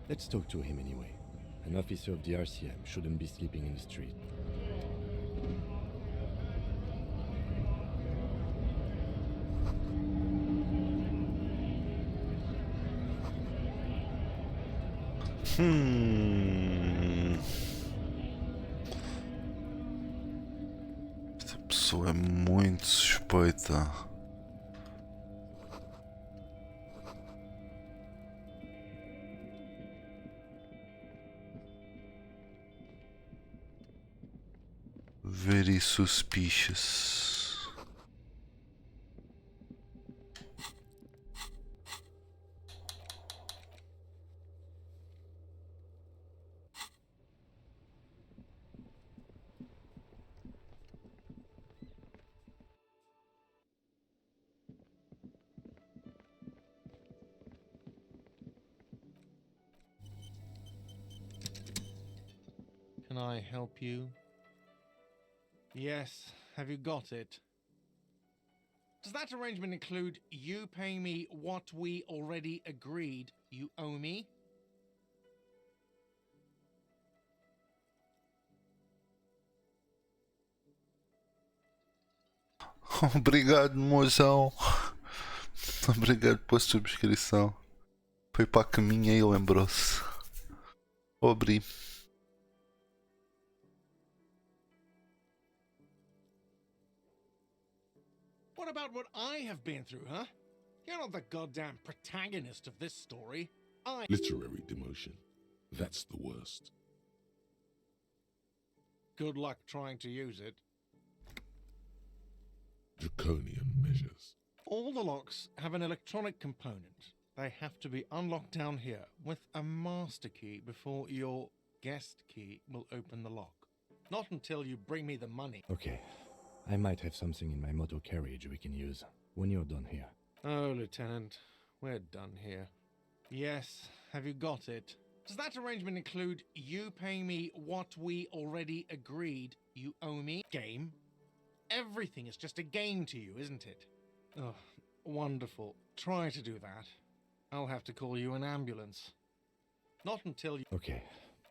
Let's talk to him anyway. An officer of the RCM shouldn't be sleeping in the street. Esta pessoa é muito suspeita. Very suspicious. Can I help you? Yes, have you got it? Does that arrangement include you paying me what we already agreed you owe me? Obrigado, mozão. Obrigado pela subscrição. Foi para a caminha e lembrou-se. Obri. What about what I have been through, huh? You're not the goddamn protagonist of this story. Literary demotion. That's the worst. Good luck trying to use it. Draconian measures. All the locks have an electronic component. They have to be unlocked down here with a master key before your guest key will open the lock. Not until you bring me the money. Okay. I might have something in my motor carriage we can use when you're done here. Oh, Lieutenant, we're done here. Yes, have you got it? Does that arrangement include you paying me what we already agreed you owe me? Game? Everything is just a game to you, isn't it? Oh, wonderful. Try to do that. I'll have to call you an ambulance. Not until you... Okay.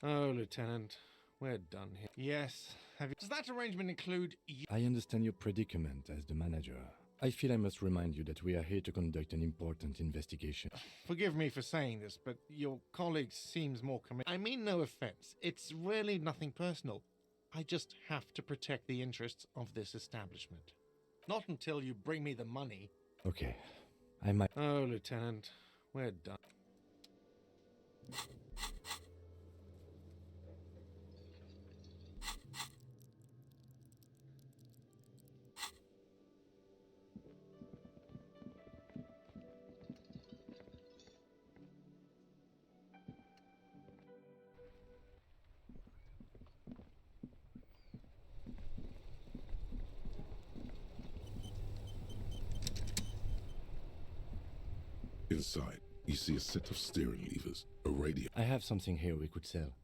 Oh, Lieutenant, we're done here. Yes, have you... Does that arrangement include you... I understand your predicament as the manager. I feel I must remind you that we are here to conduct an important investigation. Forgive me for saying this, but your colleague seems more committed. I mean no offense. It's really nothing personal. I just have to protect the interests of this establishment. Not until you bring me the money. Okay, I might... Oh, Lieutenant, we're done. Inside, you see a set of steering levers, a radio. I have something here we could sell.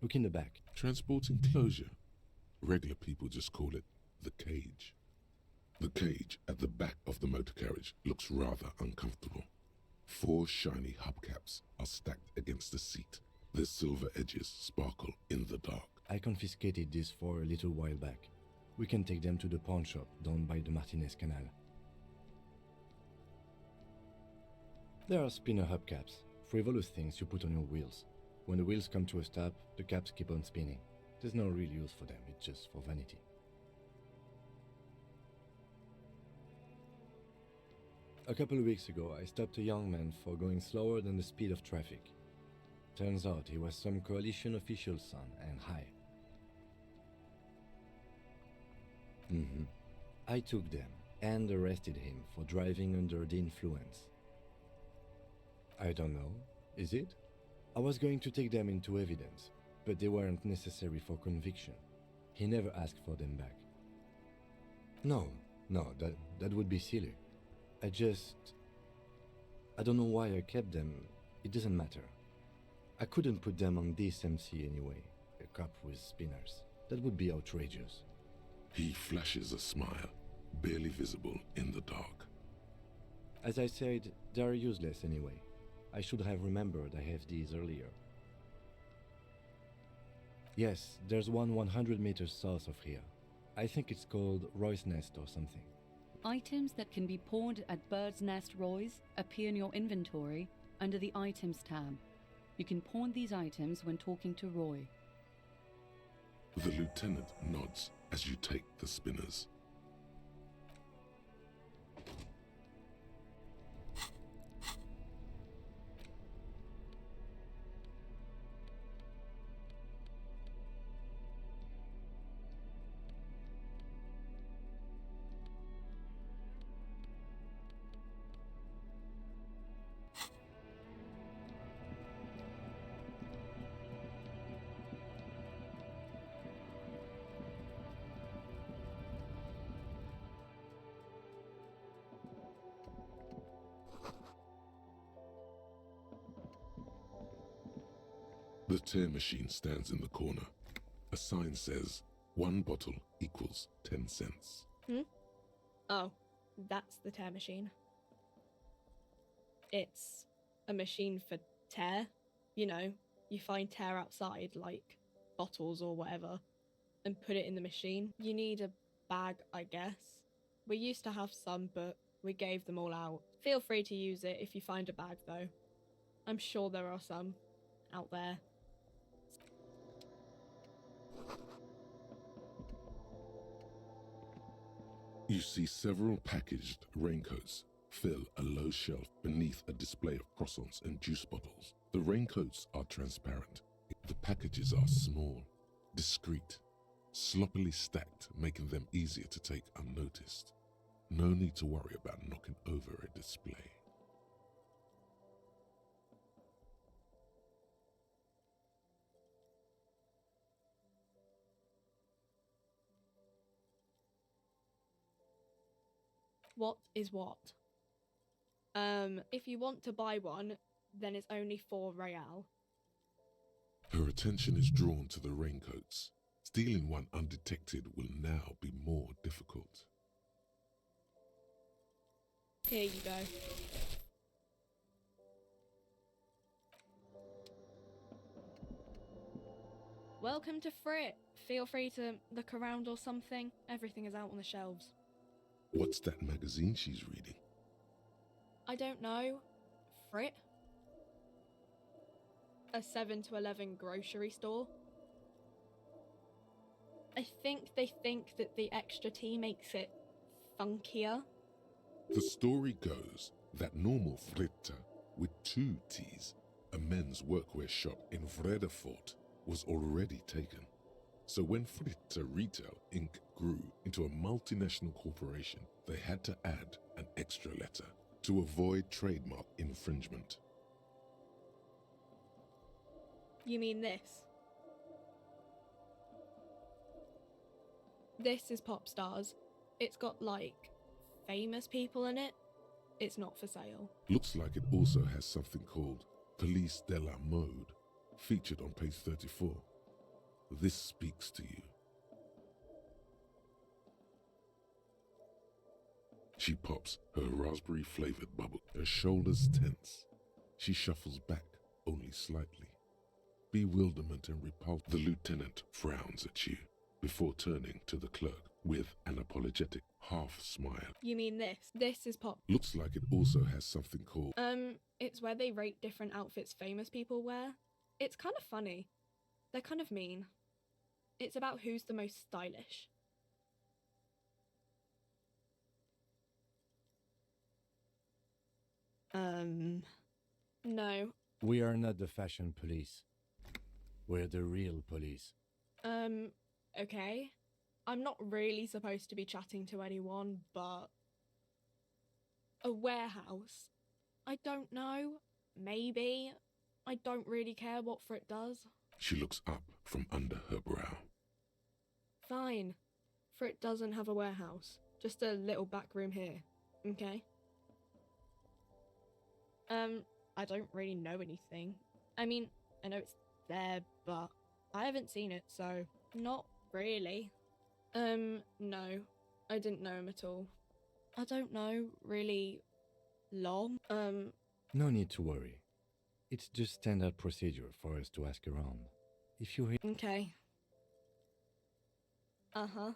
Look in the back. Transport enclosure. Regular people just call it the cage. The cage at the back of the motor carriage looks rather uncomfortable. 4 shiny hubcaps are stacked against the seat. Their silver edges sparkle in the dark. I confiscated these for a little while back. We can take them to the pawn shop down by the Martinez Canal. There are spinner hubcaps, frivolous things you put on your wheels. When the wheels come to a stop, the caps keep on spinning. There's no real use for them, it's just for vanity. A couple of weeks ago, I stopped a young man for going slower than the speed of traffic. Turns out he was some coalition official's son and high. I took them and arrested him for driving under the influence. I don't know, is it? I was going to take them into evidence, but they weren't necessary for conviction. He never asked for them back. No, that would be silly. I don't know why I kept them. It doesn't matter. I couldn't put them on this MC anyway. A cop with spinners. That would be outrageous. He flashes a smile, barely visible in the dark. As I said, they are useless anyway. I should have remembered I have these earlier. Yes, there's one 100 meters south of here. I think it's called Roy's Nest or something. Items that can be pawned at Bird's Nest Roy's appear in your inventory under the Items tab. You can pawn these items when talking to Roy. The lieutenant nods as you take the spinners. The tear machine stands in the corner. A sign says, 1 bottle equals 10 cents. Oh, that's the tear machine. It's a machine for tear. You know, you find tear outside, like bottles or whatever, and put it in the machine. You need a bag, I guess. We used to have some, but we gave them all out. Feel free to use it if you find a bag, though. I'm sure there are some out there. You see several packaged raincoats fill a low shelf beneath a display of croissants and juice bottles. The raincoats are transparent. The packages are small, discreet, sloppily stacked, making them easier to take unnoticed. No need to worry about knocking over a display. What is what? If you want to buy one, then it's only 4 real. Her attention is drawn to the raincoats. Stealing one undetected will now be more difficult. Here you go. Welcome to Frit. Feel free to look around or something. Everything is out on the shelves. What's that magazine she's reading? I don't know. Frit? A 7 to 11 grocery store? I think they think that the extra T makes it funkier. The story goes that normal Fritta, with 2 T's, a men's workwear shop in Vredefort, was already taken. So when Fritta Retail Inc. grew into a multinational corporation, they had to add an extra letter to avoid trademark infringement. You mean this? This is Pop Stars. It's got, like, famous people in it. It's not for sale. Looks like it also has something called Police de la Mode, featured on page 34. This speaks to you. She pops her raspberry-flavored bubble, her shoulders tense. She shuffles back only slightly. Bewilderment and repulsion. The lieutenant frowns at you before turning to the clerk with an apologetic half-smile. You mean this? This is Pop. Looks like it also has something called... It's where they rate different outfits famous people wear. It's kind of funny. They're kind of mean. It's about who's the most stylish. No. We are not the fashion police. We're the real police. Okay. I'm not really supposed to be chatting to anyone, but... A warehouse? I don't know. Maybe. I don't really care what Frit does. She looks up from under her brow. Fine. Frit doesn't have a warehouse. Just a little back room here. Okay? I don't really know anything. I mean, I know it's there, but I haven't seen it, so not really. No. I didn't know him at all. I don't know, really long. No need to worry. It's just standard procedure for us to ask around. If you hear... Okay. Uh-huh.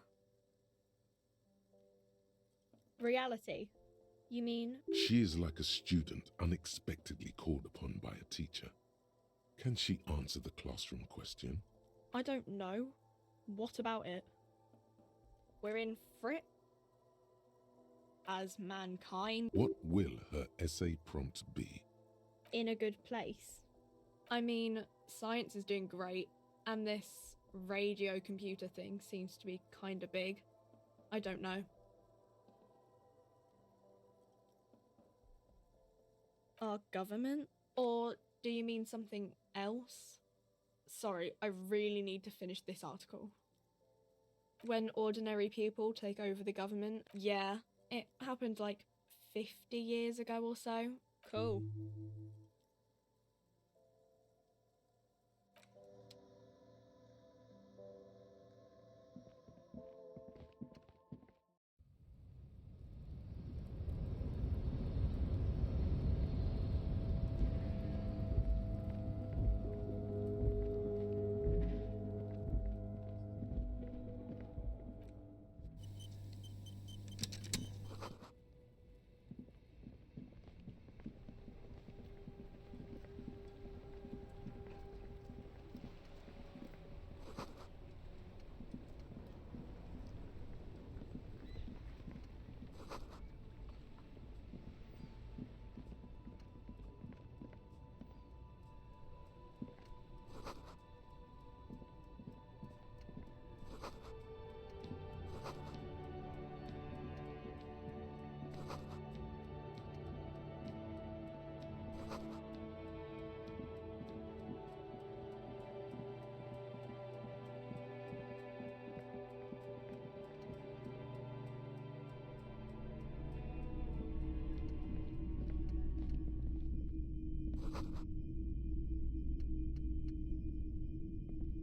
Reality? You mean? She is like a student unexpectedly called upon by a teacher. Can she answer the classroom question? I don't know. What about it? We're in Frit? As mankind? What will her essay prompt be? In a good place. I mean, science is doing great, and this radio computer thing seems to be kinda big. I don't know. Our government? Or do you mean something else? Sorry, I really need to finish this article. When ordinary people take over the government, yeah, it happened like 50 years ago or so. Cool.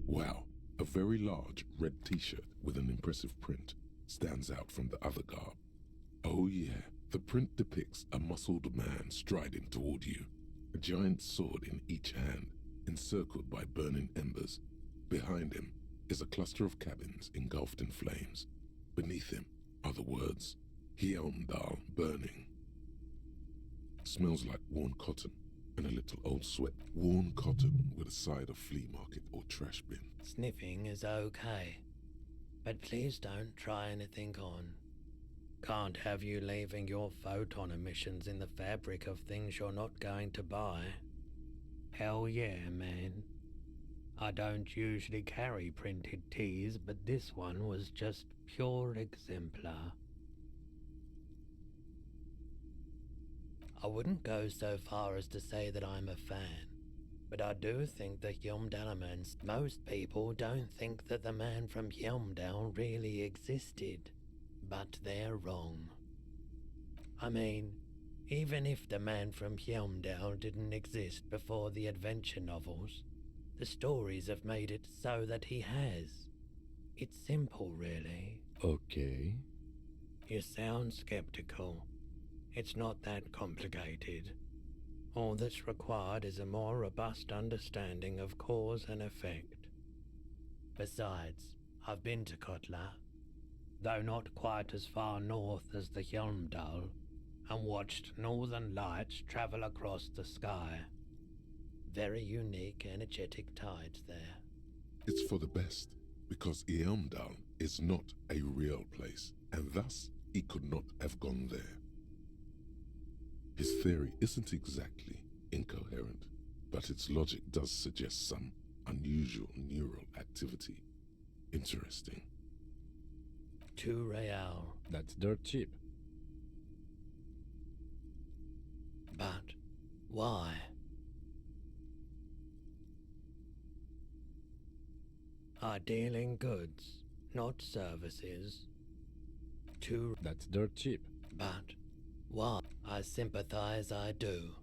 Wow, a very large red t-shirt with an impressive print stands out from the other garb. Oh yeah, the print depicts a muscled man striding toward you, a giant sword in each hand, encircled by burning embers. Behind him is a cluster of cabins engulfed in flames. Beneath him are the words, Hjelmdal burning. Smells like worn cotton and a little old sweat. Worn cotton with a side of flea market or trash bin. Sniffing is okay, but please don't try anything on. Can't have you leaving your photon emissions in the fabric of things you're not going to buy. Hell yeah, man. I don't usually carry printed teas, but this one was just pure exemplar. I wouldn't go so far as to say that I'm a fan, but I do think the Hjelmdalamans. Most people don't think that the man from Hjelmdal really existed, but they're wrong. I mean, even if the man from Hjelmdal didn't exist before the adventure novels, the stories have made it so that he has. It's simple, really. Okay. You sound skeptical. It's not that complicated. All that's required is a more robust understanding of cause and effect. Besides, I've been to Kotla, though not quite as far north as the Hjelmdal, and watched northern lights travel across the sky. Very unique, energetic tides there. It's for the best, because Hjelmdal is not a real place, and thus he could not have gone there. His theory isn't exactly incoherent, but its logic does suggest some unusual neural activity. Interesting. 2 real. That's dirt cheap. But why? I deal in goods, not services. 2. That's dirt cheap. But why? I sympathize, I do.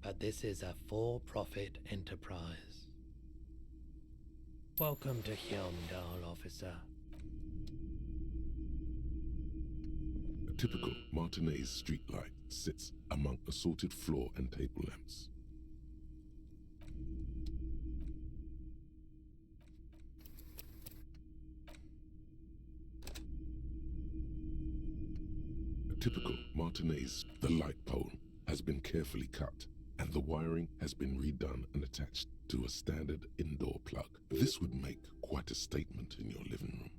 But this is a for-profit enterprise. Welcome to Hjelmdal, officer. A typical Martinez streetlight sits among assorted floor and table lamps. Typical Martinez, the light pole has been carefully cut and the wiring has been redone and attached to a standard indoor plug. This would make quite a statement in your living room.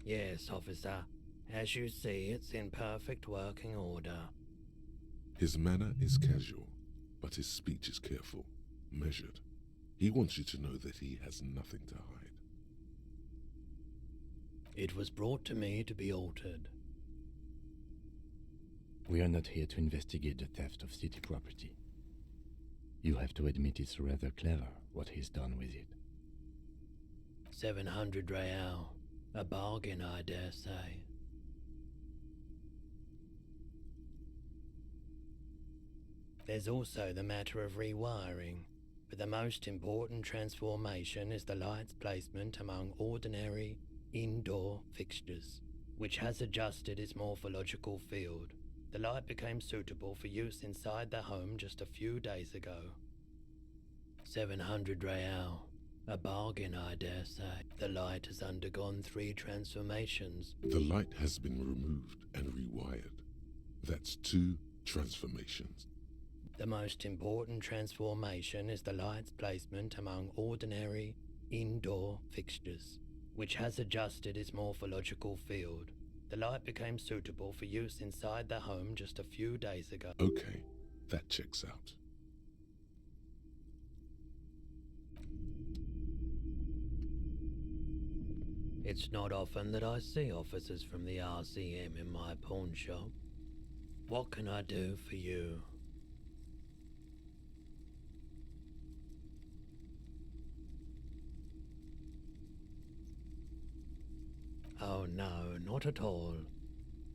Yes, officer. As you see, it's in perfect working order. His manner is casual, but his speech is careful, measured. He wants you to know that he has nothing to hide. It was brought to me to be altered. We are not here to investigate the theft of city property. You have to admit it's rather clever what he's done with it. 700 real. A bargain, I dare say. There's also the matter of rewiring, but the most important transformation is the light's placement among ordinary indoor fixtures, which has adjusted its morphological field. The light became suitable for use inside the home just a few days ago. 700 real. A bargain, I dare say. The light has undergone 3 transformations. The light has been removed and rewired. That's 2 transformations. The most important transformation is the light's placement among ordinary indoor fixtures, which has adjusted its morphological field. The light became suitable for use inside the home just a few days ago. Okay, that checks out. It's not often that I see officers from the RCM in my pawn shop. What can I do for you? Oh no, not at all.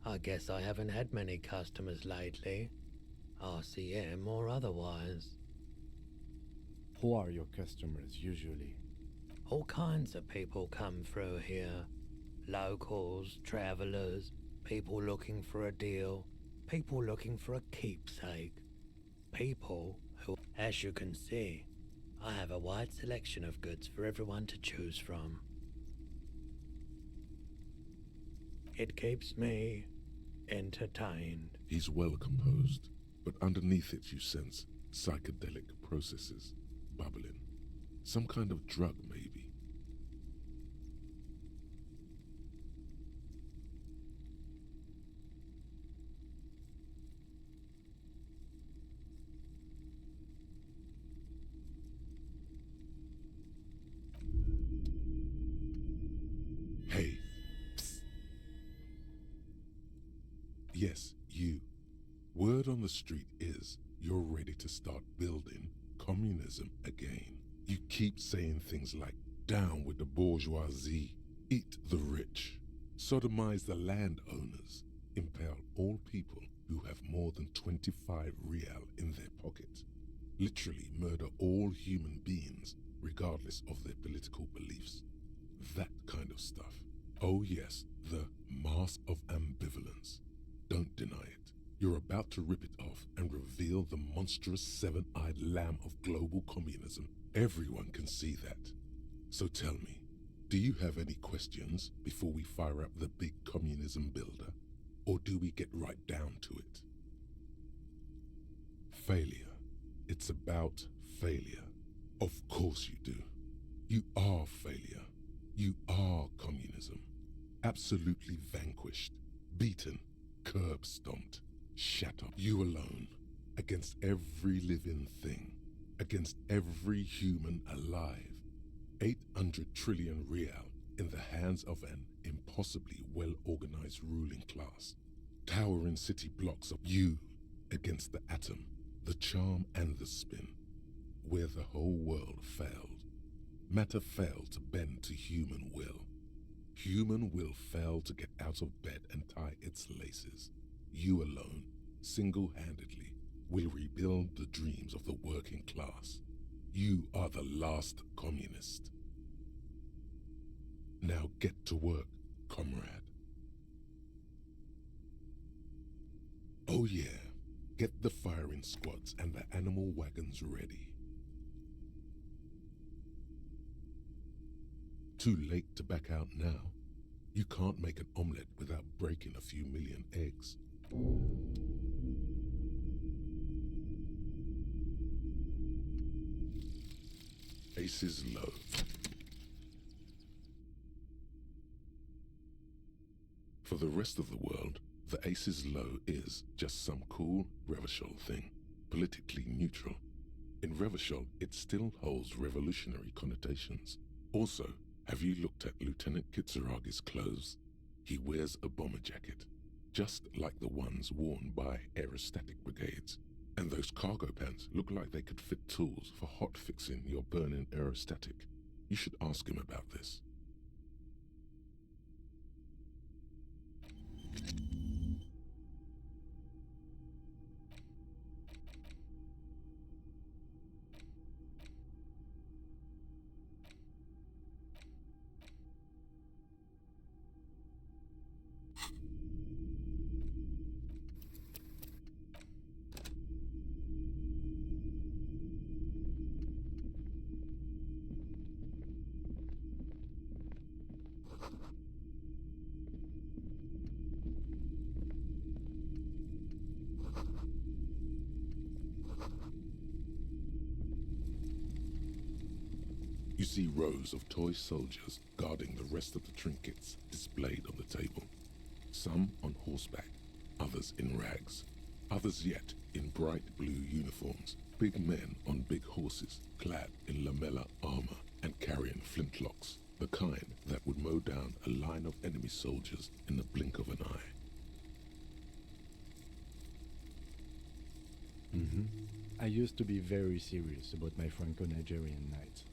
I guess I haven't had many customers lately, RCM or otherwise. Who are your customers usually? All kinds of people come through here. Locals, travellers, people looking for a deal, people looking for a keepsake. People who, as you can see, I have a wide selection of goods for everyone to choose from. It keeps me entertained. He's well composed, but underneath it you sense psychedelic processes bubbling. Some kind of drug, maybe. Hey. Psst. Yes, you. Word on the street is you're ready to start building communism again. You keep saying things like, down with the bourgeoisie, eat the rich, sodomize the landowners, impale all people who have more than 25 real in their pocket, literally murder all human beings regardless of their political beliefs. That kind of stuff. Oh yes, the mask of ambivalence. Don't deny it. You're about to rip it off and reveal the monstrous seven-eyed lamb of global communism. Everyone can see that. So tell me, do you have any questions before we fire up the big communism builder? Or do we get right down to it? Failure. It's about failure. Of course you do. You are failure. You are communism. Absolutely vanquished, beaten, curb-stomped, shattered. You alone, against every living thing, against every human alive. 800 trillion real in the hands of an impossibly well-organized ruling class. Towering city blocks of you against the atom, the charm and the spin, where the whole world failed. Matter failed to bend to human will. Human will failed to get out of bed and tie its laces. You alone, single-handedly, will rebuild the dreams of the working class. You are the last communist. Now get to work, comrade. Oh yeah, get the firing squads and the animal wagons ready. Too late to back out now. You can't make an omelette without breaking a few million eggs. Aces low. For the rest of the world, the aces low is just some cool Revachol thing, politically neutral. In Revachol, it still holds revolutionary connotations. Also, have you looked at Lieutenant Kitsuragi's clothes? He wears a bomber jacket, just like the ones worn by aerostatic brigades. And those cargo pants look like they could fit tools for hot fixing your burning aerostatic. You should ask him about this. You see rows of toy soldiers guarding the rest of the trinkets displayed on the table. Some on horseback, others in rags, others yet in bright blue uniforms. Big men on big horses, clad in lamella armor and carrying flintlocks, the kind that would mow down a line of enemy soldiers in the blink of an eye. I used to be very serious about my Franco-Nigerian knights.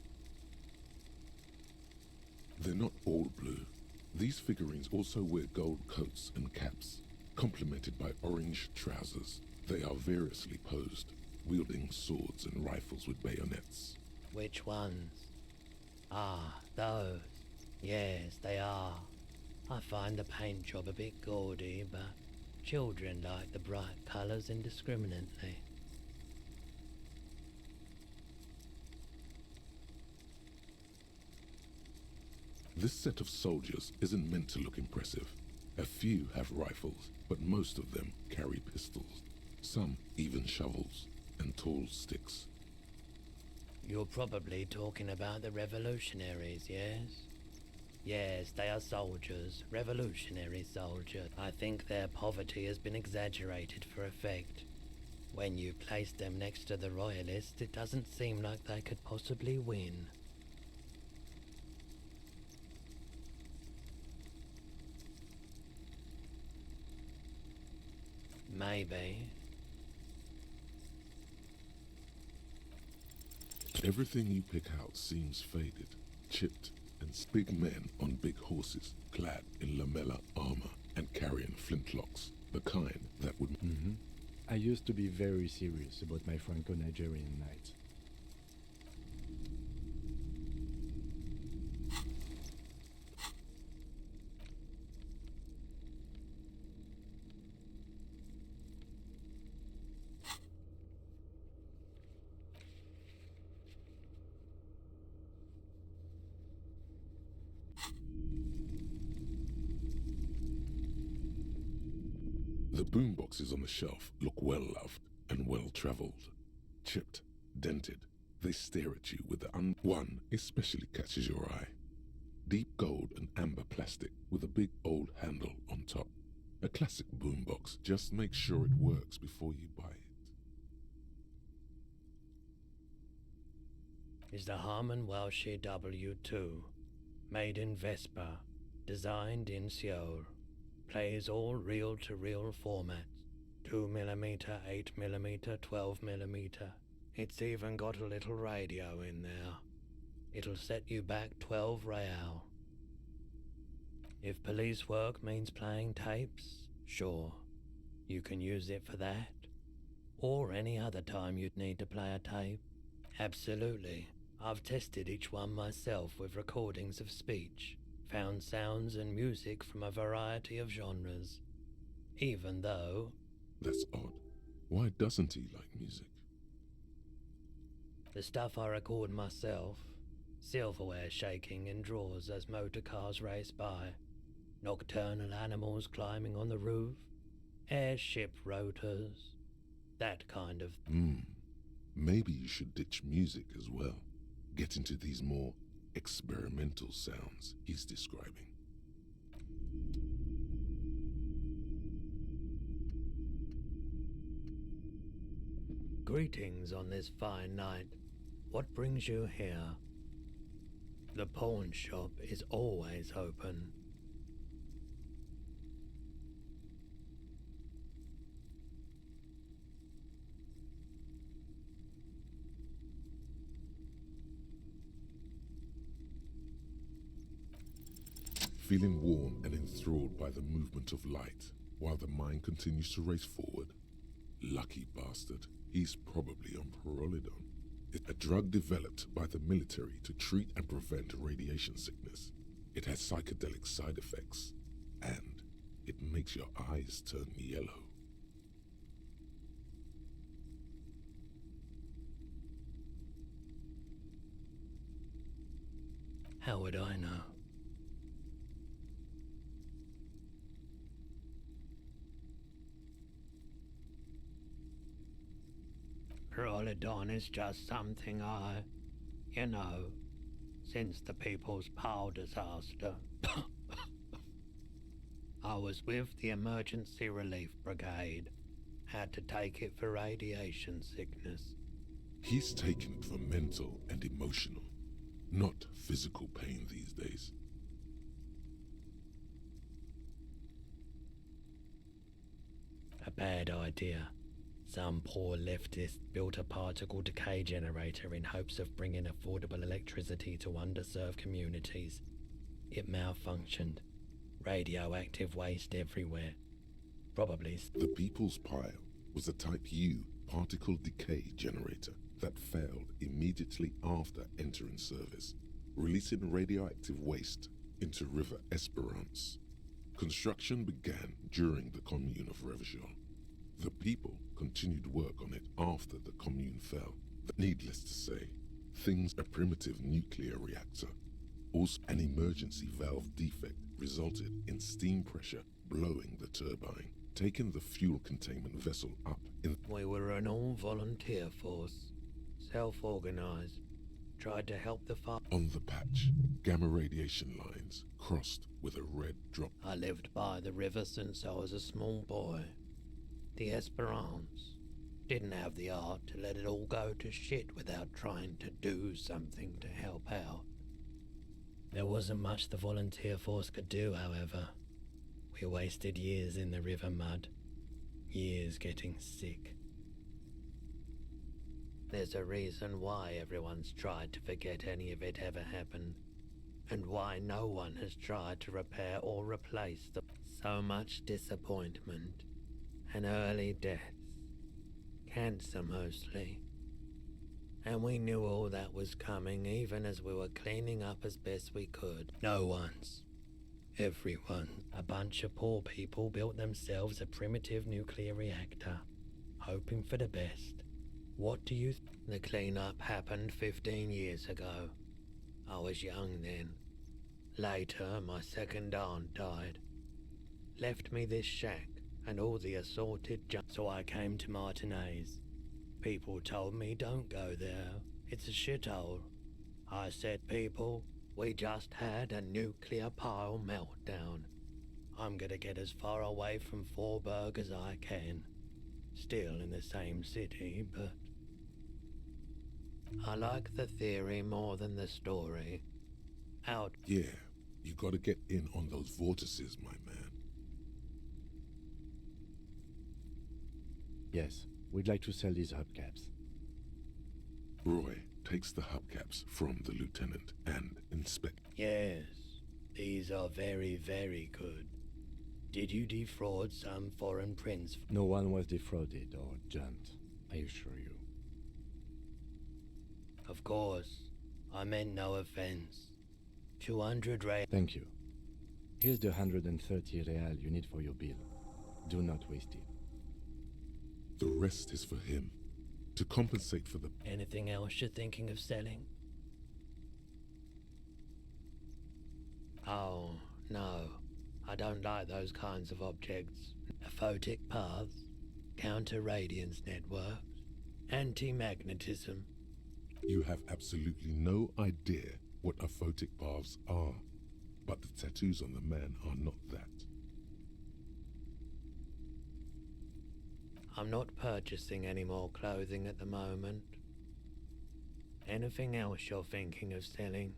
They're not all blue. These figurines also wear gold coats and caps, complemented by orange trousers. They are variously posed, wielding swords and rifles with bayonets. Which ones? Ah, those. Yes, they are. I find the paint job a bit gaudy, but children like the bright colours indiscriminately. This set of soldiers isn't meant to look impressive. A few have rifles, but most of them carry pistols. Some even shovels and tall sticks. You're probably talking about the revolutionaries, yes? Yes, they are soldiers, revolutionary soldiers. I think their poverty has been exaggerated for effect. When you place them next to the royalists, it doesn't seem like they could possibly win. Maybe. Everything you pick out seems faded, chipped, and big men on big horses, clad in lamella armor and carrying flintlocks, the kind that would... I used to be very serious about my Franco-Nigerian night. The boomboxes on the shelf look well-loved and well-traveled. Chipped, dented, they stare at you with the one especially catches your eye. Deep gold and amber plastic with a big old handle on top. A classic boombox. Just make sure it works before you buy it. Is the Harman Welshie W2, made in Vespa, designed in Seoul. Plays all reel-to-reel formats, 2mm, 8mm, 12mm. It's even got a little radio in there. It'll set you back 12 real. If police work means playing tapes, sure, you can use it for that. Or any other time you'd need to play a tape. Absolutely. I've tested each one myself with recordings of speech. Found sounds and music from a variety of genres, even though... That's odd. Why doesn't he like music? The stuff I record myself, silverware shaking in drawers as motor cars race by, nocturnal animals climbing on the roof, airship rotors, that kind of... Maybe you should ditch music as well. Get into these more experimental sounds he's describing. Greetings on this fine night. What brings you here? The pawn shop is always open. Feeling warm and enthralled by the movement of light, while the mind continues to race forward. Lucky bastard, he's probably on Pyrrolidon. It's a drug developed by the military to treat and prevent radiation sickness. It has psychedelic side effects, and it makes your eyes turn yellow. How would I know? Pyrrolidon is just something since the People's Power disaster. I was with the Emergency Relief Brigade. Had to take it for radiation sickness. He's taking it for mental and emotional, not physical pain these days. A bad idea. Some poor leftist built a particle decay generator in hopes of bringing affordable electricity to underserved communities. It malfunctioned. Radioactive waste everywhere. Probably. The People's Pile was a Type U particle decay generator that failed immediately after entering service, releasing radioactive waste into River Esperance. Construction began during the Commune of Revachol. The people continued work on it after the Commune fell. Needless to say, a primitive nuclear reactor, also an emergency valve defect resulted in steam pressure blowing the turbine, taking the fuel containment vessel up in... We were an all-volunteer force, self-organized, tried to help the fire. On the patch, gamma radiation lines crossed with a red drop. I lived by the river since I was a small boy. The Esperance didn't have the art to let it all go to shit without trying to do something to help out. There wasn't much the volunteer force could do, however. We wasted years in the river mud, years getting sick. There's a reason why everyone's tried to forget any of it ever happened, and why no one has tried to repair or replace them. So much disappointment and early deaths. Cancer mostly. And we knew all that was coming even as we were cleaning up as best we could. No one's. Everyone. A bunch of poor people built themselves a primitive nuclear reactor, hoping for the best. What do you think? The cleanup happened 15 years ago. I was young then. Later, my second aunt died. Left me this shack and all the assorted junk. So I came to Martinez. People told me don't go there. It's a shithole. I said, people, we just had a nuclear pile meltdown. I'm gonna get as far away from Forburg as I can. Still in the same city, but... I like the theory more than the story. Out. Yeah, you gotta get in on those vortices, my man. Yes, we'd like to sell these hubcaps. Roy takes the hubcaps from the lieutenant and inspect. Yes, these are very, very good. Did you defraud some foreign prince? No one was defrauded or jumped, I assure you. Of course, I meant no offense. 200 real. Thank you. Here's the 130 real you need for your bill. Do not waste it. The rest is for him, to compensate for the... Anything else you're thinking of selling? Oh, no. I don't like those kinds of objects. Aphotic paths, counter-radiance networks, anti-magnetism. You have absolutely no idea what aphotic paths are, but the tattoos on the man are not that. I'm not purchasing any more clothing at the moment. Anything else you're thinking of selling?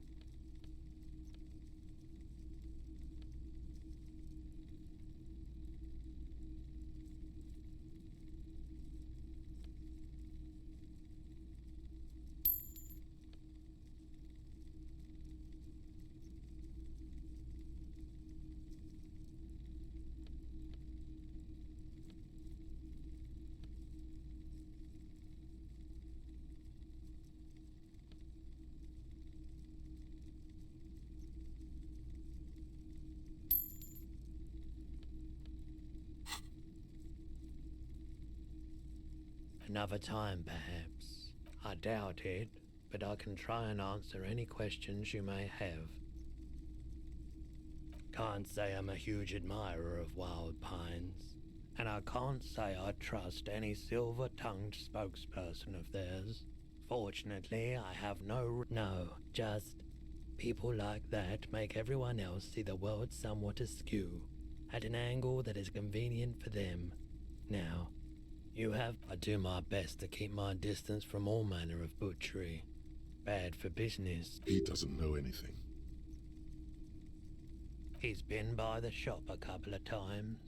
Another time, perhaps. I doubt it, but I can try and answer any questions you may have. Can't say I'm a huge admirer of wild pines, and I can't say I trust any silver-tongued spokesperson of theirs. Fortunately, I have no, just people like that make everyone else see the world somewhat askew, at an angle that is convenient for them. Now, I do my best to keep my distance from all manner of butchery. Bad for business. He doesn't know anything. He's been by the shop a couple of times.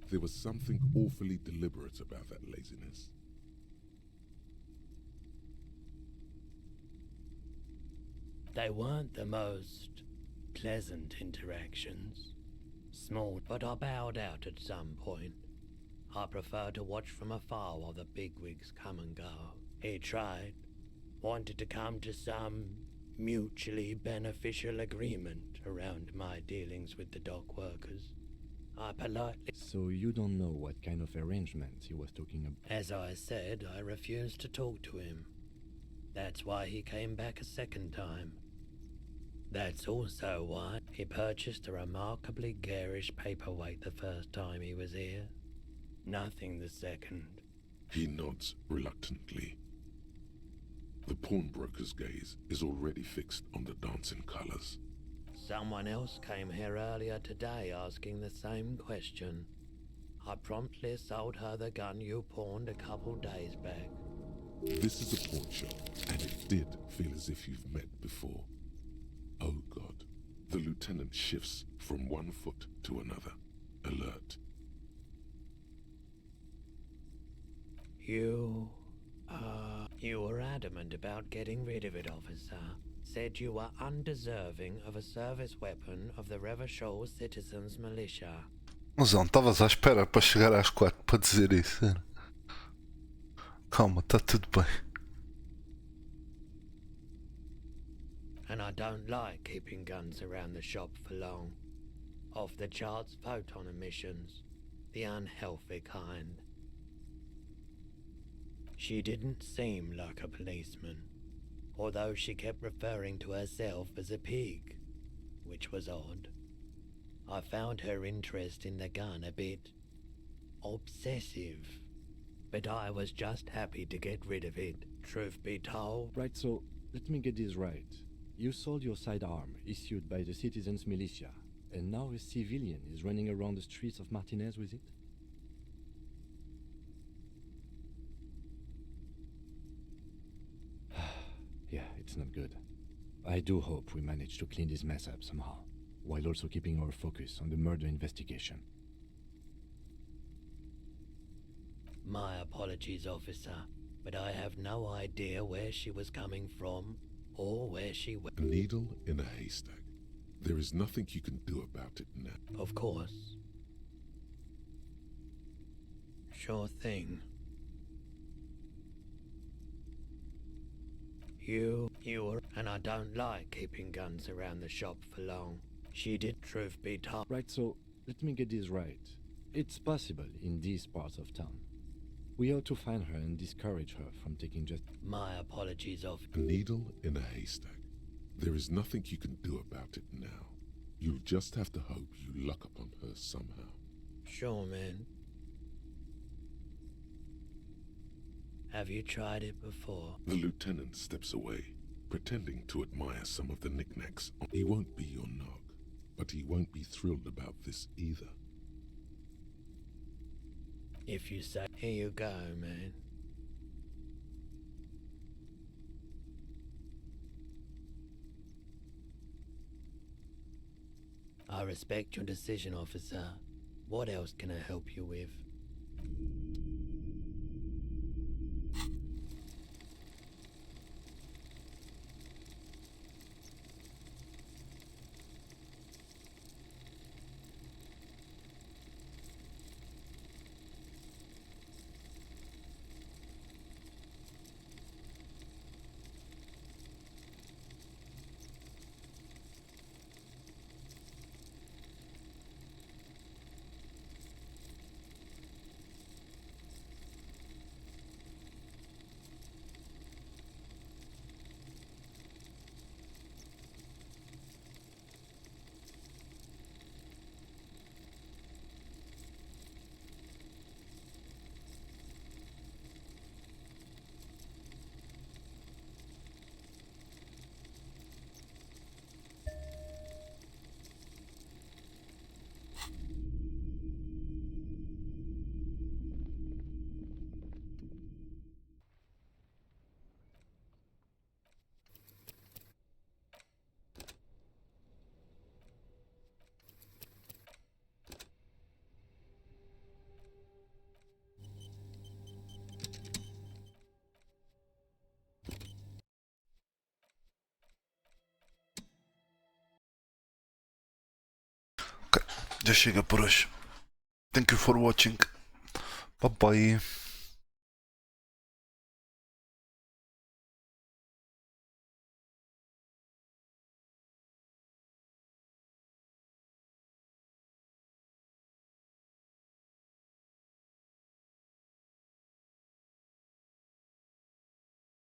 There was something awfully deliberate about that laziness. They weren't the most pleasant interactions. Small, but I bowed out at some point. I prefer to watch from afar while the bigwigs come and go. He tried, wanted to come to some mutually beneficial agreement around my dealings with the dock workers. I politely... So you don't know what kind of arrangements he was talking about? As I said, I refused to talk to him. That's why he came back a second time. That's also why he purchased a remarkably garish paperweight the first time he was here. Nothing the second. He nods reluctantly. The pawnbroker's gaze is already fixed on the dancing colors. Someone else came here earlier today asking the same question. I promptly sold her the gun you pawned a couple days back. This is a pawn shop, and it did feel as if you've met before. Oh God. The lieutenant shifts from one foot to another, alert. You were adamant about getting rid of it, officer. Said you were undeserving of a service weapon of the Revachol Citizens Militia. Mozão, estavas à espera para chegar às 4 para dizer isso. Era? Calma, está tudo bem. And I don't like keeping guns around the shop for long. Off the charts photon emissions. The unhealthy kind. She didn't seem like a policeman, although she kept referring to herself as a pig, which was odd. I found her interest in the gun a bit obsessive, but I was just happy to get rid of it, truth be told. Right, so let me get this right. You sold your sidearm, issued by the Citizens Militia, and now a civilian is running around the streets of Martinez with it? Yeah, it's not good. I do hope we manage to clean this mess up somehow, while also keeping our focus on the murder investigation. My apologies, officer, but I have no idea where she was coming from or where she went. A needle in a haystack. There is nothing you can do about it now. Of course. Sure thing. You were, and I don't like keeping guns around the shop for long. She did, truth be told. Right, so let me get this right. It's possible in these parts of town. We ought to find her and discourage her from taking just... My apologies, A needle in a haystack. There is nothing you can do about it now. You'll just have to hope you luck upon her somehow. Sure, man. Have you tried it before? The lieutenant steps away, pretending to admire some of the knickknacks. He won't be your nog, but he won't be thrilled about this either. If you say, here you go, man. I respect your decision, officer. What else can I help you with? Já chega por hoje. Thank you for watching. Bye bye.